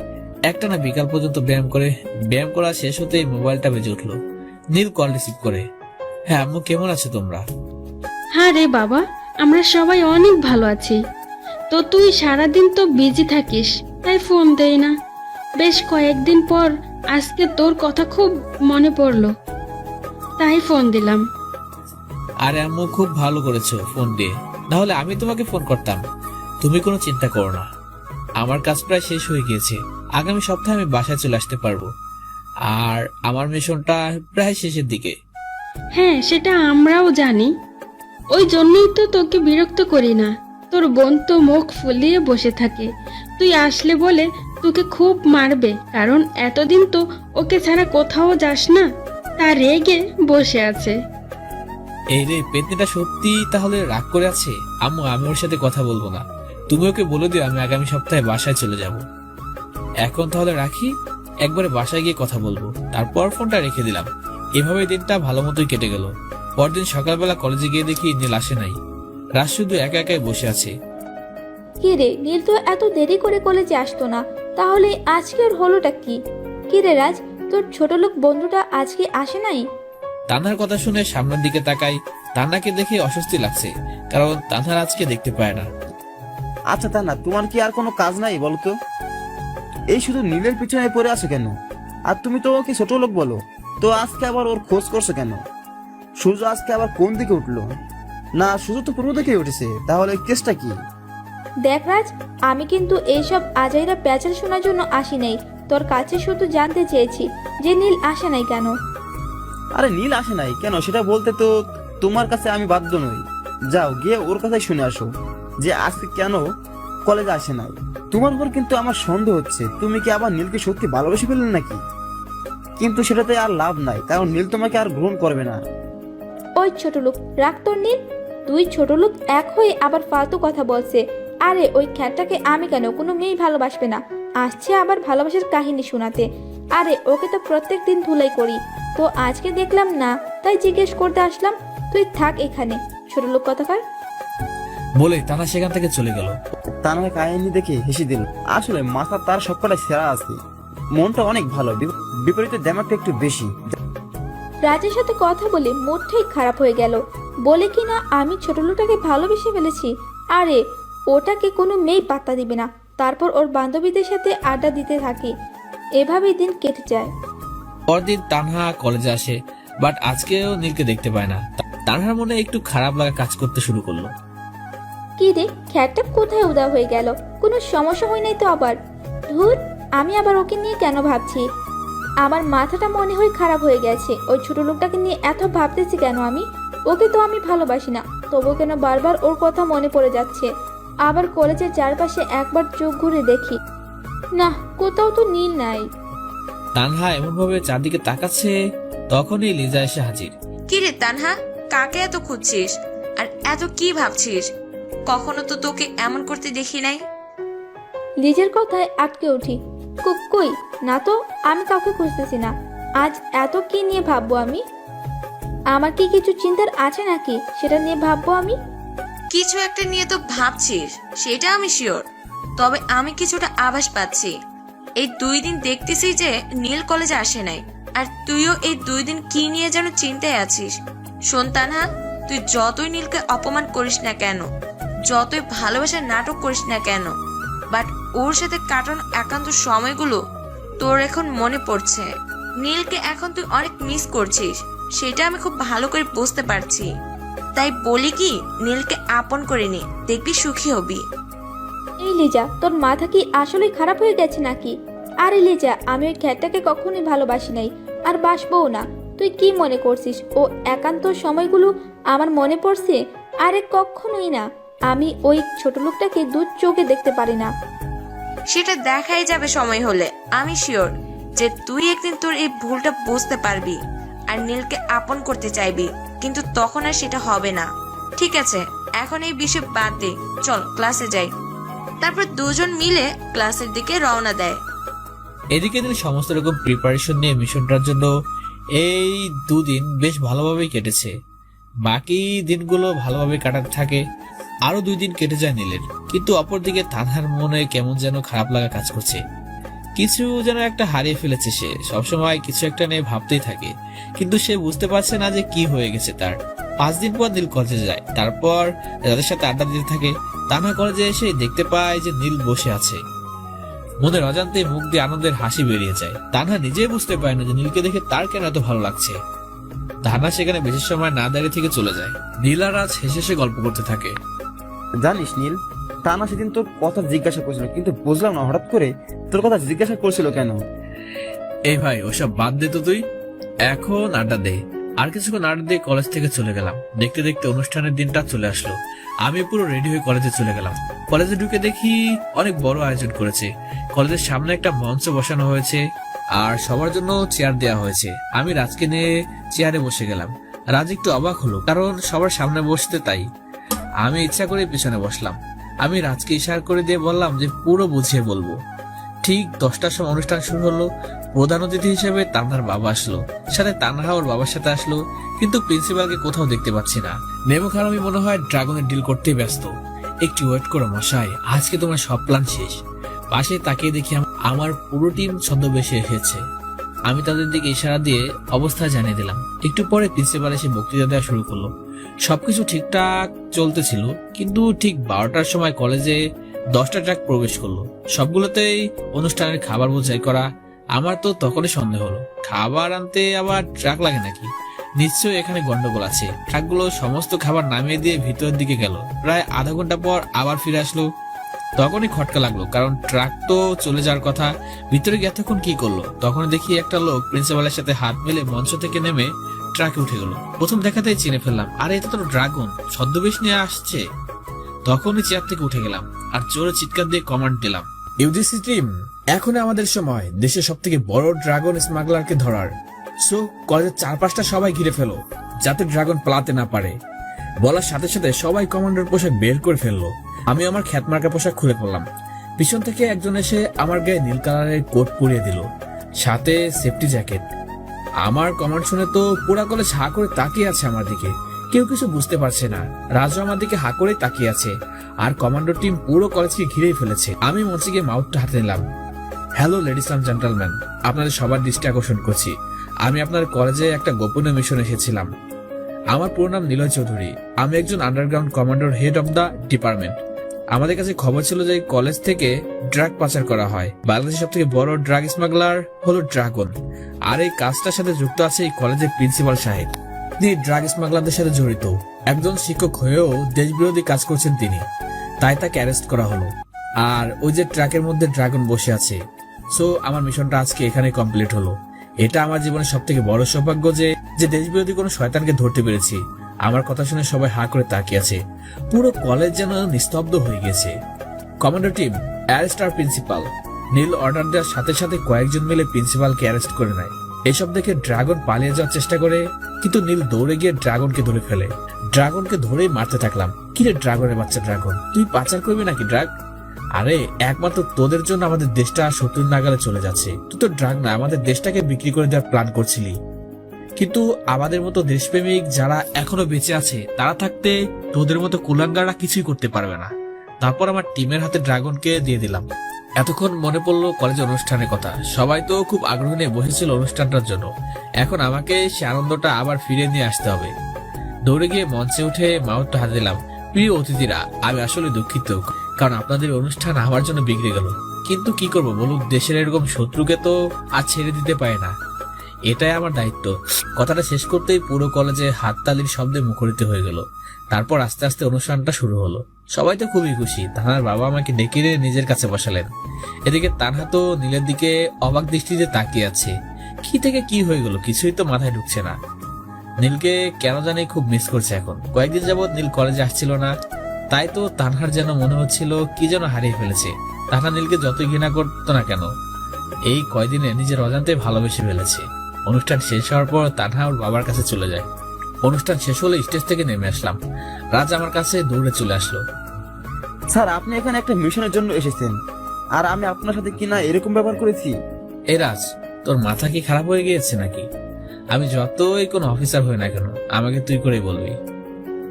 একটা না বিকাল পর্যন্ত ব্যায়াম করে। ব্যায়াম করা শেষ হতেই মোবাইলটা বেজে উঠলো। নীল কল রিসিভ করে। হ্যাঁ আম্মু, কেমন আছো তোমরা? হ্যাঁ রে বাবা, আমরা সবাই অনেক ভালো আছি। তো তুই সারাদিন তো বিজি থাকিস, তাই ফোন দেই না। বেশ কয়েকদিন পর আজকে তোর কথা খুব মনে পড়লো, তাই ফোন দিলাম। আরে আম্মু, খুব ভালো করেছো ফোন দিয়ে, না হলে আমি তোমাকে ফোন করতাম। তুমি কোনো চিন্তা করো না, আমার কাজ প্রায় শেষ হয়ে গিয়েছে। আগামী সপ্তাহে আমি বাসায় চলে আসতে পারবো। আর আমার মিশনটা প্রায় শেষের দিকে। হ্যাঁ, সেটা আমরাও জানি। ওই জন্যই তো তোকে বিরক্ত করি না। তোর বোন তো মুখ ফুলিয়ে বসে থাকে, তুই আসলে বলে তোকে খুব মারবে, কারণ এতদিন তো ওকে ছাড়া কোথাও যাস না। তা রেগে বসে আছে। এই রে, পেতনিটা সত্যি তাহলে রাগ করে আছে? আম্মু, আমি ওর সাথে কথা বলবো না। তুমি ওকে বলে দিও আমি আগামী সপ্তাহে বাসায় চলে যাব। এখন তাহলে রাখি, একবারে বাসায় গিয়ে কথা বলবো। তারপর ফোনটা রেখে দিলাম। এভাবে দিনটা ভালো মতোই কেটে গেল। পরদিন সকালবেলা কলেজে গিয়ে দেখি নীল আসে নাই। রাজ শুধু একা একাই বসে আছে। কি রে, নীল তো এত দেরি করে কলেজে আসতো না, তাহলে আজকে ওর হলোটা কি? কি রে রাজ, তোর ছোট লোক বন্ধুটা আজকে আসে নাই? তানহার কথা শুনে সামনের দিকে তাকাই। তান্নাকে দেখে অস্বস্তি লাগছে, কারণ তানহার আজকে দেখতে পায় না। আচ্ছা তা না, তোমার কি আর কোনো কাজ নাই বলতো? এই শুধু নীলের পিছনে পড়ে আছো কেন? আর তুমি তো ওকে ছোট লোক বলো, তো আজকে আবার ওর খোঁজ করছো কেন? সূর্য আজকে আবার কোন দিকে উঠলো? না, সূর্য তো পূর্ব দিকে উঠেছে, তাহলে কেসটা কি? দেখ রাজ, আমি কিন্তু এইসব আজাইরা প্যাচাল শোনার জন্য আসি নাই। তোর কাছে শুধু জানতে চেয়েছি যে নীল আসে নাই কেন। আরে নীল আসে নাই কেন সেটা বলতে তো তোমার কাছে আমি বাধ্য নই। যাও গিয়ে ওর কথাই শুনে আসো যে আজকে কেন কলেজে আসে নাই। তোমার উপর কিন্তু আমার সন্দেহ হচ্ছে, তুমি কি আবার নীলকে সত্যি ভালোবেসে ফেললে নাকি? কিন্তু সেটাতে আর লাভ নাই, কারণ নীল তোমাকে আর গ্রহণ করবে না। ওই ছোট লোক, রাখ তোর নীল। দুই ছোট লোক এক হয়ে আবার ফালতু কথা বলছে। আরে ওই খ্যাটটাকে আমি কেন, কোনো মেয়েই ভালোবাসবে না, আসছে আবার ভালোবাসার কাহিনী শোনাতে। আরে ওকে তো প্রত্যেক দিন ধুলাই করি, তো আজকে দেখলাম না তাই জিজ্ঞেস করতে আসলাম। তুই থাক এখানে, ছোট লোক কথাকার। বলে তানহা সেখান থেকে চলে গেল। তানহা কাহিনী দেখে হেসে দিল। আসলে মাথা তার সবকটাই সেরা আছে, মনটা অনেক ভালো, বিপরীতে দেমাগটা একটু বেশি। রাজের সাথে কথা বলে মুডটাই খারাপ হয়ে গেল। বলে কি না আমি ছোট লোকটাকে ভালোবেসে ফেলেছি। আরে ওটাকে কোনো মেয়ে পাত্তা দিবে না। তারপর ওর বান্ধবীদের সাথে আড্ডা দিতে থাকি, এভাবেই দিন কেটে যায়। পরদিন তানহা কলেজে আসে, বাট আজকেও নীলকে দেখতে পায় না। তানহার মনে একটু খারাপ লাগা কাজ করতে শুরু করলো। কি রে, খ্যাটটা কোথায় উদা হয়ে গেল? কোনো সমস্যা হয় নাই তো আবার? ধুর, আমি আবার ওকে নিয়ে কেন ভাবছি? আমার মাথাটা মনে হয় খারাপ হয়ে গেছে। ওই ছোট লোকটাকে নিয়ে এত ভাবতেছি কেন আমি? ওকে তো আমি ভালোবাসি না, তবুও কেন বারবার ওর কথা মনে পড়ে যাচ্ছে। আবার কলেজের চারপাশে একবার চোখ ঘুরে দেখি, না কোথাও তো নীল নাই। তানহা এমন ভাবে চারদিকে তাকাচ্ছে, তখনই লিজা এসে হাজির। কি রে তানহা, কাকে এত খুঁজছিস আর এত কি ভাবছিস? কখনো তো তোকে এমন করতে দেখি নাই। লিজের কথায় আটকে উঠি। কই না তো, আমি কাউকে খুঁজতেছি না। আজ এত কি নিয়ে ভাববো আমি? আমার কি কিছু চিন্তার আছে নাকি সেটা নিয়ে ভাববো আমি? কিছু একটা নিয়ে তো ভাবছিস, সেটা আমি শিওর। তবে আমি কিছুটা আভাস পাচ্ছি। এই 2 দিন দেখতেছি যে নীল কলেজে আসে নাই, আর তুইও এই 2 দিন কি নিয়ে যেন চিন্তায় আছিস। শোন তানহা, তুই যতই নীলকে অপমান করিস না কেন, যতই ভালোবাসার নাটক করিস না কেন, বাট ওর সাথে কাটানো একান্ত সময়গুলো তোর এখন মনে পড়ছে। নীলকে এখন তুই অনেক মিস করছিস, সেটা আমি খুব ভালো করে বুঝতে পারছি। তাই বলি কি, নীলকে আপন করে নে, দেখবি সুখী হবি। এই লিজা, তোর মাথা কি আসলেই খারাপ হয়ে গেছে নাকি? আরে লিজা, আমি ওই খ্যাটটাকে কখনোই ভালোবাসি নাই, আর বাসবও না। তুই কি মনে করছিস ও একান্ত সময়গুলো আমার মনে পড়ছে? আরে কখনোই না। আমি ওই ছোট লোকটাকে 2 চোখে দেখতে পারি না। সেটা দেখাই যাবে সময় হলে। আমি শিওর যে তুই একদিন তোর এই ভুলটা বুঝতে পারবি আর নীলকে আপন করতে চাইবি, কিন্তু তখন আর সেটা হবে না। ঠিক আছে, এখন এই বিষয় বাদ দে, চল ক্লাসে যাই। তারপর দুজন মিলে ক্লাসের দিকে রওনা দেয়। এদিকে দিন সমস্ত রকম প্রিপারেশন নিয়ে মিশনটার জন্য এই 2 দিন বেশ ভালোভাবেই কেটেছে। বাকি দিনগুলো ভালোভাবে কাটাতে থাকে। আরো 2 দিন কেটে যায় নীলের, কিন্তু অপরদিকে তানহার মনে কেমন যেন খারাপ লাগা কাজ করছে। কিছু যেন একটা হারিয়ে ফেলেছে সে। সবসময় কিছু একটা নিয়ে ভাবতেই থাকে, কিন্তু সে বুঝতে পারছে না যে কি হয়ে গেছে তার। 5 দিন পর নীল কলেজে যায়, তারপর যাদের সাথে আড্ডা দিতে থাকে। তানহা কলেজে এসে দেখতে পায় যে নীল বসে আছে। মনের অজান্তে মুখ দিয়ে আনন্দের হাসি বেরিয়ে যায়। তানহা নিজেই বুঝতে পারে না যে নীলকে দেখে তার কেন এত ভালো লাগছে। তানহা সেখানে বেশি সময় না দাঁড়িয়ে থেকে চলে যায়। নীল আর রাজ হেসে হেসে গল্প করতে থাকে। জানিস নীল, তানা সেদিন তোর কথা জিজ্ঞাসা করছিল, কিন্তু বুঝলাম না হঠাৎ করে তোর কথা জিজ্ঞাসা করছিল কেন। এই ভাই, ওসব বাদ দে তো, তুই এখন আড্ডা দে। আর কিছুক্ষণ আড্ডা দিয়ে কলেজ থেকে চলে গেলাম। দেখতে দেখতে অনুষ্ঠানের দিনটা চলে আসলো। আমি পুরো রেডি হয়ে কলেজে চলে গেলাম। কলেজে ঢুকে দেখি অনেক বড় আয়োজন করেছে। কলেজের সামনে একটা মঞ্চ বসানো হয়েছে আর সবার জন্য চেয়ার দেওয়া হয়েছে। আমি রাজকে নিয়ে চেয়ারে বসে গেলাম। রাজ একটু অবাক হলো, কারণ সবার সামনে বসতে, তাই আমি ইচ্ছা করে পিছনে বসলাম। আমি রাজকে ইশারা করে দিয়ে বললাম যে পুরো বুঝিয়ে বলবো। ঠিক 10টার সময় অনুষ্ঠান শুরু হলো। প্রধান অতিথি হিসেবে তানহার বাবা আসলো, সাথে তানহা ওর বাবার সাথে আসলো, কিন্তু প্রিন্সিপালকে কোথাও দেখতে পাচ্ছি না। নেমো খারাপই মনে হয় ড্রাগনের ডিল করতেই ব্যস্ত। একটু ওয়েট করো মশাই, আজকে তোমার সব প্ল্যান শেষ। পাশে তাকিয়ে দেখি আমার পুরো টিম ছদ্মবেশে এসেছে। আমি তাদের দিকে ইশারা দিয়ে অবস্থা জানিয়ে দিলাম। একটু পরে প্রিন্সিপাল এসে বক্তৃতা দেওয়া শুরু করলো। সবকিছু ঠিকঠাক চলতেছিল, কিন্তু ঠিক 12টার সময় কলেজে 10টা ট্রাক প্রবেশ করলো। সবগুলোতেই অনুষ্ঠানের খাবার বোঝাই করা। আমার তো তখনই সন্দেহ হলো, খাবার আনতে আবার ট্রাক লাগে নাকি? নিশ্চয়ই এখানে গন্ডগোল আছে। ট্রাকগুলো সমস্ত খাবার নামিয়ে দিয়ে ভিতরের দিকে গেল। প্রায় আধা ঘন্টা পর আবার ফিরে আসলো। তখনই খটকা লাগলো, কারণ ট্রাক তো চলে যাওয়ার কথা। ভিতরে গিয়ে এতক্ষণ কি করলো? তখন দেখি একটা লোক প্রিন্সিপালের সাথে হাত মিলে মঞ্চ থেকে নেমে ট্রাকে উঠে গেল। প্রথম দেখাতেই চিনে ফেললাম, আরে এটা তো ড্রাগন, ছদ্মবেশ নিয়ে আসছে। তখনই চেয়ার থেকে উঠে গেলাম আর জোরে চিৎকার দিয়ে কমান্ড দিলাম, ইউজিসি টিম, এখন আমাদের সময় দেশের সব থেকে বড় ড্রাগন স্মাগলারকে ধরার। সো কলেজের 4-5টা সবাই ঘিরে ফেলো, যাতে ড্রাগন পালাতে না পারে। বলার সাথে সাথে সবাই কমান্ডার পোশাক বের করে ফেললো। আমি আমার খ্যাতমার্কা পোশাক খুলে পড়লাম। পিছন থেকে একজন এসে আমার গায়ে নীল কালারের কোট পরিয়ে দিল, সাথে সেফটি জ্যাকেট। আমার কমান্ড শুনে তো পুরা কলেজ হা করে তাকিয়ে আছে আমার দিকে, কেউ কিছু বুঝতে পারছে না। রাজু আমার দিকে হা করে তাকিয়ে আছে, আর কমান্ডো টিম পুরো কলেজকে ঘিরেই ফেলেছে। আমি মঞ্চে গিয়ে মাউথটা হাতে নিলাম। হ্যালো লেডিস এন্ড জেন্টলম্যান, আপনাদের সবার দৃষ্টি আকর্ষণ করছি। আমি আপনার কলেজে একটা গোপনীয় মিশন এসেছিলাম। আমার পুরো নাম নিলয় চৌধুরী। আমি একজন underground commander, head of the department. আমাদের কাছে খবর ছিল যে কলেজ থেকে ড্রাগ পাচার করা হয়। বাংলাদেশের সব থেকে বড় ড্রাগ স্মাগলার হলো ড্রাগন, আর এই কাজটার সাথে যুক্ত আছে এই কলেজের প্রিন্সিপাল সাহেব। তিনি ড্রাগ স্মাগলারদের সাথে জড়িত। একজন শিক্ষক হয়েও দেশবিরোধী কাজ করছেন তিনি, তাই তাকে অ্যারেস্ট করা হলো। আর ওই যে ট্রাকের মধ্যে ড্রাগন বসে আছে। সো আমার মিশনটা আজকে এখানে কমপ্লিট হলো। এটা আমার জীবনের সব থেকে বড় সৌভাগ্য যে দেশবিরোধী কোনো শয়তানকে ধরতে পেরেছি। আমার কথা শুনে সবাই হা করে তাকিয়ে আছে, পুরো কলেজ যেন নিস্তব্ধ হয়ে গেছে। কমান্ডার টিম, অ্যারেস্ট আর প্রিন্সিপাল। নীল অর্ডার দেওয়ার সাথে সাথে কয়েকজন মিলে প্রিন্সিপালকে অ্যারেস্ট করে নেয়। এসব দেখে ড্রাগন পালিয়ে যাওয়ার চেষ্টা করে, কিন্তু নীল দৌড়ে গিয়ে ড্রাগনকে ধরে ফেলে। ড্রাগনকে ধরেই মারতে থাকলাম। কিরে ড্রাগনের বাচ্চা ড্রাগন, তুই পাচার করবি নাকি ড্রাগ? আরে একমাত্র তোদের জন্য আমাদের দেশটা শত্রুর নাগালে চলে যাচ্ছে। তুই তো ড্রাগ না, আমাদের দেশটাকে বিক্রি করে দেওয়ার প্ল্যান করছিলি। কিন্তু আমাদের মতো দেশপ্রেমিক যারা এখনো বেঁচে আছে, তারা থাকতে তোদের মতো কুলাঙ্গাররা কিছুই করতে পারবে না। তারপর আমার টিমের হাতে ড্রাগনকে দিয়ে দিলাম। এতক্ষণ মনে পড়লো কলেজের অনুষ্ঠানের কথা। সবাই তো খুব আগ্রহ নিয়ে বসেছিল অনুষ্ঠানটার জন্য। এখন আমাকে সে আনন্দটা আবার ফিরে নিয়ে আসতে হবে। দৌড়ে গিয়ে মঞ্চে উঠে মাউথটা হাতে দিলাম। প্রিয় অতিথিরা, আমি আসলে দুঃখিত, কারণ আপনাদের অনুষ্ঠান আমার জন্য বিগড়ে গেল। কিন্তু কি করব বলুন, দেশের এরকম শত্রুকে তো আর ছেড়ে দিতে পারে না, এটাই আমার দায়িত্ব। কথাটা শেষ করতেই পুরো কলেজে হাততালির শব্দে মুখরিত হয়ে গেল। তারপর আস্তে আস্তে অনুষ্ঠানটা শুরু হলো। সবাই তো খুবই খুশি। তানহার বাবা আমাকে ডেকে নিয়ে নিজের কাছে বসালেন। এদিকে তানহা তো নীলের দিকে অবাক দৃষ্টিতে তাকিয়ে আছে। কি থেকে কি হয়ে গেল কিছুই তো মাথায় ঢুকছে না। নীলকে কেন জানি খুব মিস করছে এখন। কয়েকদিন যাবত নীল কলেজে আসছিল না, তাই তো তানহার যেন মনে হচ্ছিল কি যেন হারিয়ে ফেলেছে। তানহা নীলকে যতই ঘৃণা করতো না কেন, এই কয়দিনে নিজের অজান্তে ভালোবেসে ফেলেছে। অনুষ্ঠান শেষ হওয়ার পর তানহা ওর বাবার কাছে চলে যায়। অনুষ্ঠান শেষ হলে স্টেজ থেকে নেমে আসলাম। রাজ আমার কাছে দৌড়ে চলে আসলো। স্যার, আপনি এখানে একটা মিশনের জন্য এসেছেন, আর আমি আপনার সাথে কিনা এরকম ব্যবহার করেছি? এ রাজ, তোর মাথা কি খারাপ হয়ে গিয়েছে নাকি? আমি যতই কোনো অফিসার হই না কেন, আমাকে তুই করেই বলবি।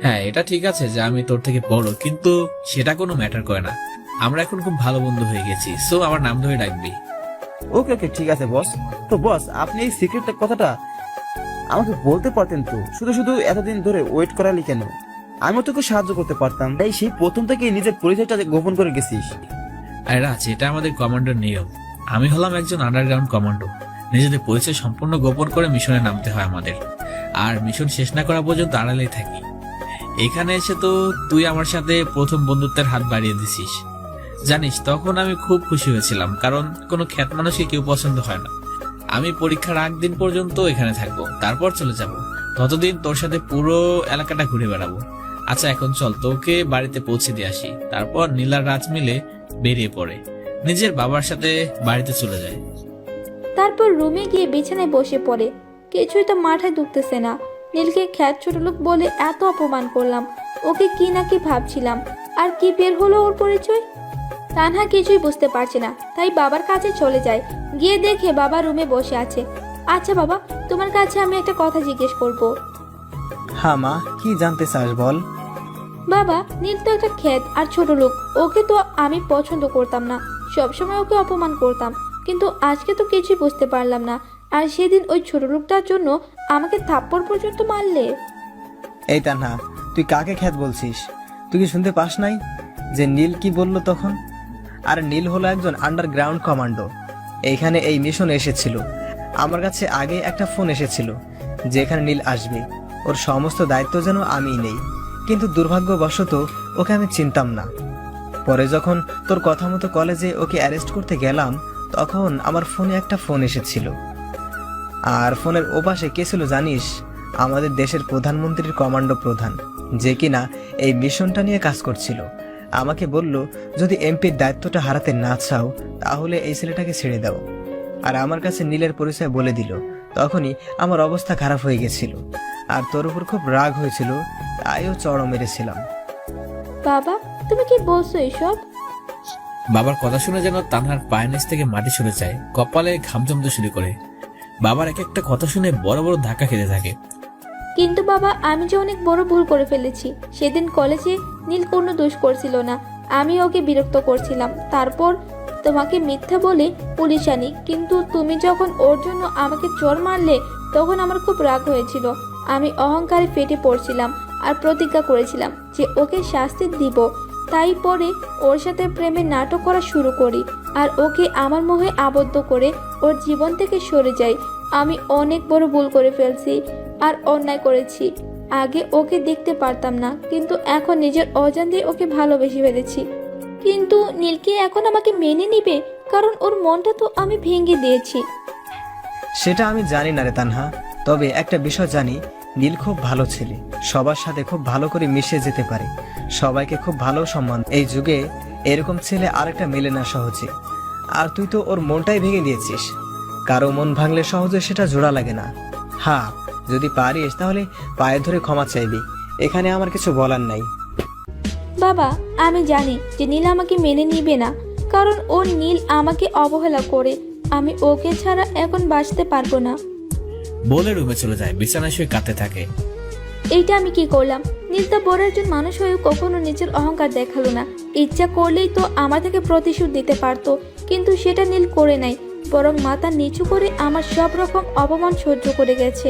হ্যাঁ, এটা ঠিক আছে যে আমি তোর থেকে বড়, কিন্তু সেটা কোনো ম্যাটার করে না। আমরা এখন খুব ভালো বন্ধু হয়ে গেছি, সো আমার নাম ধরে ডাকবি। ওকে ওকে, ঠিক আছে বস। তো বস, আপনি এই সিক্রেট কথাটা আমাকে বলতে পারতেন তো, শুধু শুধু এতদিন ধরে ওয়েট করালি কেন? আমিও তোকে সাহায্য করতে পারতাম। তাই সেই প্রথম থেকে নিজের পরিচয়টা গোপন করে গেছিস। আরে রাজ, এটা আমাদের কমান্ডোর নিয়ম। আমি হলাম একজন আন্ডারগ্রাউন্ড কমান্ডো। নিজেদের পরিচয় সম্পূর্ণ গোপন করে মিশনে নামতে হয় আমাদের, আর মিশন শেষ না করা পর্যন্ত আড়ালেই থাকি। এখানে এসে তো তুই আমার সাথে প্রথম বন্ধুত্বের হাত বাড়িয়ে দিছিস। জানিস, তখন আমি খুব খুশি হয়েছিলাম, কারণ কোনো খ্যাত মানুষকে কেউ পছন্দ হয় না। আমি পরীক্ষার আগ দিন পর্যন্ত এখানে থাকবো, তারপর চলে যাব। ততদিন তোর সাথে পুরো এলাকাটা ঘুরে বেড়াবো। আচ্ছা, এখন চল তোকে বাড়িতে পৌঁছে দিয়ে আসি। তারপর নীলার রাজ মিলে বেরিয়ে পড়ে, নিজের বাবার সাথে বাড়িতে চলে যায়। তারপর রুমে গিয়ে বিছানায় বসে পড়ে। কিছুই তো মাথায় ঢুকতেছে না। নীলকে খ্যাত ছোট লোক বলে এত অপমান করলাম, ওকে কি না কি ভাবছিলাম, আর কি বের হলো ওর পরিচয়। তানহা কিছুই বুঝতে পারছে না, তাই বাবার কাছে চলে যায়। গিয়ে দেখে বাবা রুমে বসে আছে। আচ্ছা বাবা, তোমার কাছে আমি একটা কথা জিজ্ঞেস করব। হ্যাঁ মা, কি জানতে চাস বল। বাবা, নীল তো একটা খ্যাত আর ছোট লোক। ওকে তো আমি পছন্দ করতাম না, সবসময় ওকে অপমান করতাম, কিন্তু আজকে তো কিছুই বুঝতে পারলাম না। আর সেদিন ওই ছোট লোকটার জন্য আমাকে থাপ্পড় পর্যন্ত মারলে। এই তানহা, তুই কাকে খ্যাত বলছিস? তুই কি শুনতে পাস নাই যে নীল কি বলল তখন? আর নীল হলো একজন আন্ডারগ্রাউন্ড কমান্ডো। এইখানে এই মিশনে এসেছিল। আমার কাছে আগে একটা ফোন এসেছিল যে এখানে নীল আসবে, ওর সমস্ত দায়িত্ব যেন আমিই নেই। কিন্তু দুর্ভাগ্যবশত ওকে আমি চিনতাম না। পরে যখন তোর কথা মতো কলেজে ওকে অ্যারেস্ট করতে গেলাম, তখন আমার ফোনে একটা ফোন এসেছিল। আর ফোনের ওপাশে কে ছিল জানিস? আমাদের দেশের প্রধানমন্ত্রীর কমান্ডো প্রধান, যে কিনা এই মিশনটা নিয়ে কাজ করছিল। আমাকে বলল, যদি এমপির দায়িত্বটা হারাতে না চাও তাহলে এই ছেলেটাকে ছেড়ে দাও। আর আমার কাছে নীলের পরিচয় বলে দিল। তখনই আমার অবস্থা খারাপ হয়ে গেছিল, আর তোর উপর খুব রাগ হয়েছিল, তাইও চড় মেরেছিলাম। বাবা, তুমি কি বলছো এসব? বাবার কথা শুনে যেন তানহার পায়ের নিচ থেকে মাটি সরে যায়, কপালে ঘাম জমতে শুরু করে। বাবার এক একটা কথা শুনে বড় বড় ধাক্কা খেতে থাকে। কিন্তু বাবা, আমি যে অনেক বড় ভুল করে ফেলেছি। সেদিন কলেজে নীল কোনো দোষ করছিল না, আমি ওকে বিরক্ত করছিলাম। তারপর তোমাকে মিথ্যা বলে পুলিশ আনি, কিন্তু তুমি যখন ওর জন্য আমাকে চোর মারলে তখন আমার খুব রাগ হয়েছিল। আমি অহংকারে ফেটে পড়ছিলাম আর প্রতিজ্ঞা করেছিলাম যে ওকে শাস্তি দিব। তাই পরে ওর সাথে প্রেমের নাটক করা শুরু করি আর ওকে আমার মোহে আবদ্ধ করে ওর জীবন থেকে সরে যাই। আমি অনেক বড় ভুল করে ফেলছি আর অন্যায় করেছি। আগে ওকে দেখতে পারতাম না, কিন্তু এখন নিজের অজান্তে ওকে ভালোবেসে ফেলেছি। কিন্তু নীল কি এখন আমাকে মেনে নিবে? কারণ ওর মনটা তো আমি ভেঙে দিয়েছি। সেটা আমি জানি না রে তানহা, তবে একটা বিষয় জানি, নীল খুব ভালো ছেলে, সবার সাথে খুব ভালো করে মিশে যেতে পারে, সবাইকে খুব ভালো সম্মান। এই যুগে এরকম ছেলে আরেকটা মেলে না সহজে। আর তুই তো ওর মনটাই ভেঙে দিয়েছিস। কারো মন ভাঙলে সহজে সেটা জোড়া লাগে না। হ্যাঁ, যদি পারিস তাহলে পায়ে ধরে ক্ষমা চাইবি, এখানে আমার কিছু বলার নাই। বাবা, আমি জানি যে নীল আমাকে মেনে নিবে না, কারণ ওর নীল আমাকে অবহেলা করে। আমি ওকে ছাড়া এখন বাঁচতে পারবো না। বলে রুমে চলে যায়, বিছানায় শুয়ে কাঁদতে থাকে। এইটা আমি কি করলাম? নীল তো বড় একজন মানুষ হয়েও কখনো নিজের অহংকার দেখালো না। ইচ্ছা করলেই তো আমার থেকে প্রতিশোধ দিতে পারতো, কিন্তু সেটা নীল করে নাই। বরং মাথা নিচু করে আমার সব রকম অপমান সহ্য করে গেছে।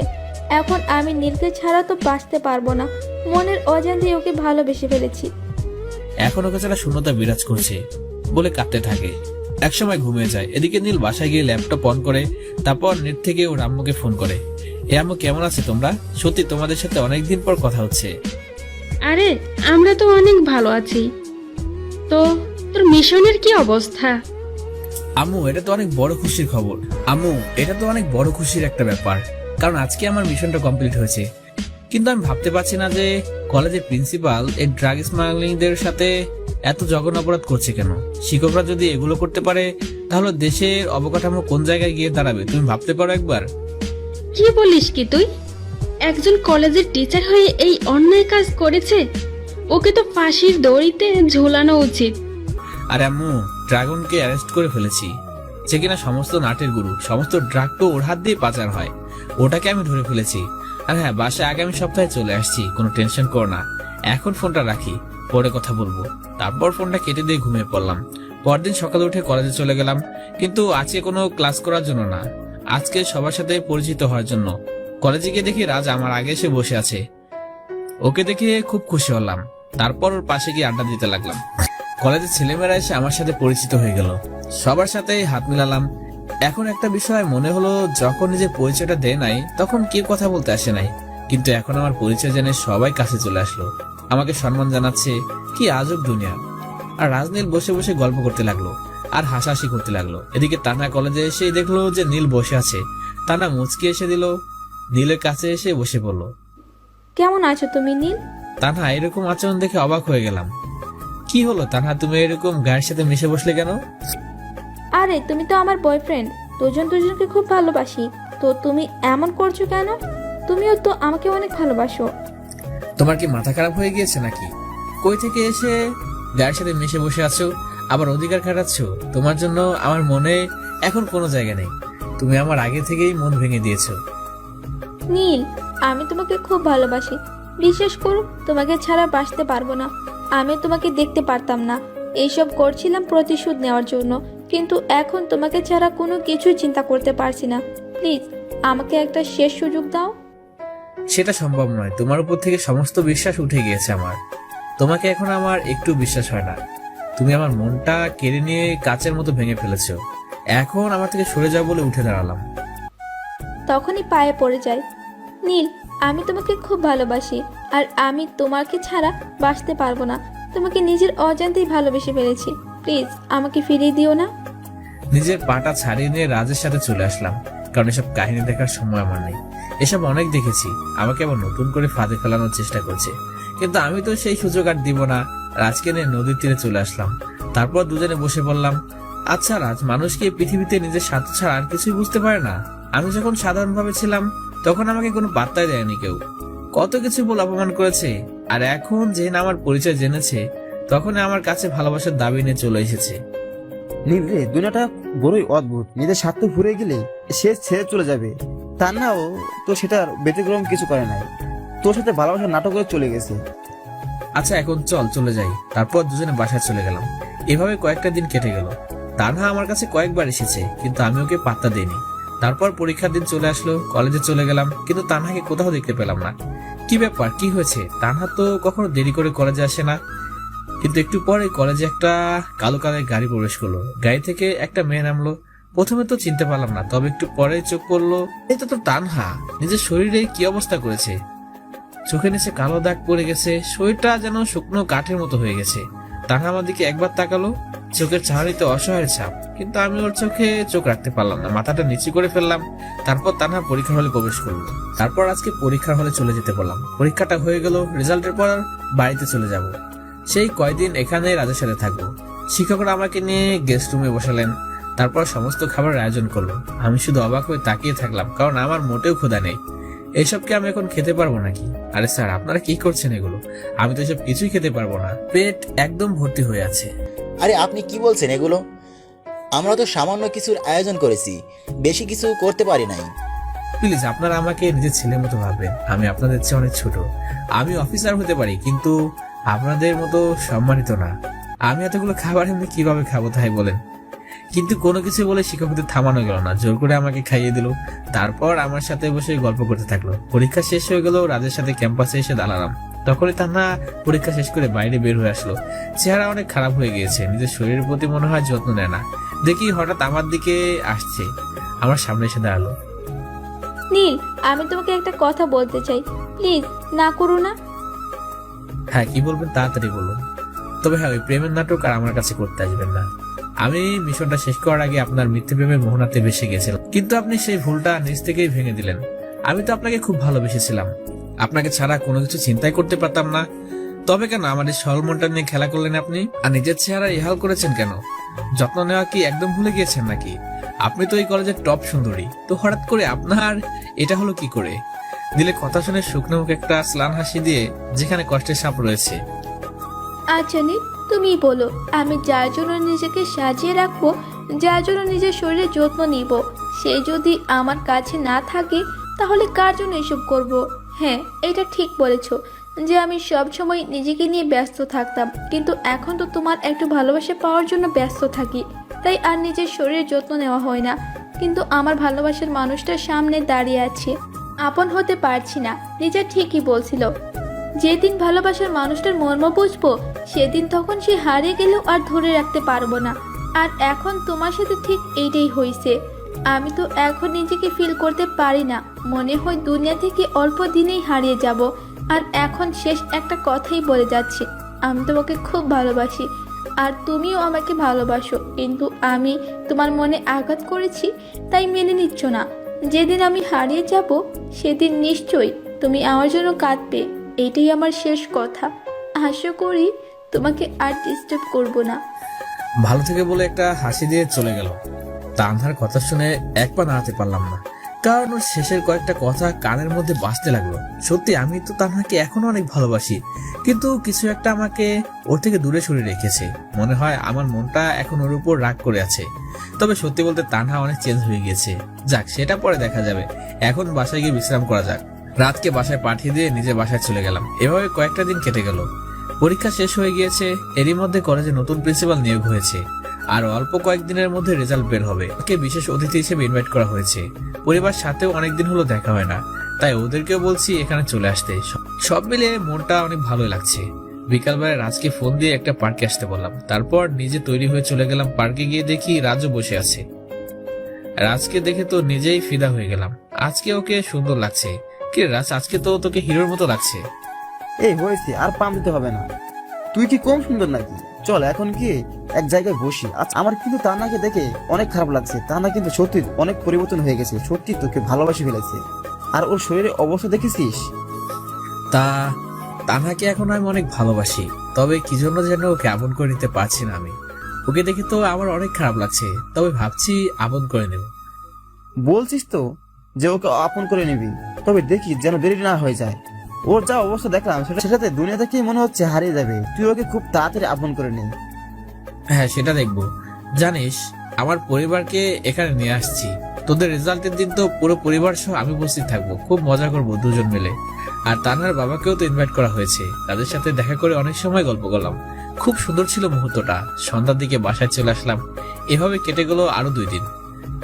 এখন আমি নীলকে ছাড়া তো বাঁচতে পারবো না। মনের অজান্তে ওকে ভালোবেসে ফেলেছি। এখন ওকে ছাড়া শূন্যতা বিরাজ করছে বলে কাঁদতে থাকে। একসময় ঘুমিয়ে যায়। এদিকে নীল বাসায় গিয়ে ল্যাপটপ অন করে, তারপর নেট থেকে ওর আম্মুকে ফোন করে। এ আম্মু, কেমন আছে তোমরা? সত্যি তোমাদের সাথে অনেকদিন পর কথা হচ্ছে। আরে আমরা তো অনেক ভালো আছি। তো তোর মিশনের কি অবস্থা? আম্মু, এটা তো অনেক বড় খুশির খবর। আম্মু, এটা তো অনেক বড় খুশির একটা ব্যাপার, কারণ আজকে আমার মিশনটা কমপ্লিট হয়েছে। কিন্তু আমি ভাবতে পারছি না যে কলেজের প্রিন্সিপাল এই ড্রাগ স্মাগলিংদের সাথে এত জঘন্য অপরাধ করছে কেন। শিক্ষকরা যদি এগুলো করতে পারে তাহলে দেশের অবকাঠামো কোন জায়গায় গিয়ে দাঁড়াবে, তুমি ভাবতে পারো একবার? কি বলিস কি তুই? একজন কলেজের টিচার হয়ে এই অন্যায় কাজ করেছে, ওকে তো ফাঁসির দড়িতে ঝোলানো উচিত। আর আম্মু, ড্রাগনকে অ্যারেস্ট করে ফেলেছি, যে কিনা সমস্ত নাটের গুরু। সমস্ত ড্রাগ তো ওর হাত দিয়ে পাচার হয়, ওটাকে আমি ধরে ফেলেছি। আর হ্যাঁ, বাসায় আগামী সপ্তাহে চলে আসছি, কোনো টেনশন করো না। এখন ফোনটা রাখি, পরে কথা বলবো। তারপর ফোনটা কেটে দিয়ে ঘুমিয়ে পড়লাম। পরদিন সকালে উঠে কলেজে চলে গেলাম, কিন্তু আজকে কোনো ক্লাস করার জন্য না, আজকে সবার সাথে পরিচিত হওয়ার জন্য। কলেজে গিয়ে দেখি রাজ আমার আগে এসে বসে আছে। ওকে দেখে খুব খুশি হলাম। তারপর ওর পাশে গিয়ে আড্ডা দিতে লাগলাম। কলেজের ছেলেমেয়েরা এসে আমার সাথে পরিচিত হয়ে গেল, সবার সাথে হাত মিলালাম। এখন একটা বিষয় মনে হলো, যখন নিজের পরিচয়টা দেয় নাই তখন কেউ কথা বলতে আসে নাই, কিন্তু এখন আমার পরিচয় জেনে সবাই কাছে চলে আসলো, আমাকে সম্মান জানাচ্ছে। কি আজব দুনিয়া। আর রাজনীল বসে বসে গল্প করতে লাগলো আর হাসাহাসি করতে লাগলো। এদিকে তানা কলেজে এসে দেখলো যে নীল বসে আছে। তানা মুচকি এসে দিল, নীলের কাছে এসে বসে পড়লো। কেমন আছো তুমি নীল? তানহা এরকম আচরণ দেখে অবাক হয়ে গেলাম। কি হলো তানহা, তুমি এরকম গায়ের সাথে মিশে বসলে কেন? আরে তুমি তো আমার বয়ফ্রেন্ড, দুজন দুজনকে খুব ভালোবাসি, তো তুমি এমন করছো কেন? তুমিও তো আমাকে অনেক ভালোবাসো। তোমার কি মাথা খারাপ হয়ে গিয়েছে নাকি? কই থেকে এসে গায়ের সাথে মিশে বসে আছো, আবার অধিকার খাটাচ্ছ? তোমার জন্য আমার মনে এখন কোনো জায়গা নেই, তুমি আমার আগে থেকেই মন ভেঙে দিয়েছো। নীল, আমি তোমাকে খুব ভালোবাসি, বিশ্বাস করো, তোমাকে ছাড়া বাঁচতে পারবো না। আমি তোমাকে দেখতে পারতাম না, এইসব করছিলাম প্রতিশোধ নেওয়ার জন্য, কিন্তু এখন তোমাকে ছাড়া কোনো কিছু চিন্তা করতে পারছি না। প্লিজ আমাকে একটা শেষ সুযোগ দাও। সেটা সম্ভব নয়, তোমার উপর থেকে সমস্ত বিশ্বাস উঠে গিয়েছে আমার। তোমাকে এখন আমার একটু বিশ্বাস হয় না। তুমি আমার মনটা কেড়ে নিয়ে কাচের মতো ভেঙে ফেলেছো। এখন আমার থেকে সরে যাও বলে উঠে দাঁড়ালাম। তখনই পায়ে পড়ে যায়। নীল, আমি তোমাকে খুব ভালোবাসি, আর আমি তোমাকে ছাড়া বাঁচতে পারবো না। তোমাকে নিজের অজান্তেই ভালোবেসে ফেলেছি। প্লিজ আমাকে ফিরিয়ে দিও না। নিজের পাটা ছাড়িয়ে নিয়ে রাজের সাথে চলে আসলাম, কারণ এসব কাহিনী দেখার সময় আমার নেই। এসব অনেক দেখেছি, আমাকে আবার নতুন করে ফাঁদে ফেলানোর চেষ্টা করছে, কিন্তু আমি তো সেই সুযোগ আর দিব না। রাজকে নিয়ে নদীর তীরে চলে আসলাম, তারপর দুজনে বসে বললাম, আচ্ছা রাজ, মানুষ কি এই পৃথিবীতে নিজের স্বার্থ ছাড়া আর কিছুই বুঝতে পারে না? আমি যখন সাধারণভাবে ছিলাম তখন আমাকে কোনো পাত্তাই দেয়নি কেউ, কত কিছু বলে অপমান করেছে, আর এখন যে না আমার পরিচয় জেনেছে তখন আমার কাছে ভালোবাসার দাবি নিয়ে চলে এসেছে। নীল রে, দুনিয়াটা বড়ই অদ্ভুত। নিজের স্বার্থ ফুরে গেলে সে ছেড়ে চলে যাবে। তান্নাও তো সেটার ব্যতিক্রম কিছু করে নাই, তোর সাথে ভালোবাসার নাটক করে চলে গেছে। আচ্ছা এখন চল চলে যাই। তারপর দুজনে বাসায় চলে গেলাম। এভাবে কয়েকটা দিন কেটে গেল। তানহা আমার কাছে কয়েকবার এসেছে, কিন্তু আমি ওকে পাত্তা দিইনি। তারপর পরীক্ষার দিন চলে আসলো, কলেজে চলে গেলাম, কিন্তু তানহাকে কোথাও দেখতে পেলাম না। কি ব্যাপার, কি হয়েছে? তানহা তো কখনো দেরি করে কলেজে আসে না। কিন্তু একটু পরে কলেজে একটা কালো কালের গাড়ি প্রবেশ করলো। গাড়ি থেকে একটা মেয়ে নামলো। প্রথমে তো চিনতে পারলাম না, তবে একটু পরে চোখ পড়লো, এটা তো তানহা। নিজের শরীরে কি অবস্থা করেছে, চোখের নিচে কালো দাগ পড়ে গেছে, শরীরটা যেন শুকনো কাঠের মতো হয়ে গেছে। তানহা আমার দিকে একবার তাকালো, চোখের চাহনিতে অসহায়ের ছাপ, কিন্তু আমি ওর চোখে চোখ রাখতে পারলাম না, মাথাটা নিচু করে ফেললাম। তারপর তানহা পরীক্ষার হলে প্রবেশ করলো। তারপর আজকে পরীক্ষার হলে চলে যেতে বললাম। পরীক্ষাটা হয়ে গেল, রেজাল্টের পর বাড়িতে চলে যাব। সেই কয়দিন এখানে রাজের সাথে থাকবো। শিক্ষকরা আমাকে নিয়ে গেস্ট রুমে বসালেন, তারপর সমস্ত খাবারের আয়োজন করলো। আমি শুধু অবাক হয়ে তাকিয়ে থাকলাম, কারণ আমার মোটেও ক্ষুধা নেই। এইসবকে আমি এখন খেতে পারবো নাকি? আরে স্যার, আপনারা কি করছেন এগুলো? আমি তো এসব কিছুই খেতে পারবো না, পেট একদম ভর্তি হয়ে আছে। আরে আপনি কি বলছেন এগুলো? আমরা তো সামান্য কিছুর আয়োজন করেছি, বেশি কিছু করতে পারি নাই। প্লিজ আপনারা আমাকে নিজের ছেলের মতো ভাববেন। আমি আপনাদের চেয়ে অনেক ছোট। আমি অফিসার হতে পারি, কিন্তু আপনাদের মতো সম্মানিত না। আমি এতগুলো খাবার এমনি কিভাবে খাবো তাই বলেন? কিন্তু কোনো কিছু বলে শিক্ষকদের থামানো গেল না, জোর করে আমাকে খাইয়ে দিল। তারপর আমার সাথে বসে গল্প করতে থাকলো। পরীক্ষা শেষ হয়ে গেল, রাজের সাথে ক্যাম্পাসে এসে দাঁড়ালাম। তখনই তান্না পরীক্ষা শেষ করে বাইরে বের হয়ে আসলো। চেহারা অনেক খারাপ হয়ে গিয়েছে, নিজের শরীরের প্রতি মনে হয় যত্ন নেয় না। দেখি হঠাৎ আমার দিকে আসছে, আমার সামনে এসে দাঁড়ালো। নীল, আমি তোমাকে একটা কথা বলতে চাই, প্লিজ না করো না। হ্যাঁ, কি বলবেন তাড়াতাড়ি বলুন। তবে হ্যাঁ, ওই প্রেমের নাটক আর আমার কাছে করতে আসবেন না। আমি মিশনটা শেষ করার আগে আপনার মিথ্যে প্রেমের মোহনাতে বেসে গেছিলাম, কিন্তু আপনি সেই ভুলটা নিজ থেকেই ভেঙে দিলেন। আমি তো আপনাকে খুব ভালোবেসেছিলাম, আপনাকে ছাড়া কোনো কিছু চিন্তাই করতে পারতাম না। তবে কেন আমাদের সরল মনটা নিয়ে খেলা করলেন আপনি? আর নিজের চেহারা ইহাল করেছেন কেন? যত্ন নেওয়া কি একদম ভুলে গিয়েছেন নাকি? আপনি তো এই কলেজের টপ সুন্দরী, তো হঠাৎ করে আপনার এটা হলো কি করে? দিলে কথা শুনে শুকনো মুখে একটা স্লান হাসি দিয়ে, যেখানে কষ্টের সাপ রয়েছে। আচ্ছা নীল, তুমি বলো, আমি যার জন্য নিজেকে সাজিয়ে রাখবো, যার জন্য নিজের শরীরের যত্ন নিব, সে যদি আমার কাছে না থাকে তাহলে কার জন্য এসব করব? হ্যাঁ, এটা ঠিক বলেছো যে আমি সব সময় নিজেকে নিয়ে ব্যস্ত থাকতাম, কিন্তু এখন তো তোমার একটু ভালোবাসা পাওয়ার জন্য ব্যস্ত থাকি, তাই আর নিজের শরীরের যত্ন নেওয়া হয় না। কিন্তু আমার ভালোবাসার মানুষটার সামনে দাঁড়িয়ে আছে, আপন হতে পারছি না। নিজে ঠিকই বলছিল, যেদিন ভালোবাসার মানুষটার মর্ম বুঝবো সেদিন তখন সে হারিয়ে গেলেও আর ধরে রাখতে পারবো না। আর এখন তোমার সাথে ঠিক এইটাই হয়েছে। আমি তো এখন নিজেকে ফিল করতে পারি না, মনে হয় দুনিয়া থেকে অল্প দিনেই হারিয়ে যাব। আর এখন শেষ একটা কথাই বলে যাচ্ছি, আমি তোমাকে খুব ভালোবাসি আর তুমিও আমাকে ভালোবাসো, কিন্তু আমি তোমার মনে আঘাত করেছি তাই মেনে নিচ্ছ না। যেদিন আমি হারিয়ে যাব সেদিন নিশ্চয়ই তুমি আমার জন্য কাঁদবে। এটাই আমার শেষ কথা, আশা করি তোমাকে আর ডিস্টার্ব করব না। ভালো থেকে বলে একটা হাসি দিয়ে চলে গেল। তানহার কথা শুনে এক পা নাড়াতে পারলাম না, কারণ ওর শেষের কয়েকটা কথা কানের মধ্যে বাজতে লাগলো। সত্যি আমি তো তানহাকে এখনো অনেক ভালোবাসি, কিন্তু কিছু একটা আমাকে ওর থেকে দূরে সরিয়ে রেখেছে। মনে হয় আমার মনটা এখন ওর উপর রাগ করে আছে। তবে সত্যি বলতে তানহা অনেক চেঞ্জ হয়ে গিয়েছে। যাক, সেটা পরে দেখা যাবে, এখন বাসায় গিয়ে বিশ্রাম করা যাক। রাতকে বাসায় পাঠিয়ে দিয়ে নিজে বাসায় চলে গেলাম। এভাবে কয়েকটা দিন কেটে গেল। পরীক্ষা শেষ হয়ে গিয়েছে, এরই মধ্যে কলেজে নতুন প্রিন্সিপাল নিয়োগ হয়েছে। আর অল্প কয়েকদিনের মধ্যে রেজাল্ট বের হবে। ওকে বিশেষ অতিথি হিসেবে ইনভাইট করা হয়েছে। পরিবার সাথেও অনেকদিন হলো দেখা হয় না, তাই ওদেরকেও বলছি এখানে চলে আসতে। সব মিলে মনটা অনেক ভালোই লাগছে। বিকালবেলা রাজকে ফোন দিয়ে একটা পার্কে আসতে বললাম। তারপর নিজে তৈরি হয়ে চলে গেলাম পার্কে। গিয়ে দেখি রাজও বসে আছে। রাজকে দেখে তো নিজেই ফিদা হয়ে গেলাম। আজকে ওকে সুন্দর লাগছে। কি রাজ, আজকে তো তোকে হিরোর মতো লাগছে। এই হয়েছে, আর পাম দিতে হবে না। তুই কি কম সুন্দর নাকি? চল এখন কি এক জায়গায় বসি। আচ্ছা, আমার কিন্তু তান্নাকে দেখে অনেক খারাপ লাগছে। তান্না কিন্তু সত্যি অনেক পরিবর্তন হয়ে গেছে, সত্যি তোকে ভালোবাসে ফেলেছে। আর ওর শরীরের অবস্থা দেখেছিস? তা তানহাকে এখন আমি অনেক ভালোবাসি, তবে কি জন্য যেন ওকে আপন করে নিতে পারছি না আমি। ওকে দেখে তো আমার অনেক খারাপ লাগছে, তবে ভাবছি আপন করে নেব। বলছিস তো যে ওকে আপন করে নিবি, তবে দেখি যেন দেরি না হয়ে যায়। ওর যা অবস্থা দেখলাম সেটাতে দুনিয়া থেকে মনে হচ্ছে হারিয়ে যাবে। তুই ওকে খুব তাড়াতাড়ি আপন করে নে। হ্যাঁ, সেটা দেখবো। জানিস, আমার পরিবারকে এখানে নিয়ে আসছি। তোদের রেজাল্টের দিন তো পুরো পরিবার সহ আমি উপস্থিত থাকবো, খুব মজা করবো দুজন মিলে। আর তানহার বাবাকেও তো ইনভাইট করা হয়েছে। তাদের সাথে দেখা করে অনেক সময় গল্প করলাম, খুব সুন্দর ছিল মুহূর্তটা। সন্ধ্যার দিকে বাসায় চলে আসলাম। এভাবে কেটে গেল আরো 2 দিন।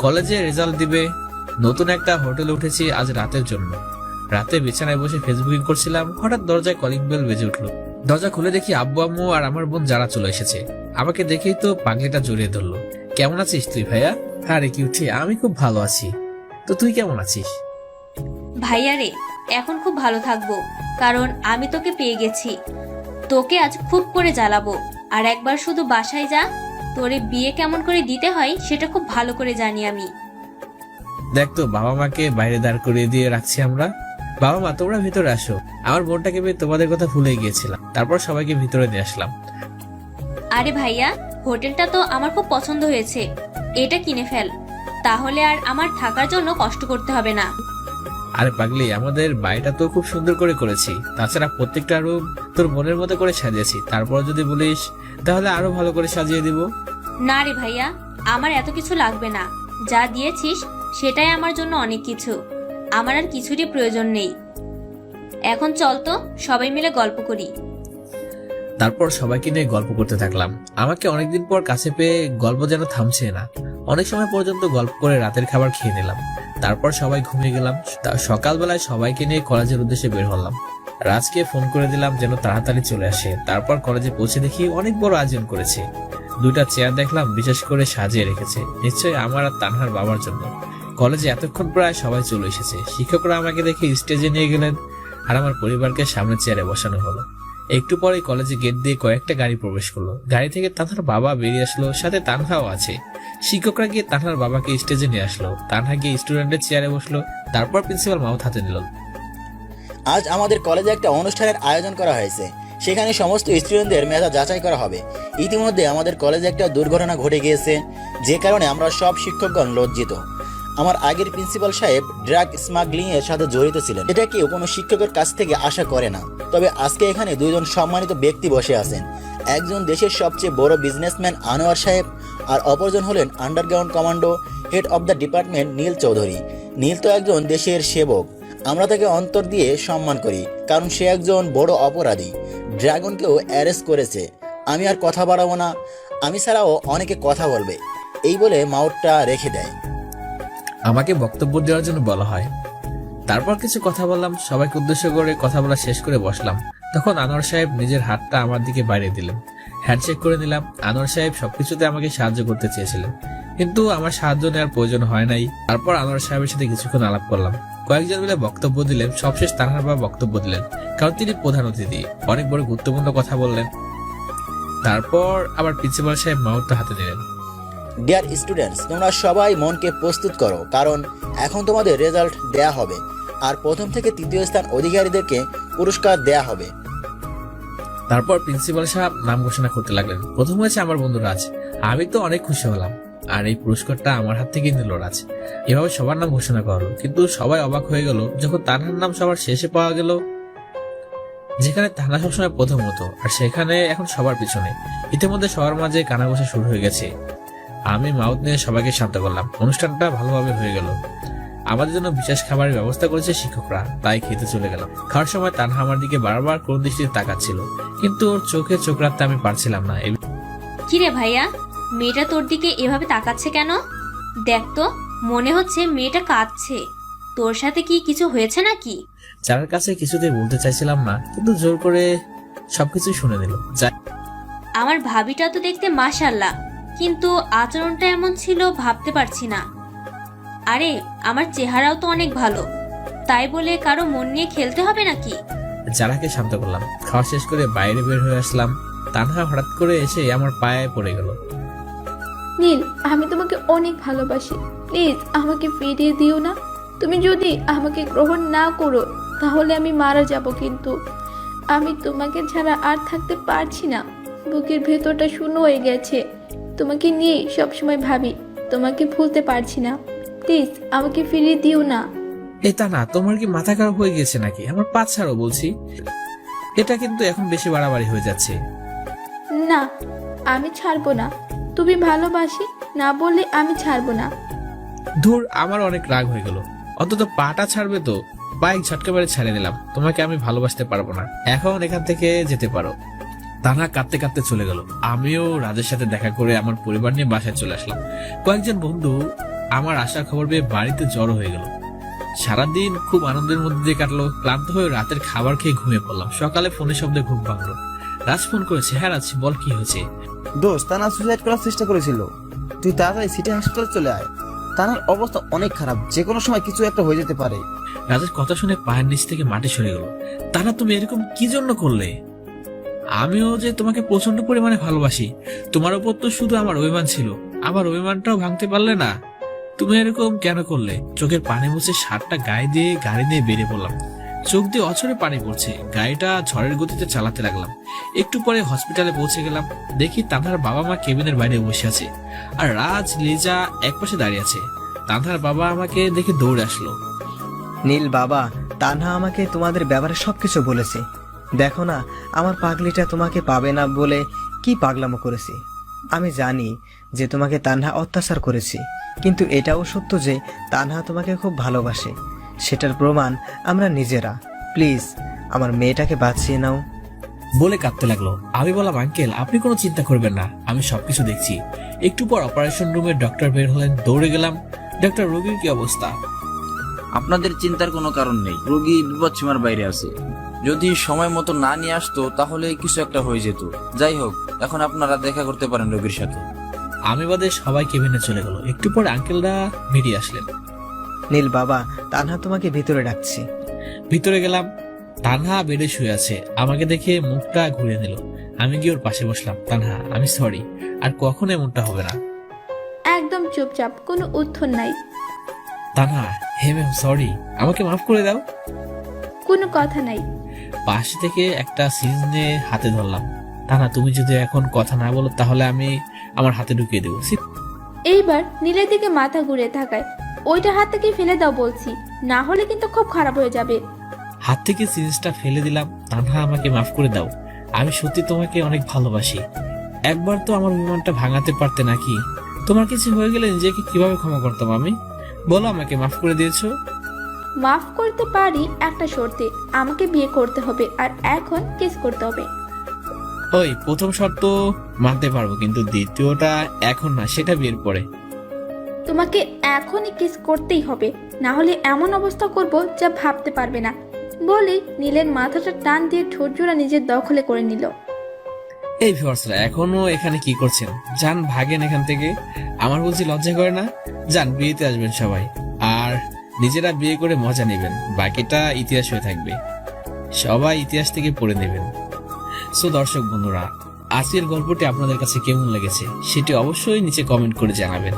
কলেজে রেজাল্ট দিবে, নতুন একটা হোটেলে উঠেছি আজ রাতের জন্য। রাতে বিছানায় বসে ফেসবুকিং করছিলাম, হঠাৎ দরজায় কলিং বেল বেজে উঠলো। দরজা খুলে দেখি আব্বু আম্মু আর আমার বোন যারা চলে এসেছে। আমাকে দেখেই তো পাগলিটা জড়িয়ে ধরলো। কেমন আছিস তুই ভাইয়া? আরে কি উঠে, আমি খুব ভালো আছি। তো তুই কেমন আছিস? ভাইয়া রে, এখন খুব ভালো থাকবো, কারণ আমি তোকে পেয়ে গেছি। তোকে আজ খুব করে জ্বালাবো। আর একবার শুধু বাসায় যা, তোরে বিয়ে কেমন করে দিতে হয় সেটা খুব ভালো করে জানি আমি। দেখ তো, বাবা মাকে বাইরে দাঁড় করিয়ে দিয়ে রাখছি আমরা। বাবা মা, তোমরা ভিতরে আসো। আমার বোনটাকে পেয়ে তোমাদের কথা ভুলে গিয়েছিলাম, তারপর সবাইকে ভিতরে নিয়ে আসলাম। আরে ভাইয়া, হোটেলটা তো আমার খুব পছন্দ হয়েছে, এটা কিনে ফেল, তাহলে আর আমার থাকার জন্য কষ্ট করতে হবে না। আরে পাগলি, আমাদের বাড়িটা তো খুব সুন্দর করে করেছি। তাছাড়া প্রত্যেকটা রুম তোর মনের মতো করে সাজিয়েছি। তারপর যদি বলিস তাহলে আরো ভালো করে সাজিয়ে দিব। না রে ভাইয়া, আমার এত কিছু লাগবে না। যা দিয়েছিস সেটাই আমার জন্য অনেক কিছু। আমার আর কিছুরই প্রয়োজন নেই। এখন চল তো সবাই মিলে গল্প করি। তারপর সবাইকে নিয়ে গল্প করতে থাকলাম। আমাকে অনেকদিন পর কাছে পেয়ে গল্প যেন থামছে না। অনেক সময় পর্যন্ত গল্প করে রাতের খাবার খেয়ে নিলাম। তারপর সবাই ঘুমিয়ে গেলাম। সকালবেলায় সবাইকে নিয়ে কলেজের উদ্দেশ্যে বের হলাম। রাজকে ফোন করে দিলাম যেন তাড়াতাড়ি চলে আসে। তারপর কলেজে পৌঁছে দেখি অনেক বড় আয়োজন করেছে। 2টা চেয়ার দেখলাম বিশেষ করে সাজিয়ে রেখেছে, নিশ্চয়ই আমার আর তানহার বাবার জন্য। কলেজে এতক্ষণ প্রায় সবাই চলে এসেছে। শিক্ষকরা আমাকে দেখে স্টেজে নিয়ে গেলেন আর আমার পরিবারকে সামনের চেয়ারে বসানো হলো। একটু পরে কলেজে গেট দিয়ে কয়েকটা গাড়ি প্রবেশ করলো। গাড়ি থেকে তানহার বাবা বেরিয়ে আসলো, সাথে তানহাও আছে। শিক্ষকরা গিয়ে তানহার বাবাকে স্টেজে নিয়ে আসলো। তানহা গিয়ে স্টুডেন্টের চেয়ারে বসলো। তারপর প্রিন্সিপাল মাউথ হাতে নিল। আজ আমাদের কলেজে একটা অনুষ্ঠানের আয়োজন করা হয়েছে, সেখানে সমস্ত স্টুডেন্টদের মেধা যাচাই করা হবে। ইতিমধ্যে আমাদের কলেজে একটা দুর্ঘটনা ঘটে গিয়েছে, যে কারণে আমরা সব শিক্ষকগণ লজ্জিত। আমার আগের প্রিন্সিপাল সাহেব ড্রাগ স্মাগলিং এর সাথে জড়িত ছিলেন, এটা কেউ কোনো শিক্ষকের কাছ থেকে আশা করে না। তবে আজকে এখানে 2 জন সম্মানিত ব্যক্তি বসে আছেন। একজন দেশের সবচেয়ে বড় বিজনেসম্যান আনোয়ার সাহেব, আর অপরজন হলেন underground commando head of the department Neel Chowdhury. Neel তো একজন দেশের সেবক, আমরা তাকে অন্তর দিয়ে সম্মান করি, কারণ সে একজন বড় অপরাধী। ড্রাগনকেও অ্যারেস্ট করেছে। আমি আর কথা বাড়াবো না, আমি ছাড়াও অনেকে কথা বলবে। এই বলে মাউথটা রেখে দেয়। আমাকে বক্তব্য দেওয়ার জন্য বলা হয়। তারপর কিছু কথা বললাম, সবাইকে উদ্দেশ্য করে কথা বলা শেষ করে বসলাম। তখন আনোয়ার সাহেব নিজের হাতটা আমার দিকে বাড়িয়ে দিলেন। হ্যান্ডশেক করে নিলাম। আনোয়ার সাহেব সবকিছুতে আমাকে সাহায্য করতে চেয়েছিলেন, কিন্তু আমার সাহায্য নেওয়ার প্রয়োজন হয় নাই। তারপর আনোয়ার সাহেবের সাথে কিছুক্ষণ আলাপ করলাম। কয়েকজন মিলে বক্তব্য দিলেন। সবশেষ তানহার বাবা বক্তব্য দিলেন, কারণ তিনি প্রধান অতিথি। অনেক বড় গুরুত্বপূর্ণ কথা বললেন। তারপর আবার প্রিন্সিপাল সাহেব মাউথটা হাতে নিলেন। ডিয়ার স্টুডেন্টস, তোমরা সবাই মনকে প্রস্তুত করো, কারণ এখন তোমাদের রেজাল্ট দেয়া হবে, আর প্রথম থেকে 3য় স্থান অধিকারীদেরকে পুরস্কার দেয়া হবে। তারপর প্রিন্সিপাল সাহেব নাম ঘোষণা করতে লাগলেন। প্রথম হয়েছে আমার বন্ধু রাজ। আমি তো অনেক খুশি হলাম, আর এই পুরস্কারটা আমার হাত থেকে নিল রাজ। এভাবে সবার নাম ঘোষণা করলো, কিন্তু সবাই অবাক হয়ে গেল যখন তানহার নাম সবার শেষে পাওয়া গেল, যেখানে তানহা সবসময় প্রথম হতো, আর সেখানে এখন সবার পিছনে। ইতিমধ্যে সবার মাঝে কানাঘোষা শুরু হয়ে গেছে। আমি মাউথ নিয়ে সবাইকে শান্ত করলাম। অনুষ্ঠানটা ভালোভাবে হয়ে গেল। আমাদের জন্য বিশেষ খাবারের ব্যবস্থা করেছে শিক্ষকরা, তাই খেতে চলে গেলাম। খাওয়ার সময় তানহা আমার দিকে বারবার কোন দৃষ্টিতে তাকাচ্ছিল, কিন্তু ওর চোখে চোখ রাখতে আমি পারছিলাম না। কিরে ভাইয়া, মেয়েটা তোর দিকে এভাবে তাকাচ্ছে কেন? দেখ তো, মনে হচ্ছে মেয়েটা কাঁদছে। তোর সাথে কি কিছু হয়েছে নাকি? যার কাছে কিছুতেই বলতে চাইছিলাম না, কিন্তু জোর করে সবকিছু শুনে নিল। আমার ভাবিটা তো দেখতে মাশাআল্লাহ, কিন্তু আচরণটা এমন ছিল ভাবতে পারছি না। আরে আমার চেহারাও তো অনেক ভালো, তাই বলে কারো মন নিয়ে খেলতে হবে নাকি? যারাকে শান্ত করলাম। খাওয়া শেষ করে বাইরে বের হয়ে আসলাম। তানহা হঠাৎ করে এসে আমার পায়ে পড়ে গেল। নীল, আমি তোমাকে অনেক ভালোবাসি, প্লিজ আমাকে ফিরিয়ে দিও না। তুমি যদি আমাকে গ্রহণ না করো তাহলে আমি মারা যাব, কিন্তু আমি তোমাকে ছাড়া আর থাকতে পারছি না। বুকের ভেতরটা শূন্য হয়ে গেছে, তোমাকে নিয়ে সবসময় ভাবি, তোমাকে ভুলতে পারছি না। প্লিজ আমাকে ফিরিয়ে দিও না। এই তানহা, তোমার কি মাথা খারাপ হয়ে গেছে নাকি? আমার পা ছাড়ো বলছি। এটা কিন্তু এখন বেশি বাড়াবাড়ি হয়ে যাচ্ছে। না, আমি ছাড়বো না। তুমি ভালোবাসি না বললে আমি ছাড়বো না। ধুর, আমার অনেক রাগ হয়ে গেল। অন্তত পাটা ছাড়বে তো। বাইক ঝটকা মেরে ছেড়ে দিলাম। তোমাকে আমি ভালোবাসতে পারবো না, এখন এখান থেকে যেতে পারো। তানহা কাঁদতে কাঁদতে চলে গেল। আমিও রাজের সাথে দেখা করে আমার পরিবার নিয়ে বাসায় চলে আসলাম। কয়েকজন বন্ধু আমার আসার খবর পেয়ে বাড়িতে জড়ো হয়ে গেল। সারাদিন খুব আনন্দের মধ্যে দিয়ে কাটলো। ক্লান্ত হয়ে রাতের খাবার খেয়ে ঘুমিয়ে পড়লাম। সকালে ফোনের শব্দে ঘুম ভাঙলো। রাজ ফোন করেছে। হ্যাঁ রাজ, বল কি হয়েছে? দোস্ত, তানহা সুসাইড করার চেষ্টা করেছিল। তুই তাড়াতাড়ি সিটি হাসপাতালে চলে আয়। তানহার অবস্থা অনেক খারাপ, যে কোনো সময় কিছু একটা হয়ে যেতে পারে। রাজের কথা শুনে পায়ের নিচ থেকে মাটি সরে গেল। তারা তুমি এরকম কি জন্য করলে? আমিও যে তোমাকে প্রচন্ড পরিমাণে ভালোবাসি। তোমার উপর তো শুধু আমার অভিমান ছিল, আমার অভিমানটাও ভাঙতে পারলে না। তুমি এরকম কেন করলে? চোখের পানি মুছে শার্টটা গায়ে দিয়ে গাড়ি নিয়ে বেরিয়ে পড়লাম। চোখ দিয়ে অঝরে পানি পড়ছে। গাড়িটা ঝড়ের গতিতে চালাতে লাগলাম। একটু পরে হসপিটালে পৌঁছে গেলাম। দেখি তানহার বাবা মা কেবিনের বাইরে বসে আছে, আর রাজ লিজা একপাশে দাঁড়িয়ে আছে। তানহার বাবা আমাকে দেখে দৌড়ে আসলো। নীল বাবা, তানহা আমাকে তোমাদের ব্যাপারে সবকিছু বলেছে। দেখো না, আমার পাগলিটা তোমাকে পাবে না বলে কি পাগলামো করেছে। আমি জানি যে তোমাকে তানহা অত্যাচার করেছে, কিন্তু এটাও সত্য যে তানহা তোমাকে খুব ভালোবাসে। সেটার প্রমাণ আমরা নিজেরা। প্লিজ আমার মেয়েটাকে বাঁচিয়ে নাও। বলে কাঁদতে লাগলো। আমি বললাম, আঙ্কেল আপনি কোনো চিন্তা করবেন না, আমি সবকিছু দেখছি। একটু পর অপারেশন রুমের ডক্টর বের হলেন। দৌড়ে গেলাম। ডক্টর, রোগীর কি অবস্থা? আপনাদের চিন্তার কোনো কারণ নেই, রোগী বিপদসীমার বাইরে আছে। যদি সময় মতো না নিয়ে আসতো তাহলে কিছু একটা হয়ে যেত। যাই হোক, এখন আপনারা দেখা করতে পারেন রোগীর সাথে। আমি বাদে সবাই কেবিনে চলে গেল। একটু পর আঙ্কেলরা বেরিয়ে আসলেন। নীল বাবা, তানহা তোমাকে ভিতরে ডাকছে। ভিতরে গেলাম। তানহা বেডে শুয়ে আছে। আমাকে দেখে মুখটা ঘুরে নিল। আমি গিয়ে ওর পাশে বসলাম। তানহা, আমি সরি, আর কখনো এমনটা হবে না। একদম চুপচাপ, কোনো উত্তর নাই। তানহা, হে ম্যাম সরি, আমাকে মাফ করে দাও। কোনো কথা নাই। পাশে থেকে একটা সিরিঞ্জ নিয়ে হাতে ধরলাম। তানহা, তুমি যদি এখন কথা না বলো তাহলে আমি আমার হাতে ঢুকিয়ে দেবো। এইবার নীলের দিকে মাথা ঘুরে থাকায়, ওইটা হাত থেকে ফেলে দাও বলছি, না হলে কিন্তু খুব খারাপ হয়ে যাবে। হাত থেকে সিরিঞ্জটা ফেলে দিলাম। তানহা, আমাকে মাফ করে দাও। আমি সত্যি তোমাকে অনেক ভালোবাসি। একবার তো আমার বিমানটা ভাঙাতে পারতে নাকি? তোমার কিছু হয়ে গেলে নিজেকে কিভাবে ক্ষমা করতাম আমি? বলো, আমাকে মাফ করে দিয়েছো? মাফ করতে পারি একটা শর্তে, আমাকে বিয়ে করতে হবে আর এখন কিস করতে হবে। ওই প্রথম শর্ত মানতে পারবো, কিন্তু দ্বিতীয়টা এখন না, সেটা বিয়ের পরে। তোমাকে এখনই কিস করতেই হবে, না হলে এমন অবস্থা করব যা ভাবতে পারবে না। বলে নীলের মাথাটা টান দিয়ে ঠোঁট জোড়া নিজের দখলে করে নিল। এই ভিউয়ার্সরা এখনো এখানে কি করছেন? যান, ভাগেন এখান থেকে। আমার বলছি লজ্জা করে না? যান, বিয়েতে আসবেন সবাই, আর নিজেরা বিয়ে করে মজা নেবেন। বাকিটা ইতিহাস হয়ে থাকবে, সবাই ইতিহাস থেকে পড়ে নেবেন। সো দর্শক বন্ধুরা, আজকের গল্পটি আপনাদের কাছে কেমন লেগেছে সেটি অবশ্যই নিচে কমেন্ট করে জানাবেন।